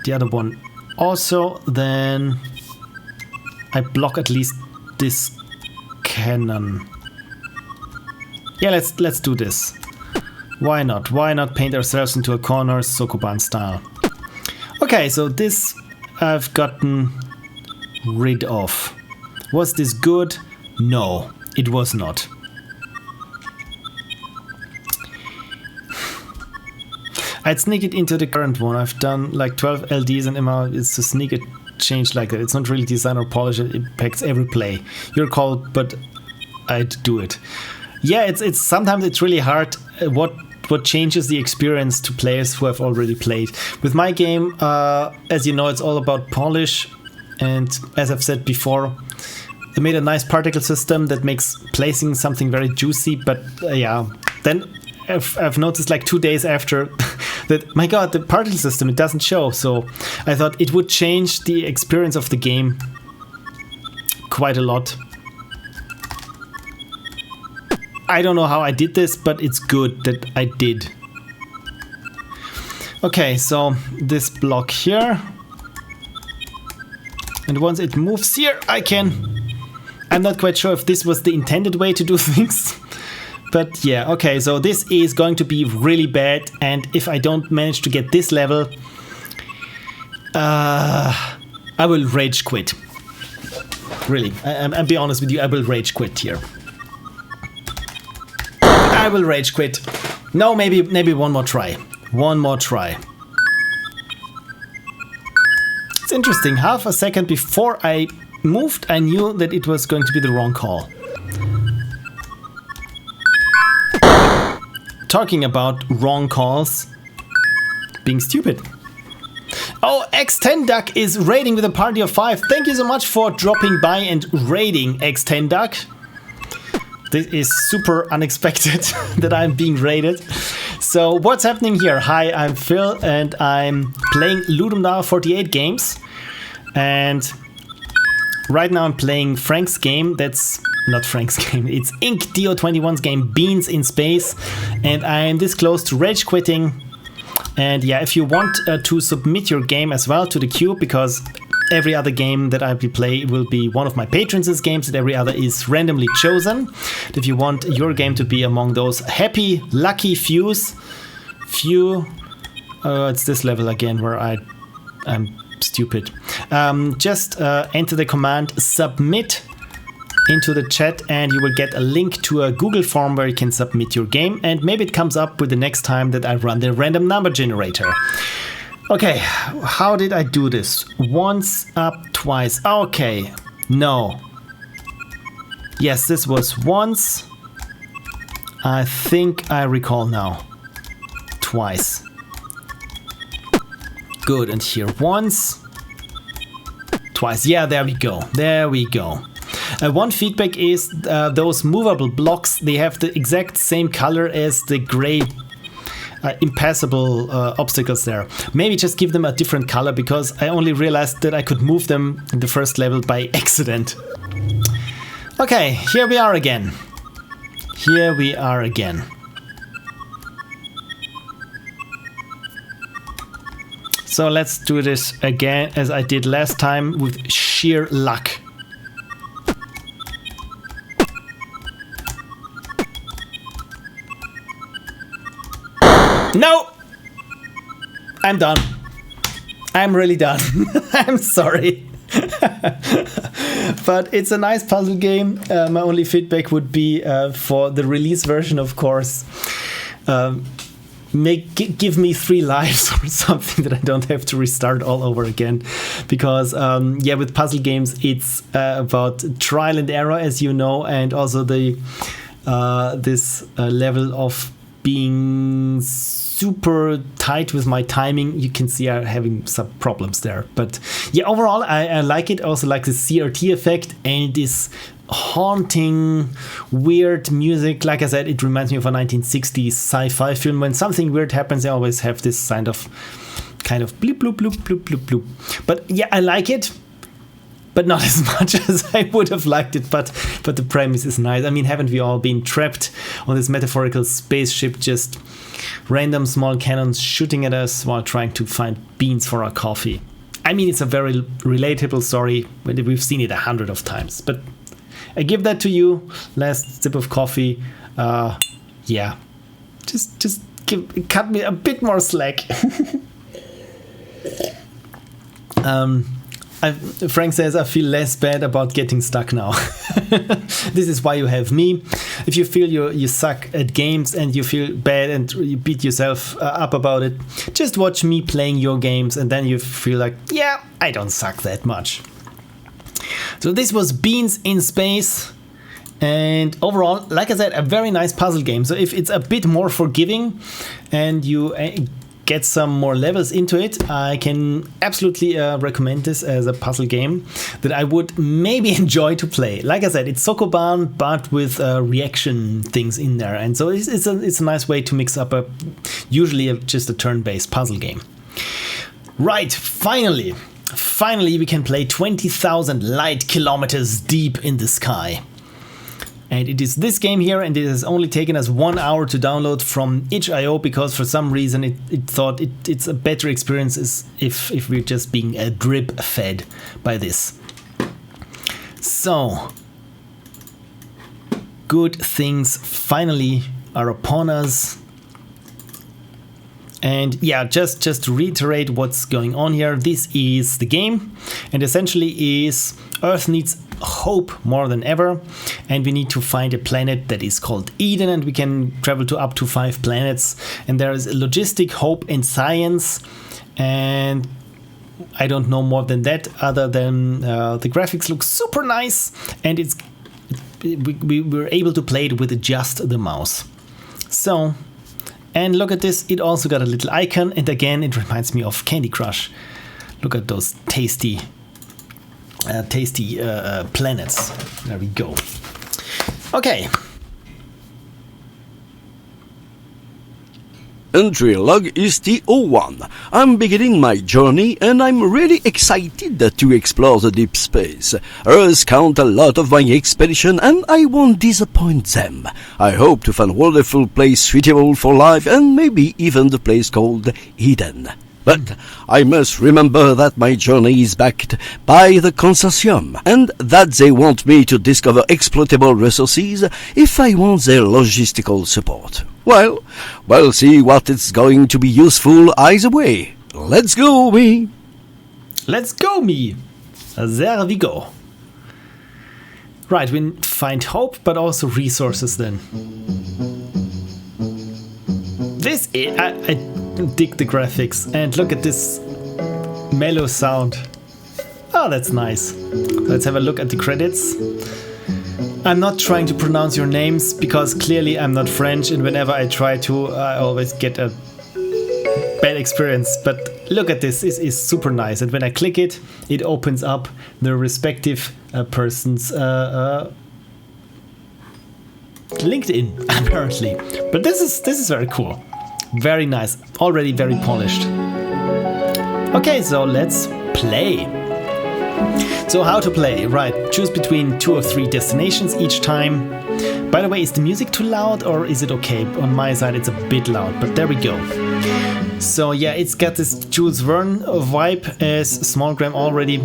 the other one also, then I block at least this cannon. Yeah, let's do this. Why not? Why not paint ourselves into a corner, Sokoban style? Okay, so this I've gotten rid of. Was this good? No, it was not. I'd sneak it into the current one. I've done like 12 LDs and MR is to sneak it change like that. It's not really design or polish, it impacts every play. Your call, but I'd do it. Yeah, it's sometimes it's really hard what changes the experience to players who have already played. With my game, as you know, it's all about polish, and as I've said before, they made a nice particle system that makes placing something very juicy, but yeah, then I've noticed like 2 days after that, my god, the particle system, it doesn't show. So I thought it would change the experience of the game quite a lot. I don't know how I did this, but it's good that I did. Okay, so this block here. And once it moves here, I can... I'm not quite sure if this was the intended way to do things. But yeah, okay, so this is going to be really bad, and if I don't manage to get this level, I will rage quit. Really, I'll be honest with you, I will rage quit here. I will rage quit. No, maybe one more try. One more try. It's interesting. Half a second before I moved, I knew that it was going to be the wrong call. Talking about wrong calls, being stupid. Oh, X10 Duck is raiding with a party of 5. Thank you so much for dropping by and raiding, X10 Duck. This is super unexpected that I'm being raided. So what's happening here? Hi, I'm Phil and I'm playing LD48 games. And right now I'm playing Frank's game. That's not Frank's game. It's Ink Dio21's game, Beans in Space. And I'm this close to rage quitting. And yeah, if you want to submit your game as well to the queue, because every other game that I will play will be one of my patrons' games, and every other is randomly chosen. If you want your game to be among those happy, lucky few, it's this level again where I'm stupid. Just enter the command submit into the chat and you will get a link to a Google form where you can submit your game, and maybe it comes up with the next time that I run the random number generator. Okay, how did I do this? Once up, twice. Okay, no. Yes, this was once. I think I recall now. Twice. Good, and here once. Twice. Yeah, there we go. There we go. One feedback is those movable blocks, they have the exact same color as the gray impassable obstacles there. Maybe just give them a different color, because I only realized that I could move them in the first level by accident. Okay, here we are again. Here we are again. So let's do this again as I did last time with sheer luck. No! I'm done. I'm really done. I'm sorry. But it's a nice puzzle game. My only feedback would be for the release version, of course. Give me 3 lives or something that I don't have to restart all over again. Because, yeah, with puzzle games, it's about trial and error, as you know, and also the this level of being super tight with my timing. You can see I'm having some problems there, but yeah, overall I like it. I also like the CRT effect and this haunting weird music. Like I said, it reminds me of a 1960s sci-fi film. When something weird happens, I always have this kind of bloop bloop bloop bloop bloop bloop. But yeah, I like it, but not as much as I would have liked it. But the premise is nice. I mean, haven't we all been trapped on this metaphorical spaceship, just random small cannons shooting at us while trying to find beans for our coffee? I mean, it's a very relatable story. We've seen it 100 of times. But I give that to you. Last sip of coffee. Yeah, just cut me a bit more slack. Frank says, I feel less bad about getting stuck now. This is why you have me. If you feel you suck at games and you feel bad and you beat yourself up about it, just watch me playing your games and then you feel like, yeah, I don't suck that much. So this was Beans in Space. And overall, like I said, a very nice puzzle game. So if it's a bit more forgiving and you get some more levels into it, I can absolutely recommend this as a puzzle game that I would maybe enjoy to play. Like I said, it's Sokoban, but with reaction things in there, and so it's a nice way to mix up usually just a turn-based puzzle game. Right, finally we can play 20,000 light kilometers deep in the sky. And it is this game here, and it has only taken us 1 hour to download from itch.io, because for some reason it thought it's a better experience if we're just being drip fed by this. So, good things finally are upon us. And yeah, just to reiterate what's going on here, this is the game, and essentially is Earth needs hope more than ever, and we need to find a planet that is called Eden, and we can travel to up to 5 planets, and there is logistic, hope and science, and I don't know more than that, other than the graphics look super nice, and we were able to play it with just the mouse. So, and look at this, it also got a little icon, and again it reminds me of Candy Crush. Look at those tasty planets. There we go. Okay. Entry log is T01. I'm beginning my journey and I'm really excited to explore the deep space. Earth count a lot of my expedition and I won't disappoint them. I hope to find a wonderful place suitable for life and maybe even the place called Eden. But I must remember that my journey is backed by the consortium and that they want me to discover exploitable resources if I want their logistical support. Well, we'll see what it's going to be useful either way. Let's go, me! Let's go, me! There we go. Right, we find hope, but also resources then. This is... I dig the graphics, and look at this mellow sound. Oh, that's nice. Let's have a look at the credits. I'm not trying to pronounce your names because clearly I'm not French, and whenever I try to, I always get a bad experience. But look at this, this is super nice, and when I click it, it opens up the respective person's LinkedIn, apparently. But this is very cool. Very nice, already very polished. Okay, so let's play. So how to play? Right, choose between 2 or 3 destinations each time. By the way, is the music too loud or is it okay? On my side it's a bit loud, but there we go. So yeah, it's got this Jules Verne vibe as Smallgram already,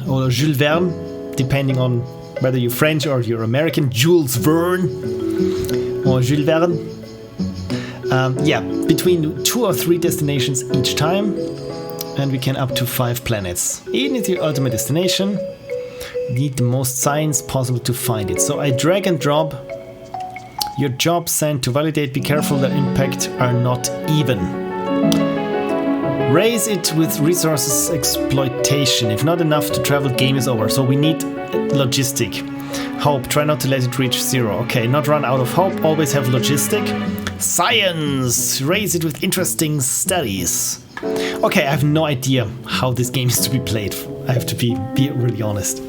or Jules Verne, depending on whether you're French or you're American. Jules Verne or Jules Verne. Yeah, between 2 or 3 destinations each time, and we can up to 5 planets. Eden is your ultimate destination. Need the most science possible to find it. So I drag and drop. Your job sent to validate. Be careful that impact are not even. Raise it with resources exploitation. If not enough to travel, game is over. So we need logistic. Hope, try not to let it reach 0. Okay, not run out of hope, always have logistic. Science, raise it with interesting studies. Okay, I have no idea how this game is to be played. I have to be really honest.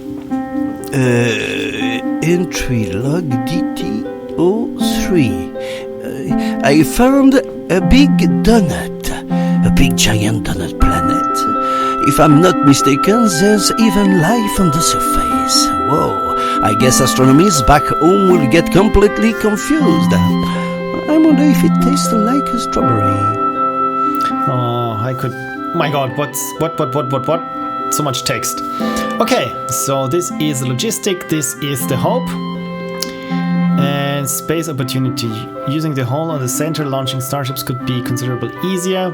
Entry log DT03. I found a big donut, a big giant donut planet. If I'm not mistaken, there's even life on the surface. Whoa, I guess astronomers back home will get completely confused. I wonder if it tastes like a strawberry. Oh, I could... My god, what? So much text. Okay, so this is the logistic, this is the hope. And space opportunity. Using the hole on the center, launching starships could be considerably easier.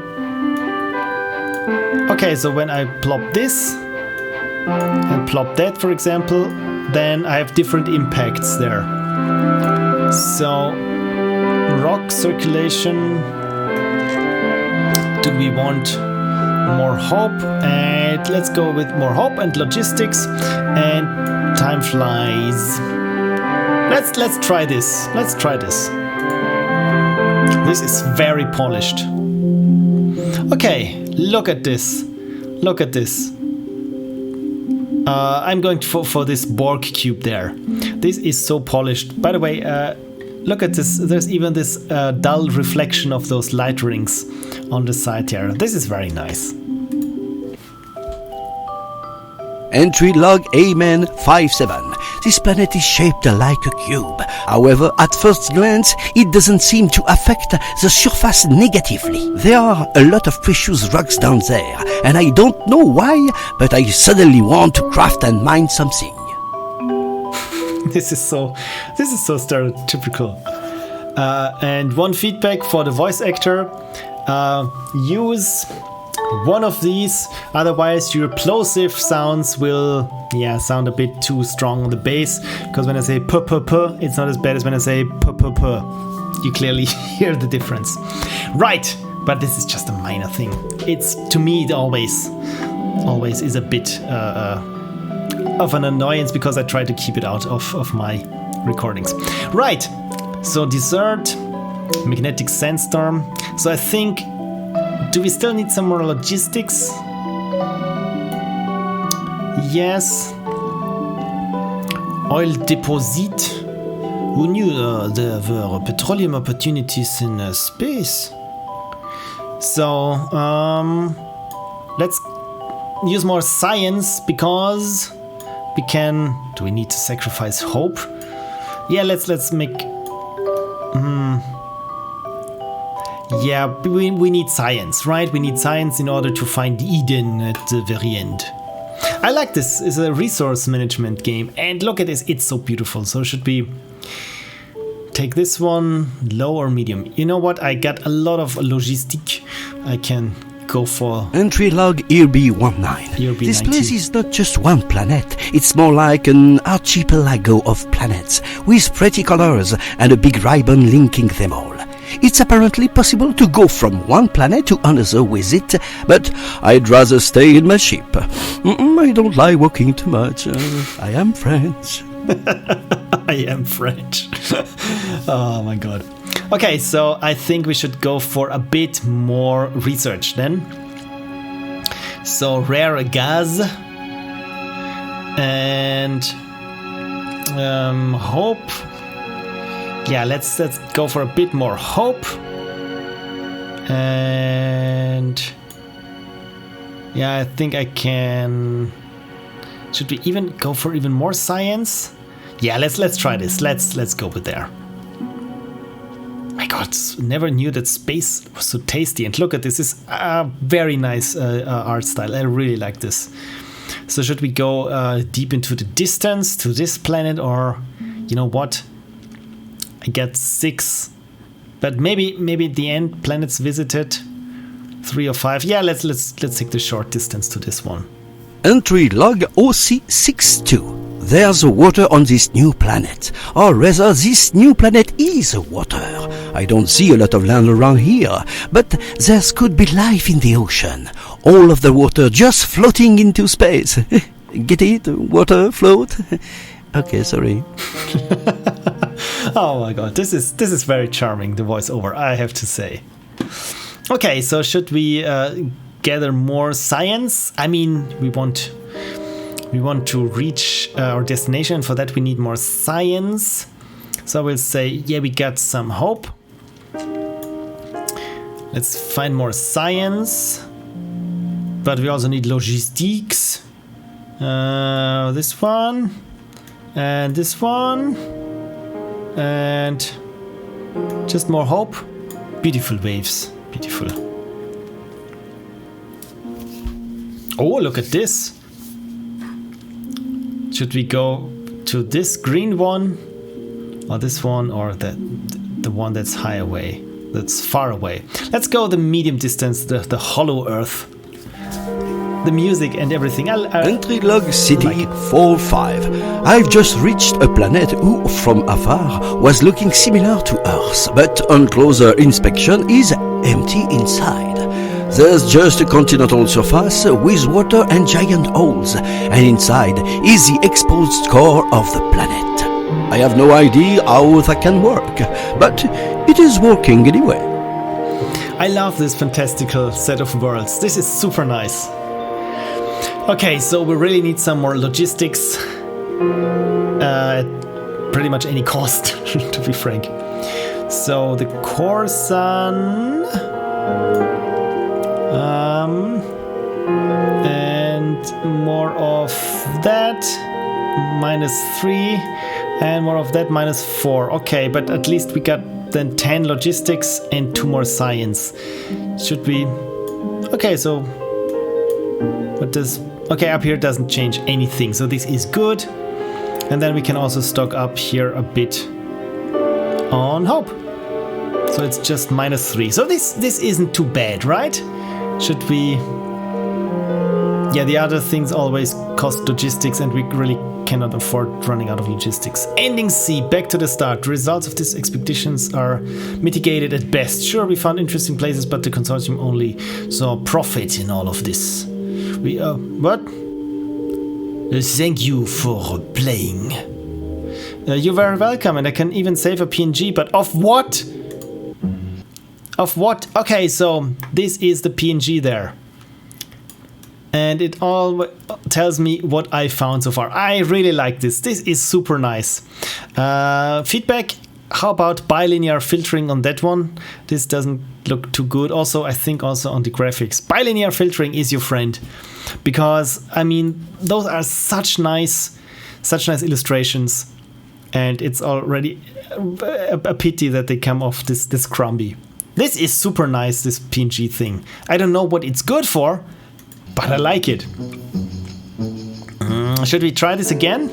Okay, so when I plop this, and plop that, for example, then I have different impacts there. So... rock circulation. Do we want more hope? And let's go with more hope and logistics. And time flies. Let's try this. Let's try this. This is very polished. Okay, look at this. Look at this. I'm going for this Borg cube there. This is so polished. By the way, look at this, there's even this dull reflection of those light rings on the side here. This is very nice. Entry log Amen57. This planet is shaped like a cube. However, at first glance, it doesn't seem to affect the surface negatively. There are a lot of precious rocks down there, and I don't know why, but I suddenly want to craft and mine something. This is so stereotypical. And one feedback for the voice actor: use one of these, otherwise your plosive sounds will sound a bit too strong on the bass. Because when I say p p p, it's not as bad as when I say p p p. You clearly hear the difference. Right, But this is just a minor thing. It's, to me, it always is a bit of an annoyance because I try to keep it out of my recordings. Right, so dessert, magnetic sandstorm. So I think, do we still need some more logistics? Yes. Oil deposit. Who knew there were petroleum opportunities in space? So, let's use more science because we can. Do we need to sacrifice hope? Yeah, let's make. Yeah, we need science, right? We need science in order to find Eden at the very end. I like this. It's a resource management game, and look at this. It's so beautiful. So should we take this one, low or medium? You know what? I got a lot of logistic. I can go for entry log ERB19. This place is not just one planet. It's more like an archipelago of planets with pretty colors and a big ribbon linking them all. It's apparently possible to go from one planet to another with it, but I'd rather stay in my ship. I don't like walking too much. I am French. I am French. Oh my god. Okay, so I think we should go for a bit more research then. So rare gas and hope. Yeah, let's go for a bit more hope. And yeah, I think I can. Should we even go for even more science? Yeah, let's try this. Let's go with there. My God, never knew that space was so tasty. And look at this. This is a very nice art style. I really like this. So should we go deep into the distance to this planet, or you know what? I get 6, but maybe at the end planets visited 3 or 5. Yeah, let's take the short distance to this one. Entry log OC62. There's water on this new planet, or rather this new planet is water. I don't see a lot of land around here, but there could be life in the ocean. All of the water just floating into space. Get it? Water float? Okay, sorry. Oh my god, this is very charming, the voiceover, I have to say. Okay, so should we gather more science? I mean, we want to reach our destination. For that we need more science. So I will say, yeah, we got some hope. Let's find more science. But we also need logistics. This one. And this one. And just more hope. Beautiful waves. Beautiful. Oh, look at this. Should we go to this green one, or this one, or the one that's high away, that's far away? Let's go the medium distance, the hollow earth. The music and everything. Entry log City 45. I've just reached a planet who, from afar, was looking similar to Earth, but on closer inspection is empty inside. There's just a continental surface with water and giant holes, and inside is the exposed core of the planet. I have no idea how that can work, but it is working anyway. I love this fantastical set of worlds. This is super nice. Okay, so we really need some more logistics at pretty much any cost, to be frank. So the core sun, and more of that, -3, and more of that, -4. Okay, but at least we got then 10 logistics and 2 more science. Should we? Okay, so what does? Okay, up here doesn't change anything, so this is good. And then we can also stock up here a bit on hope. So it's just -3. So this isn't too bad, right? Should we? Yeah, the other things always cost logistics, and we really cannot afford running out of logistics. Ending C, back to the start. The results of these expeditions are mitigated at best. Sure, we found interesting places, but the consortium only saw profit in all of this. What? Thank you for playing. You're very welcome, and I can even save a PNG, but of what? Of what? Okay, so this is the PNG there. And it all tells me what I found so far. I really like this. This is super nice. Feedback, how about bilinear filtering on that one? This doesn't look too good. Also, I think also on the graphics. Bilinear filtering is your friend. Because, I mean, those are such nice illustrations. And it's already a pity that they come off this crumby. This is super nice, this PNG thing. I don't know what it's good for, but I like it. Should we try this again?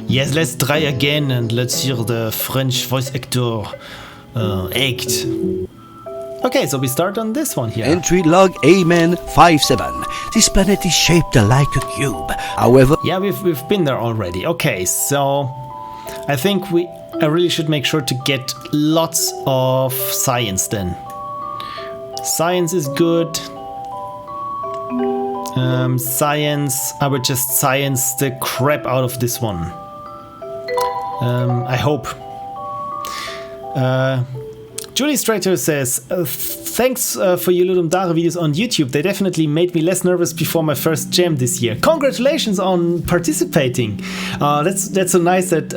Yes, let's try again and let's hear the French voice actor act. Okay, so we start on this one here. Entry log Amen 57. This planet is shaped like a cube. However... Yeah, we've been there already. Okay, so I think I really should make sure to get lots of science then. Science is good. Science, I would just science the crap out of this one. I hope. Julie Strater says, thanks for your Ludum Dare videos on YouTube. They definitely made me less nervous before my first jam this year. Congratulations on participating. That's so nice that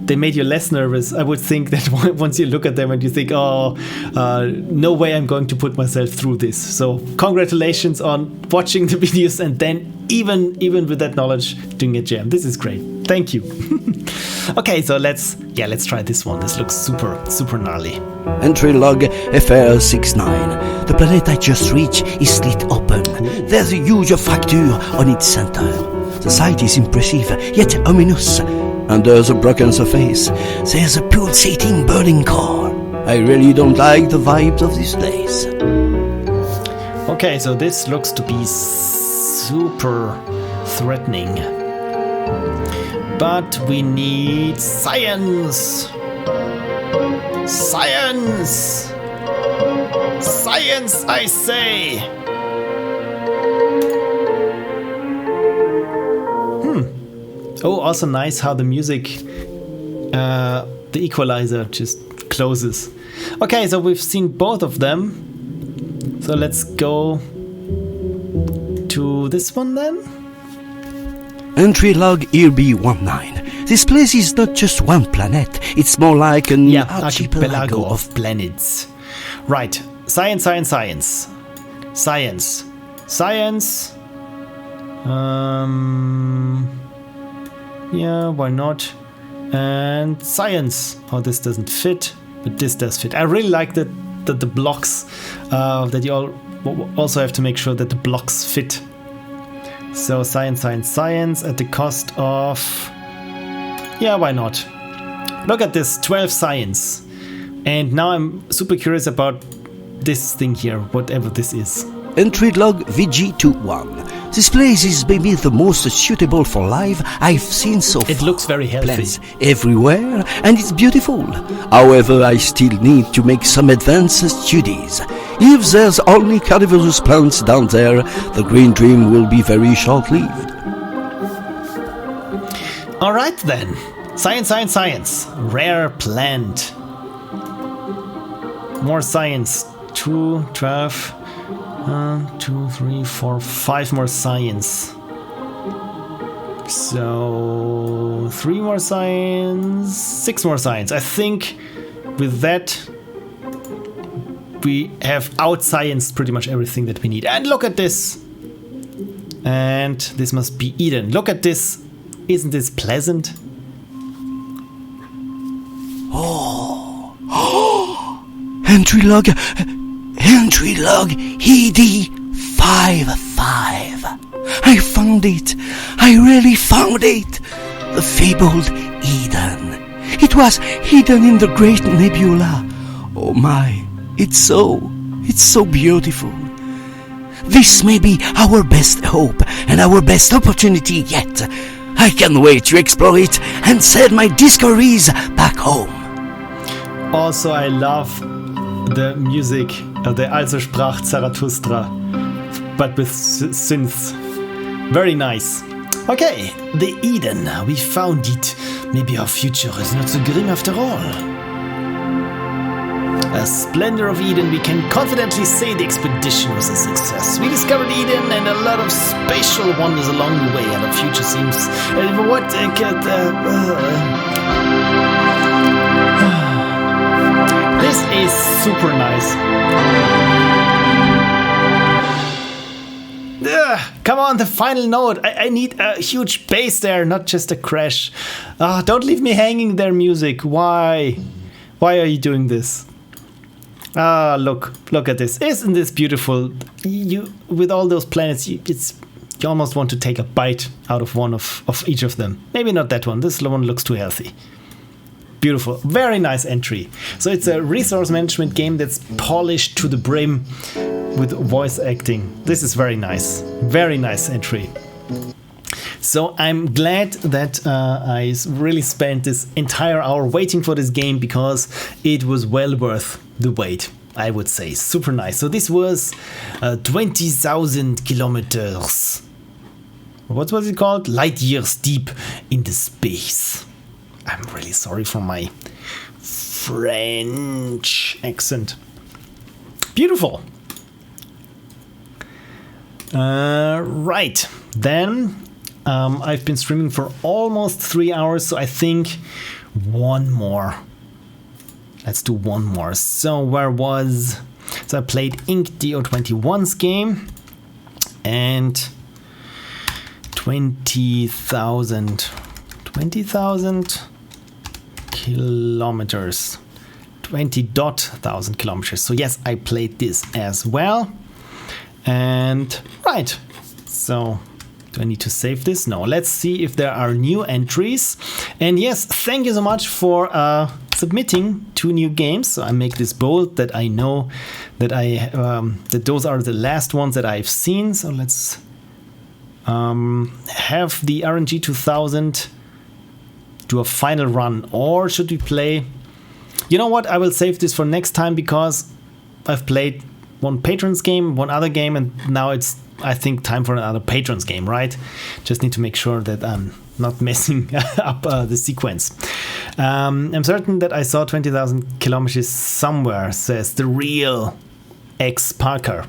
they made you less nervous. I would think that once you look at them and you think, oh, no way I'm going to put myself through this. So congratulations on watching the videos and then even with that knowledge doing a jam. This is great. Thank you. Okay, so let's try this one. This looks super gnarly. Entry log FR69. The planet I just reached is split open. There's a huge fracture on its center. The sight is impressive, yet ominous. Under the broken surface, there's a pulsating burning core. I really don't like the vibes of this place. Okay, so this looks to be super threatening. But we need science! Science! Science, I say! Oh, also nice how the music, the equalizer just closes. Okay, so we've seen both of them. So let's go to this one then. Entry log ERB19. This place is not just one planet. It's more like an archipelago of planets. Right. Science, science, science. Science. Science. Yeah, why not? And science. Oh, this doesn't fit, but this does fit. I really like that the blocks, that you all also have to make sure that the blocks fit. So science, science, science at the cost of... Yeah, why not? Look at this, 12 science. And now I'm super curious about this thing here, whatever this is. Entry log VG21. This place is maybe the most suitable for life I've seen so far. It looks very healthy. Plants everywhere, and it's beautiful. However, I still need to make some advanced studies. If there's only carnivorous plants down there, the green dream will be very short-lived. Alright then. Science, science, science. Rare plant. More science. 2, 12... 2, 3, 4, 5 more science. So 3 more science, 6 more science. I think with that we have out-scienced pretty much everything that we need. And look at this. And this must be Eden. Look at this. Isn't this pleasant? Oh. Entry log ED55. I found it. I really found it. The fabled Eden. It was hidden in the great nebula. Oh my, it's so beautiful. This may be our best hope and our best opportunity yet. I can't wait to explore it and send my discoveries back home. Also, I love the music, the Also sprach Zarathustra, but with synths. Very nice. Okay, the Eden, we found it. Maybe our future is not so grim after all. A splendor of Eden, we can confidently say the expedition was a success. We discovered Eden and a lot of spatial wonders along the way, and our future seems... This is super nice. Come on, the final note. I need a huge bass there, not just a crash. Don't leave me hanging there, music. Why? Why are you doing this? Look at this. Isn't this beautiful? You, with all those planets, you almost want to take a bite out of one of each of them. Maybe not that one. This one looks too healthy. Beautiful. Very nice entry. So it's a resource management game that's polished to the brim with voice acting. This is very nice. Very nice entry. So I'm glad that I really spent this entire hour waiting for this game, because it was well worth the wait, I would say. Super nice. So this was 20,000 kilometers. What was it called? Light years deep into space. I'm really sorry for my French accent. Beautiful. Right. Then I've been streaming for almost 3 hours, so I think one more. Let's do one more. So I played Inc. DO21's game and 20,000 kilometers. 20,000 kilometers. So yes, I played this as well. And right. So do I need to save this? No. Let's see if there are new entries. And yes, thank you so much for submitting 2 new games. So I make this bold that I know that that those are the last ones that I've seen. So let's have the RNG 2000 do a final run, or should we play? You know what? I will save this for next time, because I've played one Patrons game, one other game, and now it's, I think, time for another Patrons game, right? Just need to make sure that I'm not messing up the sequence. I'm certain that I saw 20,000 kilometers somewhere, says the real X Parker.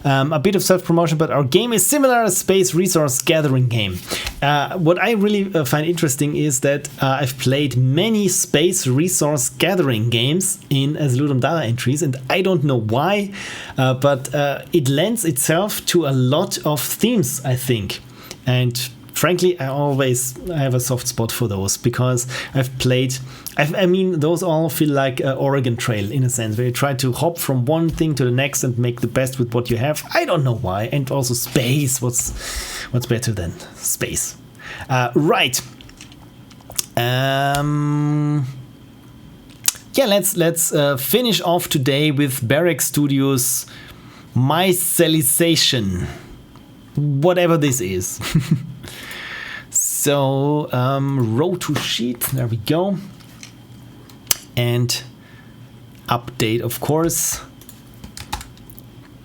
A bit of self-promotion, but our game is similar, a space resource gathering game. What I really find interesting is that I've played many space resource gathering games in as Ludum Dare entries, and I don't know why, but it lends itself to a lot of themes, I think. And frankly, I have a soft spot for those, because I mean, those all feel like Oregon Trail in a sense, where you try to hop from one thing to the next and make the best with what you have. I don't know why. And also space. What's better than space? Right. Yeah, let's finish off today with Bereg Studios' Mycelisation, whatever this is. So, row to sheet, there we go. And update, of course,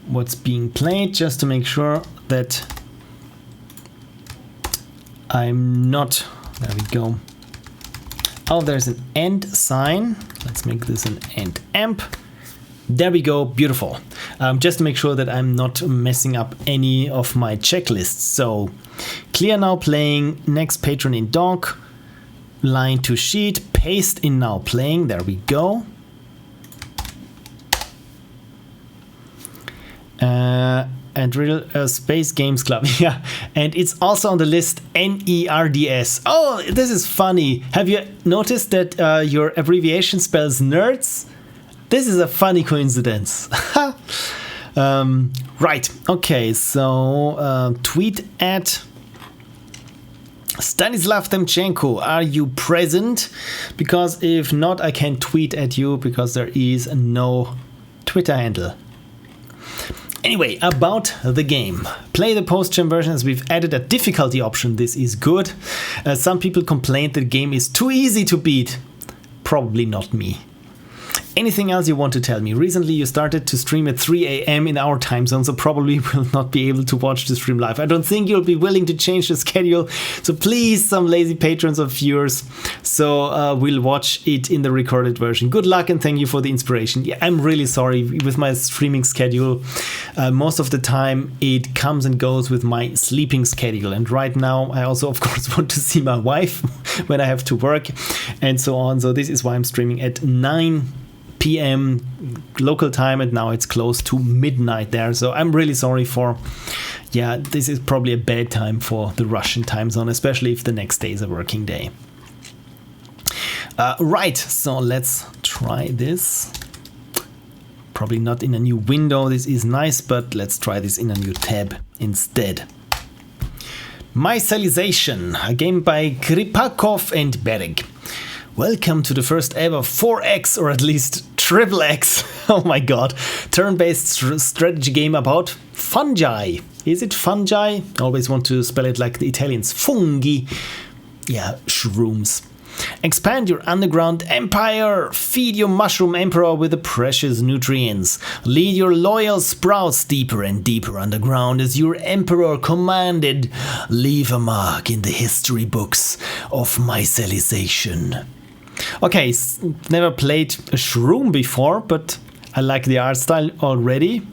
what's being played, just to make sure that I'm not, there we go. Oh, there's an end sign. Let's make this an end amp. There we go, beautiful. Just to make sure that I'm not messing up any of my checklists. So, clear now playing, next patron in dock, line to sheet, paste in now playing, there we go. And real Space Games Club, yeah. And it's also on the list, NERDS. Oh, this is funny. Have you noticed that your abbreviation spells nerds? This is a funny coincidence. Right, okay, so tweet at Stanislav Demchenko, are you present? Because if not, I can tweet at you, because there is no Twitter handle. Anyway, about the game. Play the post-gen version as we've added a difficulty option. This is good. Some people complained that the game is too easy to beat. Probably not me. Anything else you want to tell me? Recently you started to stream at 3 a.m. in our time zone, so probably will not be able to watch the stream live. I don't think you'll be willing to change the schedule, so please, some lazy patrons or viewers, so we'll watch it in the recorded version. Good luck and thank you for the inspiration. Yeah, I'm really sorry with my streaming schedule. Most of the time it comes and goes with my sleeping schedule, and right now I also of course want to see my wife when I have to work and so on, so this is why I'm streaming at 9 p.m. local time, and now it's close to midnight there, so I'm really sorry for, yeah, this is probably a bad time for the Russian time zone, especially if the next day is a working day. Right, so let's try this. Probably not in a new window, this is nice, but let's try this in a new tab instead. Mycelisation, a game by Kripakov and Bereg. Welcome to the first ever 4X, or at least triple X, oh my god, turn-based strategy game about fungi. Is it fungi? I always want to spell it like the Italians, fungi. Yeah, shrooms. Expand your underground empire, feed your mushroom emperor with the precious nutrients, lead your loyal sprouts deeper and deeper underground as your emperor commanded, leave a mark in the history books of Mycelisation. Okay, never played a shroom before, but I like the art style already.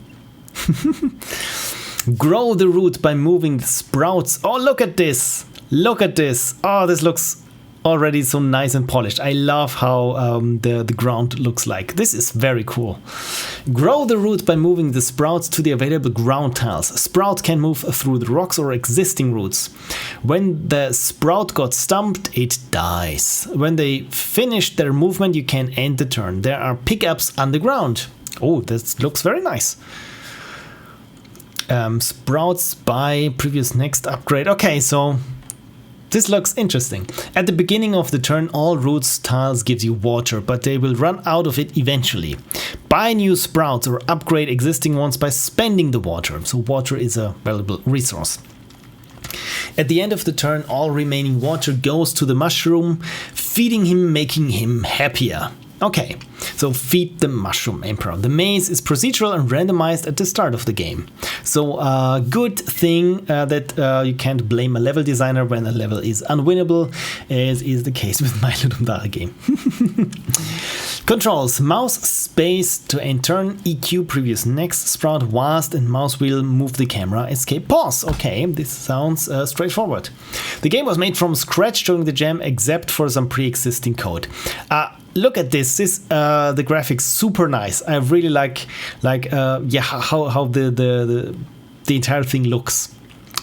Grow the root by moving the sprouts. Oh, look at this! Look at this! Oh, this looks already so nice and polished. I love how the ground looks like. This is very cool. Grow the root by moving the sprouts to the available ground tiles. Sprouts can move through the rocks or existing roots. When the sprout got stumped, it dies. When they finish their movement, you can end the turn. There are pickups underground. Oh, this looks very nice. Sprouts by previous next upgrade. Okay, so this looks interesting. At the beginning of the turn, all roots tiles gives you water, but they will run out of it eventually. Buy new sprouts or upgrade existing ones by spending the water. So water is a valuable resource. At the end of the turn, all remaining water goes to the mushroom, feeding him, making him happier. Okay, so feed the mushroom emperor. The maze is procedural and randomized at the start of the game. So good thing that you can't blame a level designer when a level is unwinnable, as is the case with my little game. Controls: mouse space to turn, EQ previous next, sprout vast, and mouse wheel move the camera, escape pause. Okay, this sounds straightforward. The game was made from scratch during the jam, except for some pre-existing code. Look at this. The graphics super nice. I really like yeah, how the entire thing looks,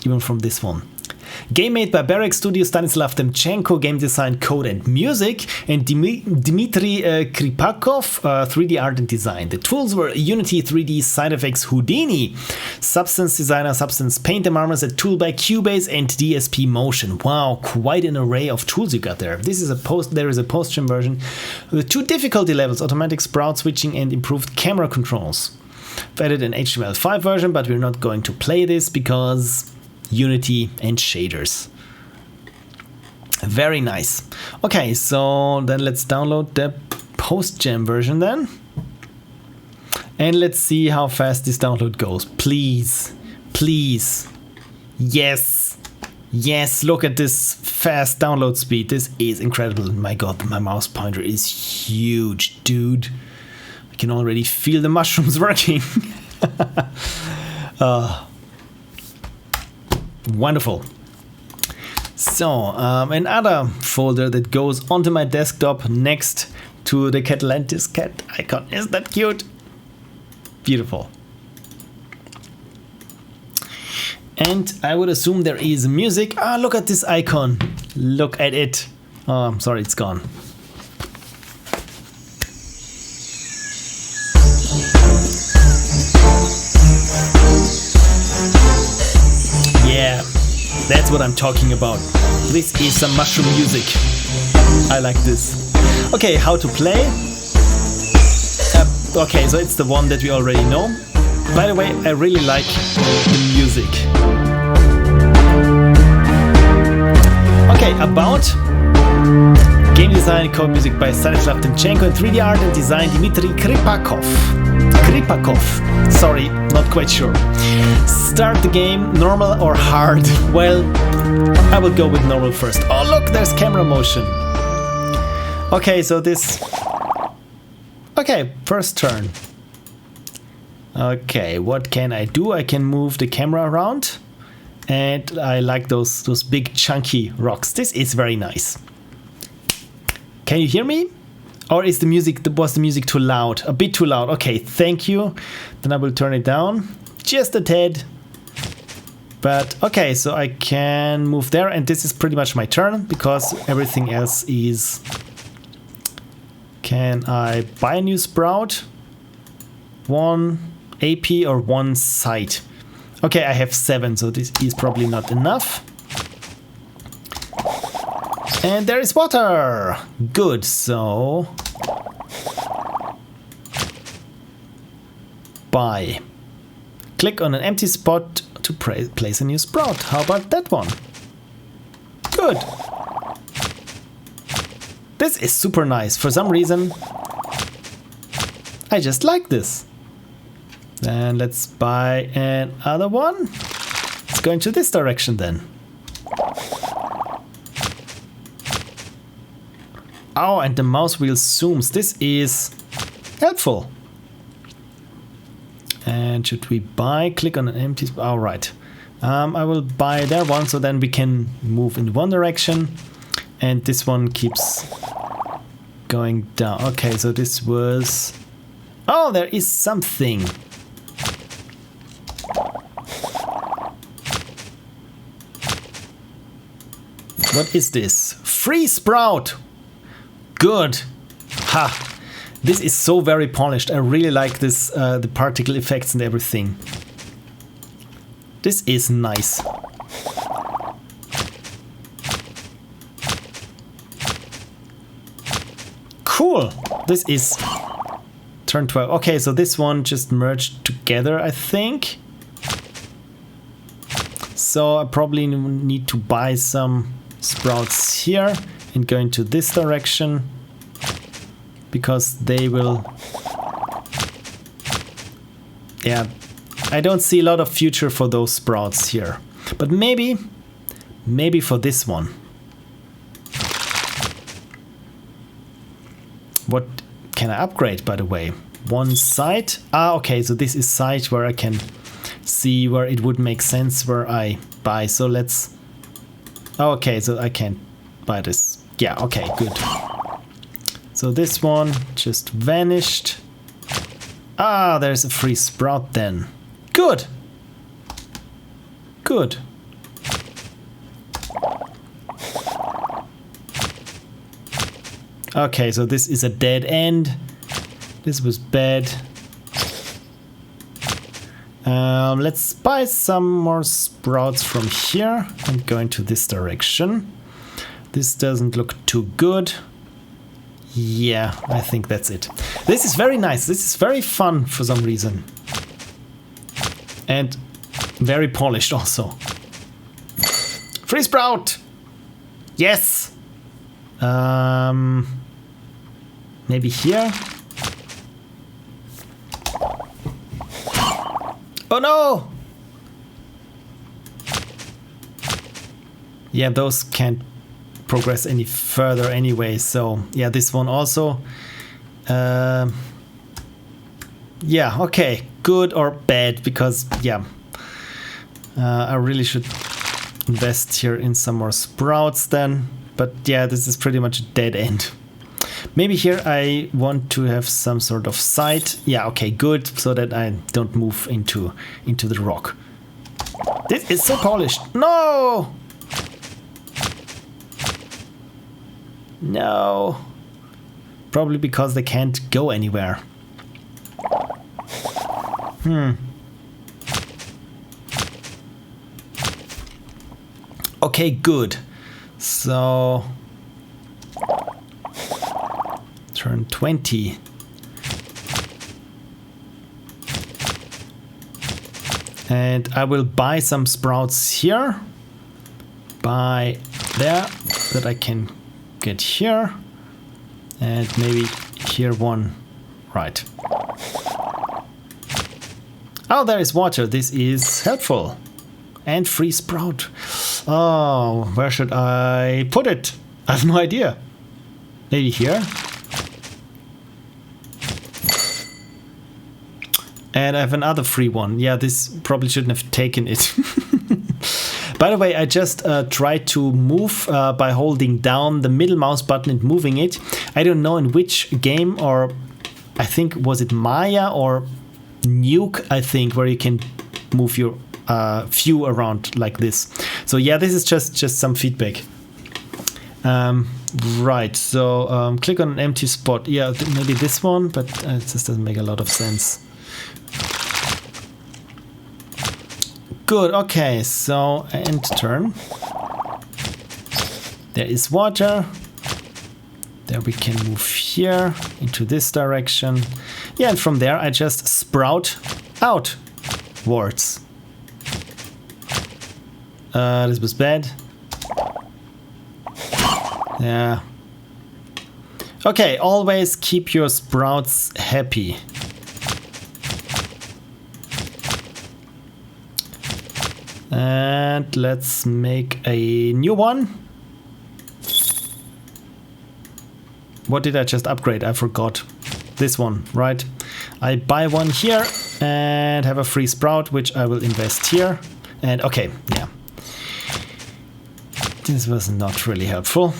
even from this one. Game made by Bereg Studio, Stanislav Demchenko, game design, code and music, and Dmitry Kripakov, 3D art and design. The tools were Unity 3D, Side Effects, Houdini, Substance Designer, Substance Paint environments, a tool by Cubase, and DSP Motion. Wow, quite an array of tools you got there. There is a post-gen version with 2 difficulty levels, automatic sprout switching and improved camera controls. I've added an HTML5 version, but we're not going to play this because Unity and shaders. Very nice. Okay, so then let's download the post-gen version then. And let's see how fast this download goes. Please, please. Yes. Yes, look at this fast download speed. This is incredible. My god, my mouse pointer is huge, dude. I can already feel the mushrooms working. Wonderful. So, another folder that goes onto my desktop next to the Catlantis cat icon. Isn't that cute? Beautiful. And I would assume there is music. Ah, look at this icon. Look at it. Oh, I'm sorry, it's gone. Yeah, that's what I'm talking about. This is some mushroom music. I like this. Okay, how to play? Okay, so it's the one that we already know. By the way, I really like the music. Okay, about game design, code music by Stanislav Timchenko, and 3D art and design Dmitry Kripakov. Sorry, not quite sure. Start the game, normal or hard? Well, I will go with normal first. Oh look, there's camera motion. Okay, so this... Okay, first turn. Okay, what can I do? I can move the camera around. And I like those big chunky rocks. This is very nice. Can you hear me? Or is the music, was the music too loud? A bit too loud. Okay, thank you. Then I will turn it down just a tad. But okay, so I can move there, and this is pretty much my turn because everything else is... Can I buy a new sprout? 1 AP or 1 site? Okay, I have 7, so this is probably not enough. And there is water! Good, so... Buy. Click on an empty spot to place a new sprout. How about that one? Good. This is super nice. For some reason, I just like this. Then let's buy another one. Let's go into this direction then. Oh, and the mouse wheel zooms. This is helpful. And should we buy? Click on an empty spot. All right. I will buy that one, so then we can move in one direction. And this one keeps going down. Okay, so this was... Oh, there is something. What is this? Free sprout! Good! Ha! This is so very polished. I really like this, the particle effects and everything. This is nice. Cool! This is turn 12. Okay, so this one just merged together, I think. So I probably need to buy some sprouts here and go into this direction, because they will... Yeah, I don't see a lot of future for those sprouts here. But maybe for this one. What can I upgrade, by the way? One site? Ah, okay, so this is site where I can see where it would make sense where I buy. So let's... Okay, so I can't buy this. Yeah, okay, good. So this one just vanished. Ah, there's a free sprout then. Good. Good. Okay, so this is a dead end. This was bad. Let's buy some more sprouts from here and go into this direction. This doesn't look too good. Yeah, I think that's it. This is very nice. This is very fun for some reason. And very polished also. Free sprout! Yes! Maybe here? Oh no! Yeah, those can't progress any further anyway, so yeah, this one also. Yeah, okay, good or bad, because yeah, I really should invest here in some more sprouts then, but yeah, this is pretty much a dead end. Maybe here I want to have some sort of site. Yeah, okay, good, so that I don't move into the rock. This is so polished. No! No. Probably because they can't go anywhere. Okay, good. So... Turn 20. And I will buy some sprouts here. By there, that I can get here. And maybe here one. Right. Oh, there is water. This is helpful. And free sprout. Oh, where should I put it? I have no idea. Maybe here. And I have another free one. Yeah, this probably shouldn't have taken it. By the way, I just tried to move by holding down the middle mouse button and moving it. I don't know in which game, or I think was it Maya or Nuke, I think, where you can move your view around like this. So yeah, this is just some feedback. Right, so click on an empty spot. Yeah, maybe this one, but it just doesn't make a lot of sense. Good, okay, so end turn. There is water. There we can move here into this direction. Yeah, and from there I just sprout outwards. This was bad. Yeah. Okay, always keep your sprouts happy. And let's make a new one. What did I just upgrade? I forgot. This one, right? I buy one here and have a free sprout, which I will invest here. And okay, yeah. This was not really helpful.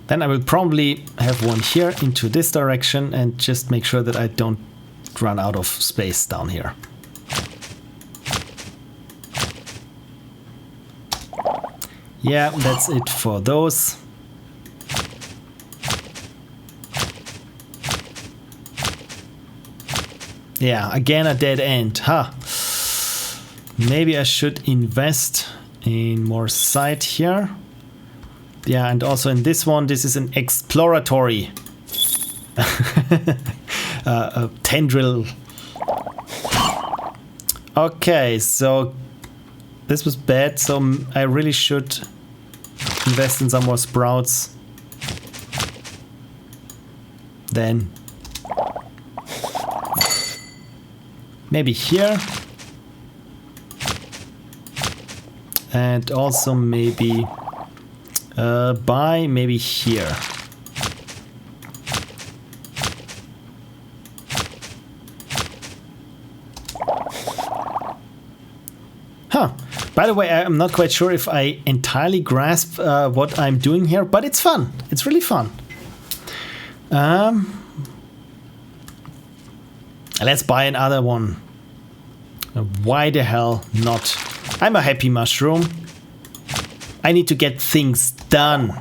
Then I will probably have one here into this direction and just make sure that I don't run out of space down here. Yeah, that's it for those. Yeah, again a dead end. Huh. Maybe I should invest in more site here. Yeah, and also in this one, this is an exploratory tendril. Okay, so this was bad, so I really should invest in some more sprouts. Then maybe here. And also maybe maybe here. Huh. By the way, I'm not quite sure if I entirely grasp what I'm doing here, but it's fun. It's really fun. Let's buy another one. Why the hell not? I'm a happy mushroom. I need to get things done.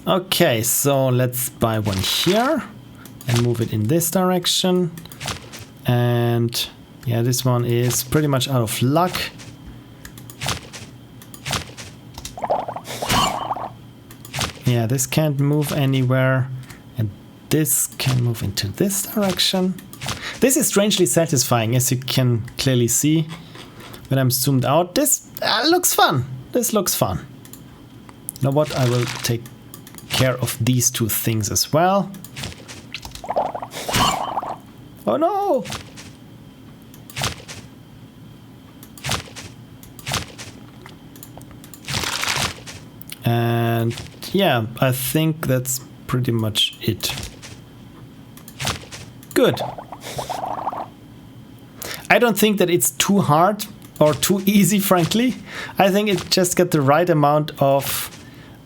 Okay, so let's buy one here and move it in this direction. And yeah, this one is pretty much out of luck. Yeah, this can't move anywhere, and this can move into this direction. This is strangely satisfying, as you can clearly see when I'm zoomed out. This looks fun. This looks fun. You know what? I will take care of these two things as well. Oh no! And yeah, I think that's pretty much it. Good. I don't think that it's too hard or too easy, frankly. I think it just got the right amount of...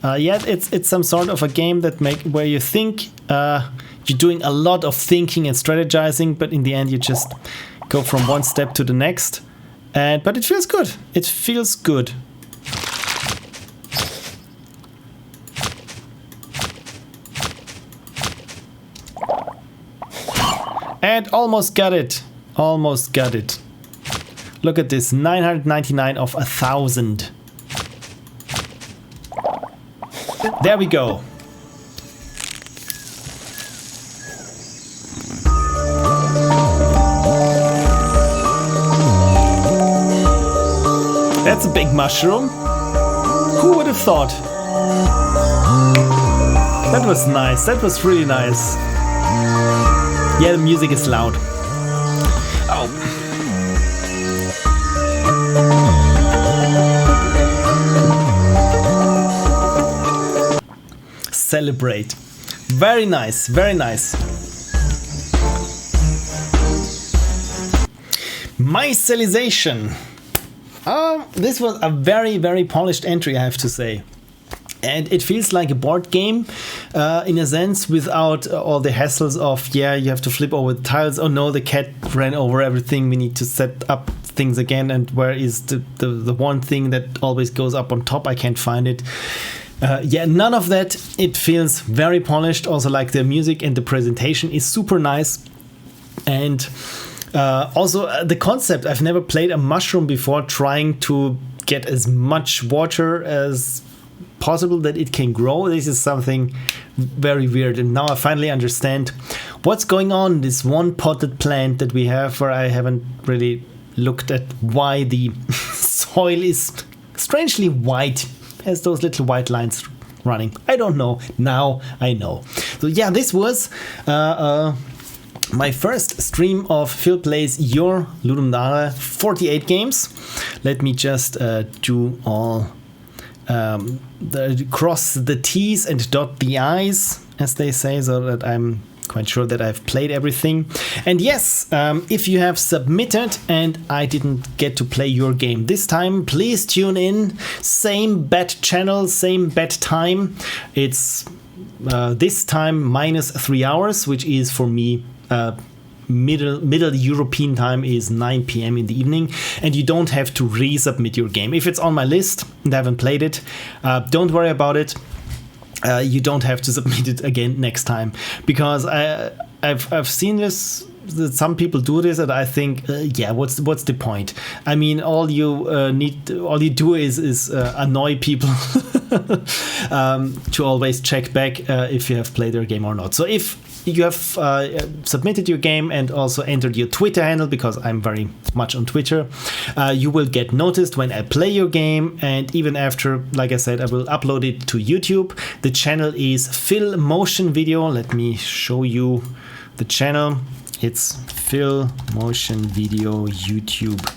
yeah, it's some sort of a game that where you think you're doing a lot of thinking and strategizing, but in the end you just go from one step to the next. But it feels good. It feels good. And almost got it. Almost got it. Look at this, 999 of 1,000. There we go. That's a big mushroom. Who would have thought? That was nice. That was really nice. Yeah, the music is loud. Oh. Celebrate. Very nice. Very nice. Mycelisation. This was a very, very polished entry, I have to say. And it feels like a board game in a sense, without all the hassles of, yeah, you have to flip over the tiles. Oh no, the cat ran over everything. We need to set up things again. And where is the one thing that always goes up on top? I can't find it. Yeah, none of that. It feels very polished. Also, like the music and the presentation is super nice. And also the concept, I've never played a mushroom before, trying to get as much water as possible that it can grow. This is something very weird, and now I finally understand what's going on. This one potted plant that we have, where I haven't really looked at why the soil is strangely white, has those little white lines running. I don't know. Now I know. So yeah, this was my first stream of Phil Plays Your Ludum Dare 48 games. Let me just do all cross the T's and dot the I's, as they say, so that I'm quite sure that I've played everything. And yes, if you have submitted and I didn't get to play your game this time, please tune in. Same bet channel, same bet time. It's this time minus 3 hours, which is for me middle European time is 9 p.m. in the evening, and you don't have to resubmit your game. If it's on my list and I haven't played it, don't worry about it. You don't have to submit it again next time, because I've seen this. That some people do this, and I think, yeah, what's the point? I mean, all you do is annoy people to always check back if you have played their game or not. So if you have submitted your game and also entered your Twitter handle, because I'm very much on Twitter, you will get noticed when I play your game. And even after, like I said, I will upload it to YouTube. The channel is Phil Motion Video. Let me show you the channel. It's Phil Motion Video YouTube.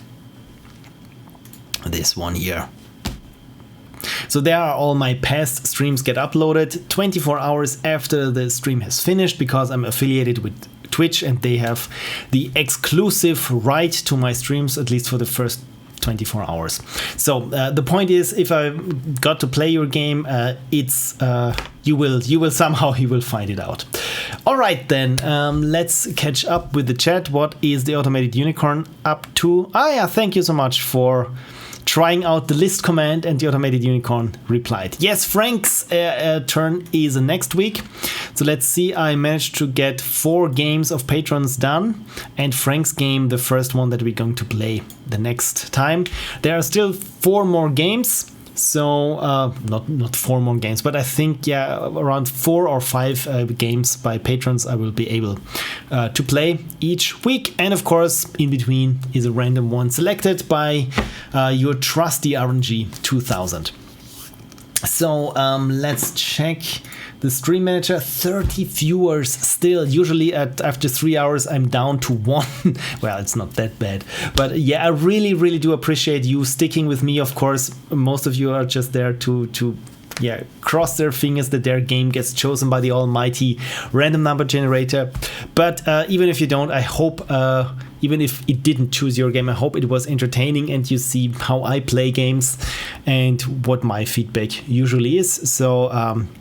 This one here. So there are all my past streams get uploaded 24 hours after the stream has finished, because I'm affiliated with Twitch and they have the exclusive right to my streams, at least for the first 24 hours. So the point is, if I got to play your game, it's you will somehow find it out. All right, then let's catch up with the chat. What is the automated unicorn up to? Yeah, thank you so much for trying out the list command, and the automated unicorn replied, yes, Frank's turn is next week. So let's see, I managed to get 4 games of patrons done, and Frank's game, the first one that we're going to play the next time. There are still 4 more games. So not 4 more games, but I think, yeah, around 4 or 5 games by patrons I will be able to play each week. And of course, in between is a random one selected by your trusty RNG 2000. So let's check the stream manager. 30 viewers still. Usually after 3 hours I'm down to 1. Well, it's not that bad, but yeah, I really do appreciate you sticking with me. Of course, most of you are just there to yeah, cross their fingers that their game gets chosen by the almighty random number generator. But even if you don't, I hope even if it didn't choose your game, I hope it was entertaining and you see how I play games and what my feedback usually is. So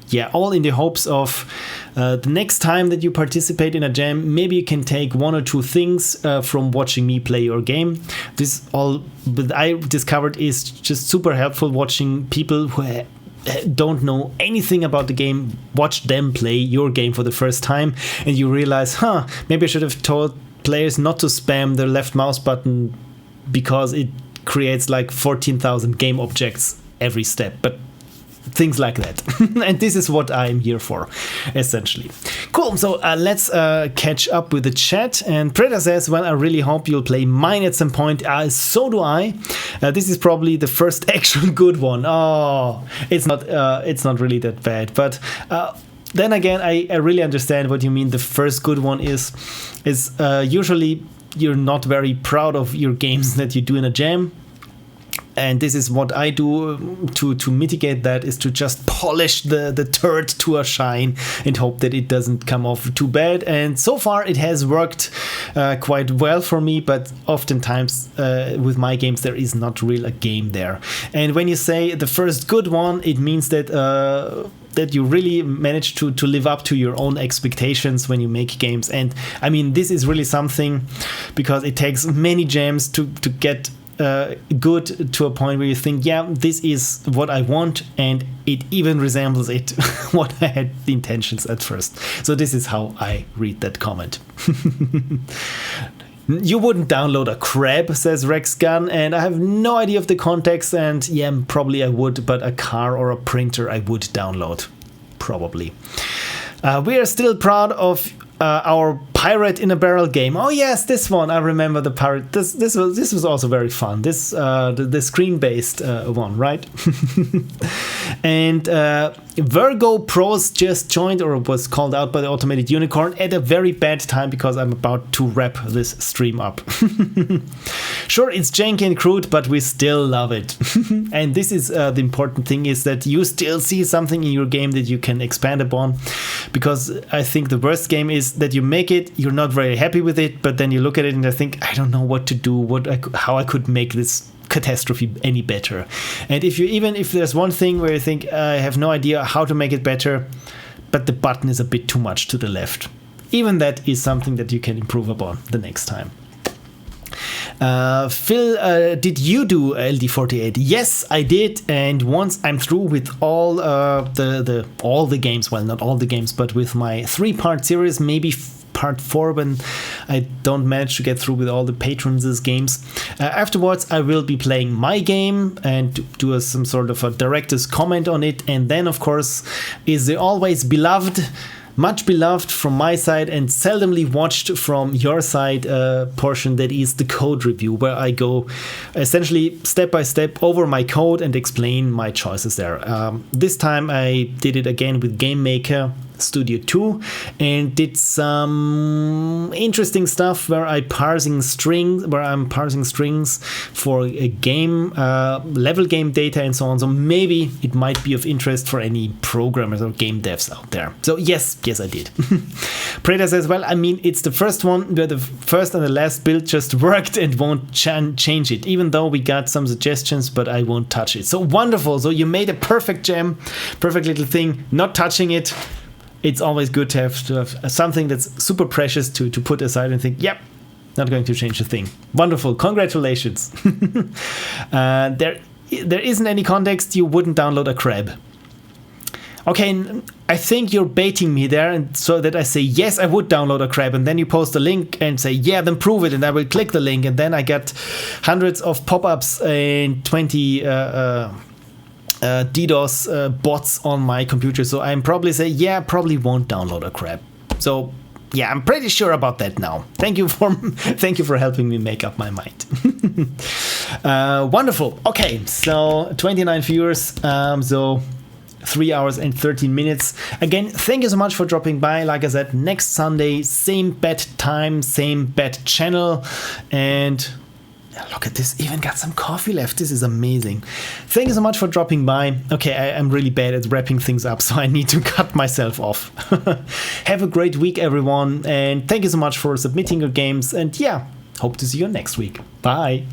yeah, all in the hopes of the next time that you participate in a jam, maybe you can take 1 or 2 things from watching me play your game. This all that I discovered is just super helpful, watching people who don't know anything about the game, watch them play your game for the first time, and you realize, maybe I should have players not to spam the left mouse button because it creates like 14,000 game objects every step, but things like that. And this is what I'm here for, essentially. Cool, so let's catch up with the chat. And Preda says, well, I really hope you'll play mine at some point. So do I. This is probably the first actual good one. Oh, it's not really that bad, but then again, I really understand what you mean. The first good one is usually you're not very proud of your games that you do in a jam. And this is what I do to mitigate that, is to just polish the turd to a shine and hope that it doesn't come off too bad. And so far it has worked quite well for me, but oftentimes with my games there is not really a game there. And when you say the first good one, it means that that you really manage to live up to your own expectations when you make games. And I mean, this is really something, because it takes many jams to get good to a point where you think, yeah, this is what I want, and it even resembles it what I had the intentions at first. So this is how I read that comment. You wouldn't download a crab, says Rex Gunn, and I have no idea of the context, and yeah, probably I would, but a car or a printer I would download, probably. We are still proud of our pirate in a barrel game. Oh yes, this one, I remember the pirate. This was also very fun. This the screen based one, right? And Virgo Pros just joined, or was called out by the Automated Unicorn at a very bad time, because I'm about to wrap this stream up. Sure, it's janky and crude, but we still love it. And this is the important thing, is that you still see something in your game that you can expand upon, because I think the worst game is that you make it, you're not very happy with it, but then you look at it and I think, I don't know what to do, how I could make this catastrophe any better. And if there's one thing where you think, I have no idea how to make it better, but the button is a bit too much to the left, even that is something that you can improve upon the next time. Phil, did you do LD48? Yes, I did, and once I'm through with all the games, well, not all the games, but with my 3-part series, maybe part 4 when I don't manage to get through with all the patrons' games. Afterwards, I will be playing my game and do some sort of a director's comment on it, and then, of course, is the always beloved, much beloved from my side and seldomly watched from your side portion, that is the code review, where I go essentially step by step over my code and explain my choices there. This time I did it again with Game Maker Studio 2 and did some interesting stuff where I'm parsing strings for a game, level game data and so on. So maybe it might be of interest for any programmers or game devs out there. So yes, I did. Preda says, well, I mean, it's the first one where the first and the last build just worked and won't change it, even though we got some suggestions, but I won't touch it. So wonderful. So you made a perfect gem, perfect little thing, not touching it. It's always good to have something that's super precious to put aside and think, yep, not going to change a thing. Wonderful. Congratulations. There isn't any context. You wouldn't download a crab. Okay, I think you're baiting me there, and so that I say, yes, I would download a crab, and then you post a link and say, yeah, then prove it, and I will click the link, and then I get hundreds of pop-ups and 20 DDoS bots on my computer. So I'm probably say, yeah, probably won't download a crab. So yeah, I'm pretty sure about that now. Thank you for helping me make up my mind. Wonderful. Okay, so 29 viewers. So 3 hours and 13 minutes. Again, thank you so much for dropping by. Like I said, next Sunday, same bad time, same bad channel, and look at this, even got some coffee left. This is amazing. Thank you so much for dropping by. Okay, I'm really bad at wrapping things up, so I need to cut myself off. Have a great week, everyone, and thank you so much for submitting your games, and yeah, hope to see you next week. Bye.